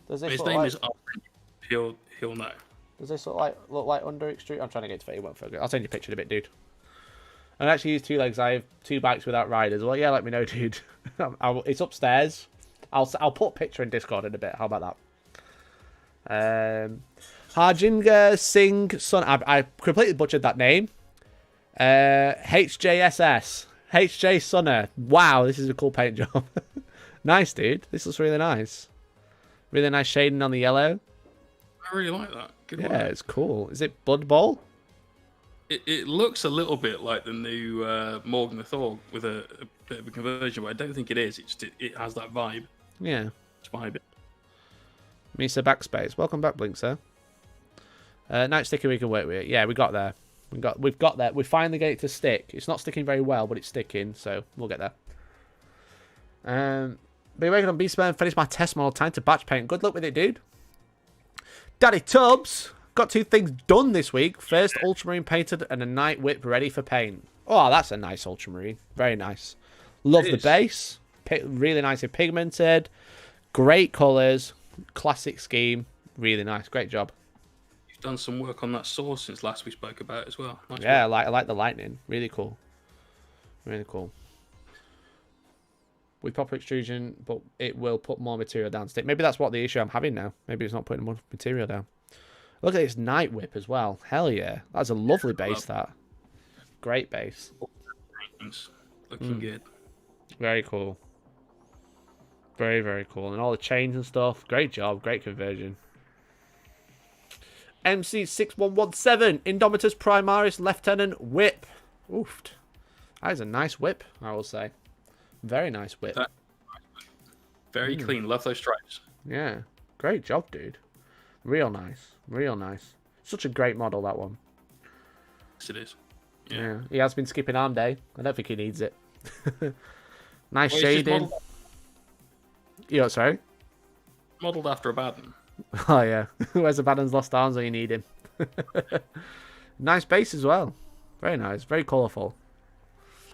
Does this His look name like... is Owen. He'll know. Does this look like under extrude? I'm trying to get to it. It won't focus. I'll send you a picture in a bit, dude. I actually use 2 legs. I have 2 bikes without riders. Well, yeah, let me know, dude. It's upstairs. I'll put a picture in Discord in a bit. How about that? Harjinger Singh Son. I completely butchered that name. HJSS. HJ Sunner. Wow, this is a cool paint job. Nice, dude. This looks really nice. Really nice shading on the yellow. I really like that. Good yeah, work. It's cool. Is it Blood Bowl? It looks a little bit like the new Morgan the Thor with a bit of a conversion, but I don't think it is. It has that vibe. Yeah. It's vibing. Misa Backspace. Welcome back, Blink, sir. Night sticker we can work with. Yeah, we got there. We've got there. We finally get it to stick. It's not sticking very well, but it's sticking, so we'll get there. Be working on Beastman. Finish my test model. Time to batch paint. Good luck with it, dude. Daddy Tubbs. Got 2 things done this week. First, Ultramarine painted and a Night Whip ready for paint. Oh, that's a nice Ultramarine. Very nice. Love the base. Really nicely pigmented. Great colours. Classic scheme. Really nice. Great job. You've done some work on that sword since last we spoke about it as well. Nice yeah, work. I like the lightning. Really cool. Really cool. With proper extrusion, but it will put more material down. Maybe that's what the issue I'm having now. Maybe it's not putting more material down. Look at this Night Whip as well. Hell yeah. That's a lovely base, that. Great base. Looking good. Very cool. Very, very cool. And all the chains and stuff. Great job. Great conversion. MC6117. Indomitus Primaris Lieutenant Whip. Oofed. That is a nice whip, I will say. Very nice whip. Very clean. Love those stripes. Yeah. Great job, dude. Real nice. Real nice. Such a great model, that one. Yes, it is. Yeah. He has been skipping arm day. I don't think he needs it. Nice shading. You know, sorry? Modelled after a Baden. Oh, yeah. Where's Abaddon's lost arms when you need him? Nice base as well. Very nice. Very colourful.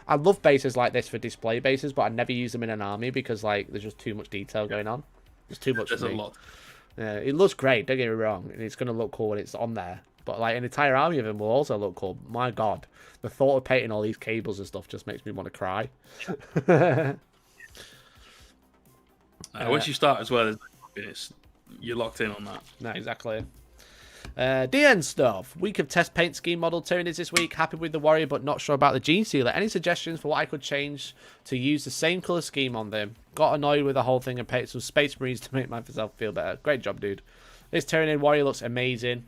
I love bases like this for display bases, but I never use them in an army because, like, there's just too much detail going on. There's too much There's for me. a lot. Yeah, it looks great, don't get me wrong, and it's going to look cool when it's on there. But, like, an entire army of them will also look cool. My God. The thought of painting all these cables and stuff just makes me want to cry. Once you start as well, you're locked in on that. No, exactly. DN stuff. Week of test paint scheme model tyranids this week. Happy with the warrior, but not sure about the gene sealer. Any suggestions for what I could change to use the same colour scheme on them? Got annoyed with the whole thing and painted some space marines to make myself feel better. Great job, dude. This Tyranid warrior looks amazing.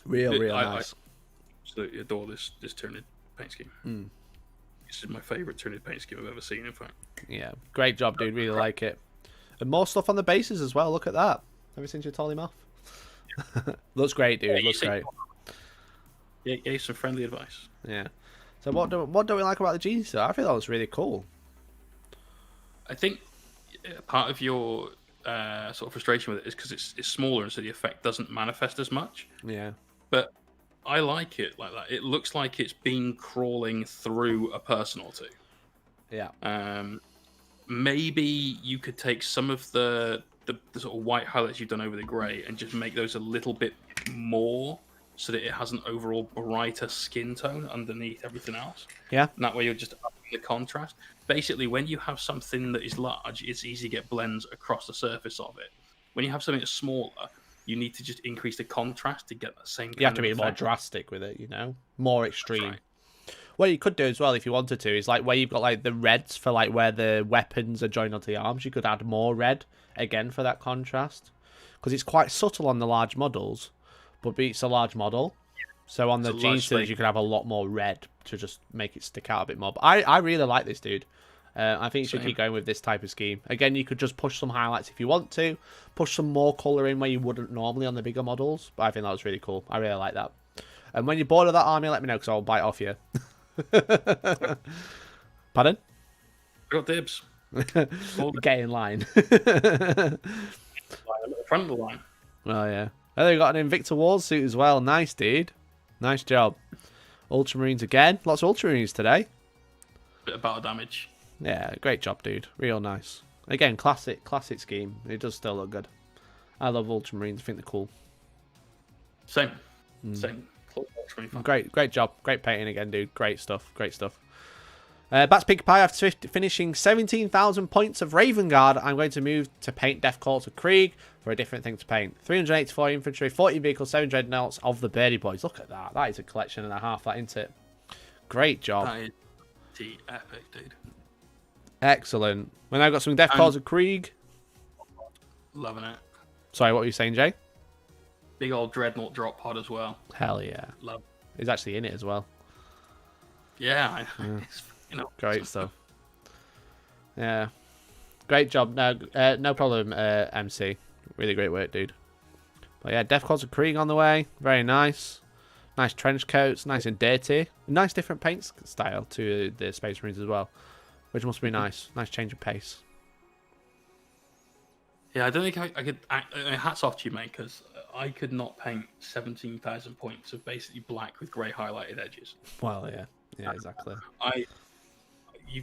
Real nice. I absolutely adore this Tyranid paint scheme. This is my favourite Tyranid paint scheme I've ever seen, in fact. Yeah, great job, dude. Really like it. And more stuff on the bases as well. Look at that. Ever since you told him off? Looks great, dude. Looks great. Yeah, gave some friendly advice. Yeah. So what do we like about the gene sealer? I think that was really cool. I think part of your sort of frustration with it is because it's smaller, and so the effect doesn't manifest as much. Yeah. But I like it like that. It looks like it's been crawling through a person or two. Yeah. Maybe you could take some of the sort of white highlights you've done over the grey and just make those a little bit more, so that it has an overall brighter skin tone underneath everything else. Yeah. And that way you're just upping the contrast. Basically, when you have something that is large, it's easy to get blends across the surface of it. When you have something that's smaller, you need to just increase the contrast to get that same. You have to be more drastic with it, more extreme. Right. What you could do as well, if you wanted to, is like where you've got like the reds for like where the weapons are joined onto the arms. You could add more red again for that contrast, because it's quite subtle on the large models, but it's a large model. So on the gene sealers, you could have a lot more red to just make it stick out a bit more. But I really like this, dude. I think you should keep going with this type of scheme. Again, you could just push some highlights if you want to, push some more colour in where you wouldn't normally on the bigger models. But I think that was really cool. I really like that. And when you're bored of that army, let me know, because I'll bite off you. Pardon? I got dibs. Get in line. Front of the line. Oh, yeah. Oh, they got an Invicta Wars suit as well. Nice, dude. Nice job. Ultramarines again. Lots of Ultramarines today. Bit of battle damage. Yeah, great job, dude. Real nice. Again, classic scheme. It does still look good. I love Ultramarines. I think they're cool. Same. Great job. Great painting again, dude. Great stuff. Bats Pink Pie, after finishing 17,000 points of Raven Guard, I'm going to move to paint Death Calls of Krieg for a different thing to paint. 384 infantry, 40 vehicles, 7 dreadnoughts of the Birdie Boys. Look at that. That is a collection and a half, that, isn't it? Great job. That is the epic, dude. Excellent. When I got some Death Calls of Krieg. Loving it. Sorry, what were you saying, Jay? Big old dreadnought drop pod as well. Hell yeah. Love. He's actually in it as well. Yeah. Great stuff. Yeah. Great job. No problem, MC. Really great work, dude. But yeah, Death Calls of Krieg on the way. Very nice. Nice trench coats. Nice and dirty. Nice different paint style to the Space Marines as well, which must be nice. Nice change of pace. Yeah, I don't think I could... hats off to you, mate, because I could not paint 17,000 points of basically black with grey highlighted edges. Well, yeah. Yeah, exactly.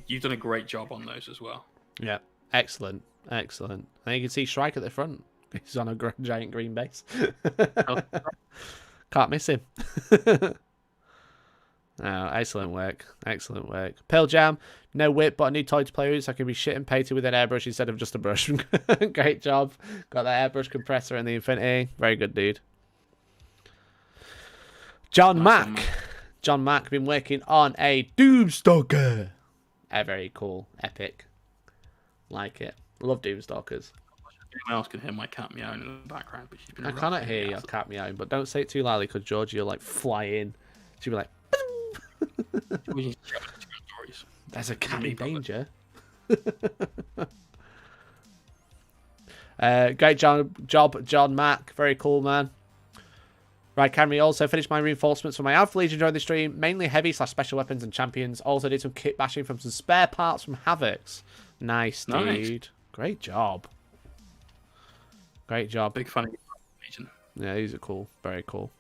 You've done a great job on those as well. Yeah, excellent. And you can see Shrike at the front. He's on a giant green base. Can't miss him. Oh, excellent work. Pearl Jam, no whip, but a new toy to play with, so I can be shit and painted with an airbrush instead of just a brush. Great job. Got that airbrush compressor and the Infinity. Very good, dude. John Mack been working on a Doomstalker. Very cool. Epic. Like it. Love Doomstalkers. Anyone else can hear my cat meowing in the background, but she's been... I cannot hear your cat meowing, but don't say it too loudly, because Georgie will like fly in. She'll be like... There's a cat in danger. Great job, John Mack. Very cool, man. Right, can we also finish my reinforcements for my Alpha Legion during the stream? Mainly heavy/special weapons and champions. Also did some kit bashing from some spare parts from Havocs. Nice, dude. Nice. Great job. Big fan of Legion. Yeah, these are cool. Very cool.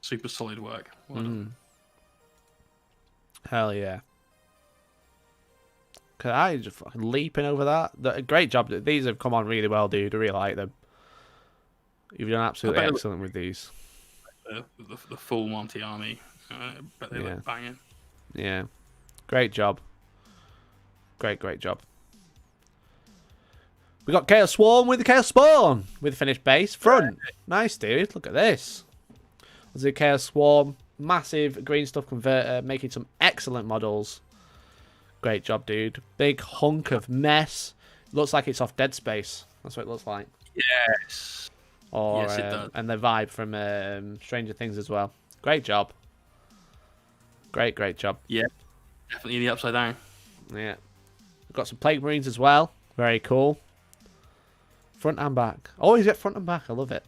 Super solid work. Hell yeah. I just fucking leaping over that. Great job. These have come on really well, dude. I really like them. You've done absolutely excellent with these. The full Monty army. But they look banging. Yeah. Great job. Great job. We got Chaos Swarm with the Chaos Spawn with finished base front. Nice, dude. Look at this. There's the Chaos Swarm, massive green stuff converter, making some excellent models. Great job, dude. Big hunk of mess. Looks like it's off Dead Space. That's what it looks like. Yes. Or, yes, it does. And the vibe from Stranger Things as well. Great job. Great job. Yeah, definitely the upside down. Yeah. We've got some Plague Marines as well. Very cool. Front and back. Always get front and back. I love it.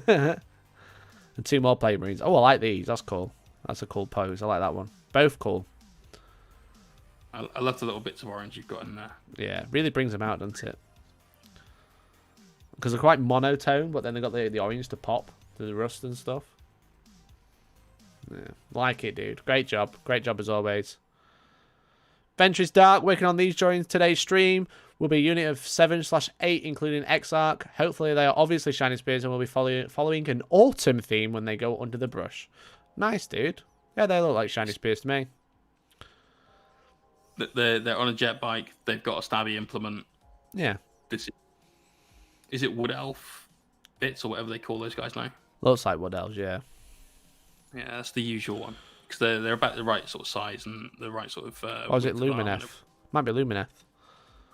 And 2 more Plague Marines. Oh, I like these. That's cool. That's a cool pose. I like that one. Both cool. I love the little bits of orange you've got in there. Yeah, really brings them out, doesn't it? Because they're quite monotone, but then they've got the orange to pop, the rust and stuff. Yeah, like it, dude. Great job. Great job as always. Ventress Dark, working on these during today's stream. Will be a unit of 7/8, including Exarch. Hopefully they are obviously Shining Spears and will be following an autumn theme when they go under the brush. Nice, dude. Yeah, they look like Shining Spears to me. They're on a jet bike. They've got a stabby implement. Yeah. Is it Wood Elf bits or whatever they call those guys now? Looks like Wood Elves, yeah. Yeah, that's the usual one. Because they're about the right sort of size and the right sort of... or is it Lumineth? Might be Lumineth.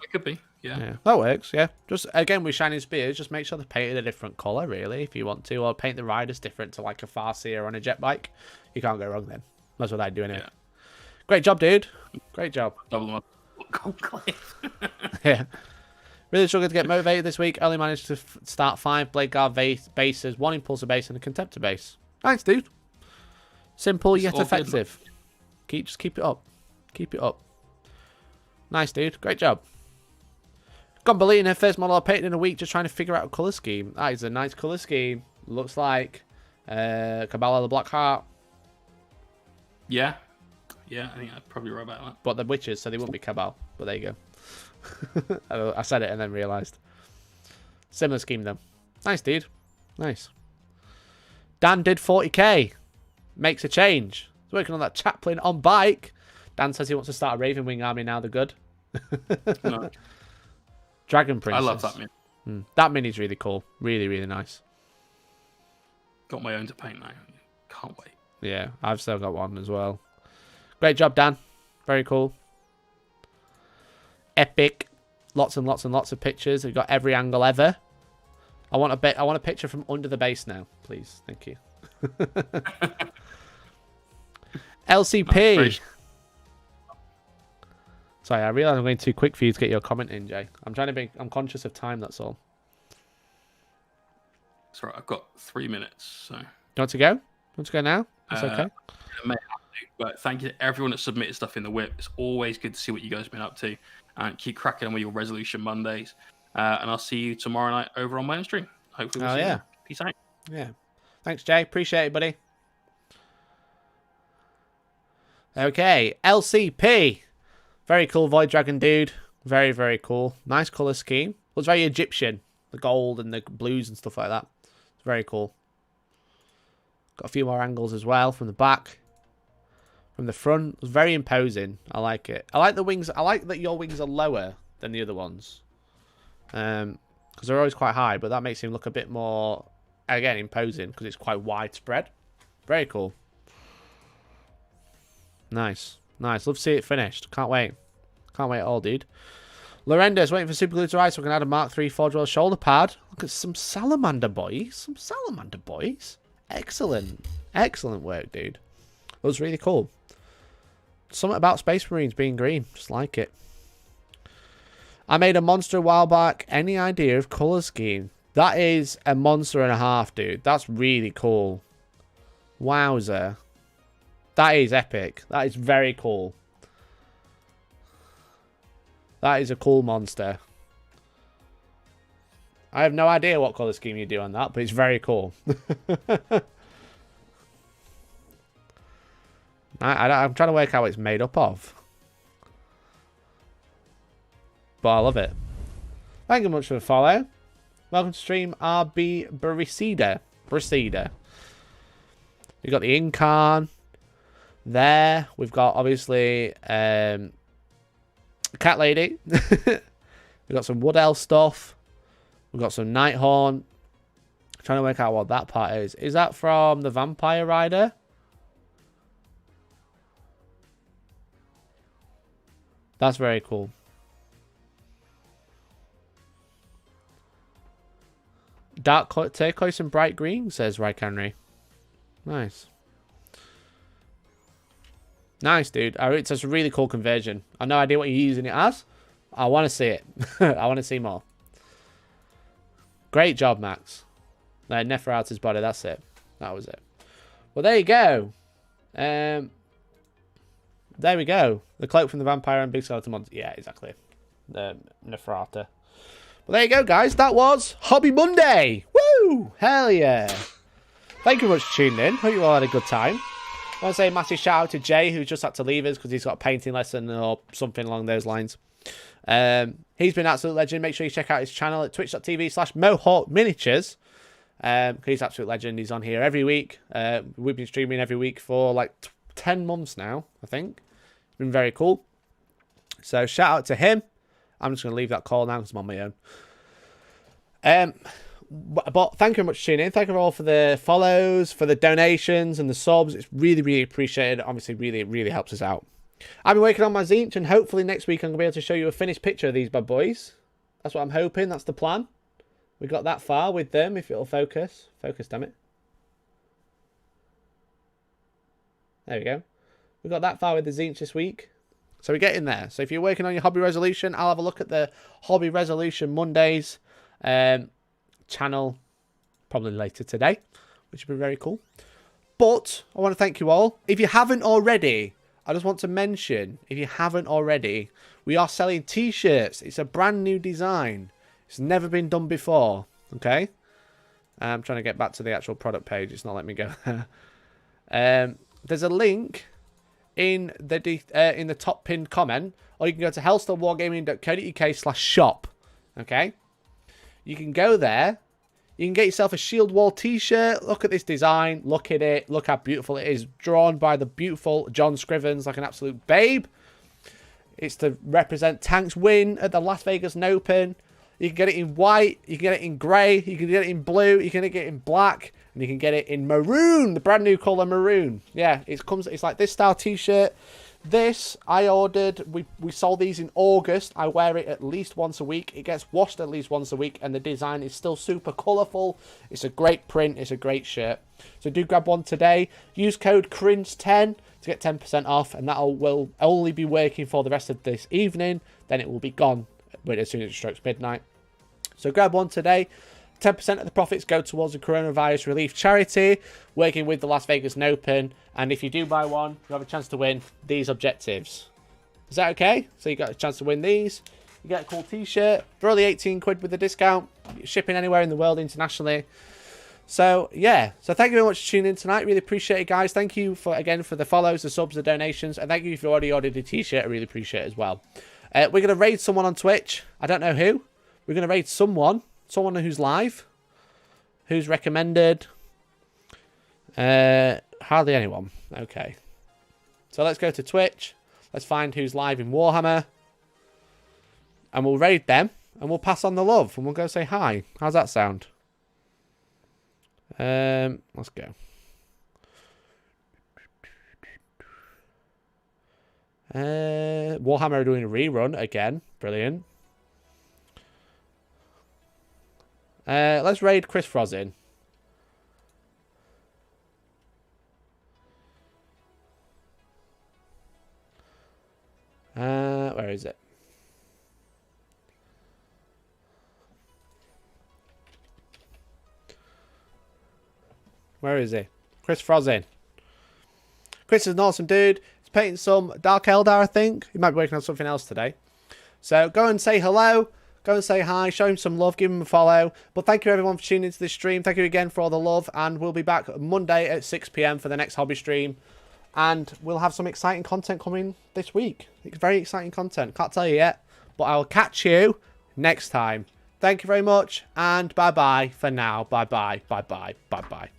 It could be, yeah. That works, yeah. Just, again, with Shining Spears, just make sure they're painted a different colour, really, if you want to. Or paint the riders different to, like, a Farseer on a jet bike. You can't go wrong then. That's what I'd do anyway. Yeah. Great job, dude. Great job. Double them up. Conclave. Yeah. Really struggled to get motivated this week. Only managed to start 5 Blade Guard bases, 1 Impulsor base, and a Contemptor base. Nice, dude. Simple yet effective. Just keep it up. Keep it up. Nice, dude. Great job. Gombolina, her first model I painted in a week, just trying to figure out a colour scheme. That is a nice colour scheme. Looks like Kabbalah the Black Heart. Yeah. Yeah, I think I'd probably right about that. But they're witches, so they wouldn't be Cabal. But there you go. I said it and then realised. Similar scheme, though. Nice, dude. Nice. Dan did 40k. Makes a change. He's working on that chaplain on bike. Dan says he wants to start a Raven Wing army now. They're good. No. Dragon Princess. I love that mini. That mini's really cool. Really, really nice. Got my own to paint now. Can't wait. Yeah, I've still got one as well. Great job, Dan. Very cool. Epic. Lots and lots and lots of pictures. We've got every angle ever. I want a picture from under the base now, please. Thank you. LCP. Sorry, I realise I'm going too quick for you to get your comment in, Jay. I'm conscious of time, that's all. Sorry, I've got 3 minutes. So. You want to go? You want to go now? That's okay. I may have to, but thank you to everyone that submitted stuff in the whip. It's always good to see what you guys have been up to. And keep cracking on with your resolution Mondays. And I'll see you tomorrow night over on my own stream. Hopefully we'll see you. Peace out. Yeah. Thanks, Jay. Appreciate it, buddy. Okay. LCP. Very cool Void Dragon dude. Very, very cool. Nice colour scheme. Looks very Egyptian. The gold and the blues and stuff like that. It's very cool. Got a few more angles as well from the back. From the front. It's very imposing. I like it. I like the wings. I like that your wings are lower than the other ones. Because they're always quite high, but that makes him look a bit more, again, imposing because it's quite widespread. Very cool. Nice. Nice. Love to see it finished. Can't wait. Can't wait at all, dude. Lorendo's waiting for super glue to dry so we can add a Mark III Forge World shoulder pad. Look at some salamander boys. Some salamander boys. Excellent. Excellent work, dude. It was really cool. Something about Space Marines being green. Just like it. I made a monster a while back. Any idea of colour scheme? That is a monster and a half, dude. That's really cool. Wowzer. That is epic. That is very cool. That is a cool monster. I have no idea what colour scheme you do on that, but it's very cool. I'm trying to work out what it's made up of. But I love it. Thank you much for the follow. Welcome to stream RB Brisida. We've got the Incarn there. We've got, obviously, Cat Lady. We've got some Wood Elf stuff. We've got some Nighthorn. Trying to work out what that part is. Is that from the Vampire Rider? That's very cool. Dark turquoise and bright green, says Rykenry. Nice. Nice, dude. It's a really cool conversion. I have no idea what you're using it as. I want to see it. I want to see more. Great job, Max. Neferata's body, that's it. That was it. Well, there you go. There we go. The cloak from the vampire and big skeleton monster. Yeah, exactly. Neferata. Well, there you go, guys. That was Hobby Monday. Woo! Hell yeah. Thank you very much for tuning in. Hope you all had a good time. I want to say a massive shout out to Jay, who just had to leave us because he's got a painting lesson or something along those lines. He's been an absolute legend. Make sure you check out his channel at twitch.tv/MohawkMiniatures. He's an absolute legend. He's on here every week. We've been streaming every week for like 10 months now, I think. It's been very cool. So shout out to him. I'm just going to leave that call now because I'm on my own. But thank you very much for tuning in. Thank you all for the follows, for the donations and the subs. It's really, really appreciated. Obviously, really, really helps us out. I've been working on my Zinch, and hopefully next week I'm going to be able to show you a finished picture of these bad boys. That's what I'm hoping. That's the plan. We got that far with them, if it'll focus. Focus, damn it. There we go. We got that far with the Zinch this week. So we're getting there. So if you're working on your hobby resolution, I'll have a look at the Hobby Resolution Mondays channel probably later today, which will be very cool. But I want to thank you all. If you haven't already, I just want to mention, if you haven't already, we are selling t-shirts. It's a brand new design. It's never been done before. Okay? I'm trying to get back to the actual product page. It's not letting me go there. There's a link in the top pinned comment, or you can go to hellstormwargaming.co.uk/shop. Okay? You can go there. You can get yourself a Shield Wall t-shirt. Look at this design. Look at it. Look how beautiful it is. Drawn by the beautiful John Scrivens, like an absolute babe. It's to represent Tank's win at the Las Vegas Open. You can get it in white. You can get it in grey. You can get it in blue. You can get it in black. And you can get it in maroon. The brand new colour maroon. Yeah, it's like this style t-shirt. This, I ordered, we sold these in August. I wear it at least once a week. It gets washed at least once a week, and the design is still super colourful. It's a great print. It's a great shirt. So do grab one today. Use code CRINGE10 to get 10% off, and that will only be working for the rest of this evening. Then it will be gone as soon as it strikes midnight. So grab one today. 10% of the profits go towards the coronavirus relief charity, working with the Las Vegas Open. And if you do buy one, you have a chance to win these objectives. Is that okay? So you got a chance to win these. You get a cool t-shirt for only 18 quid with a discount. Shipping anywhere in the world internationally. So, yeah. So thank you very much for tuning in tonight. Really appreciate it, guys. Thank you, again, for the follows, the subs, the donations. And thank you if you already ordered a t-shirt. I really appreciate it as well. We're going to raid someone on Twitch. I don't know who. We're going to raid someone who's live, who's recommended. Hardly anyone. Okay. So let's go to Twitch. Let's find who's live in Warhammer. And we'll raid them. And we'll pass on the love. And we'll go say hi. How's that sound? Let's go. Warhammer are doing a rerun again. Brilliant. Let's raid Chris Frozin. Where is it? Where is he? Chris Frozin. Chris is an awesome dude. He's painting some Dark Eldar, I think. He might be working on something else today. So go and say hello. Go and say hi, show him some love, give him a follow. But thank you everyone for tuning into this stream. Thank you again for all the love. And we'll be back Monday at 6 PM for the next hobby stream. And we'll have some exciting content coming this week. It's very exciting content. Can't tell you yet. But I will catch you next time. Thank you very much. And bye-bye for now. Bye-bye. Bye-bye. Bye-bye.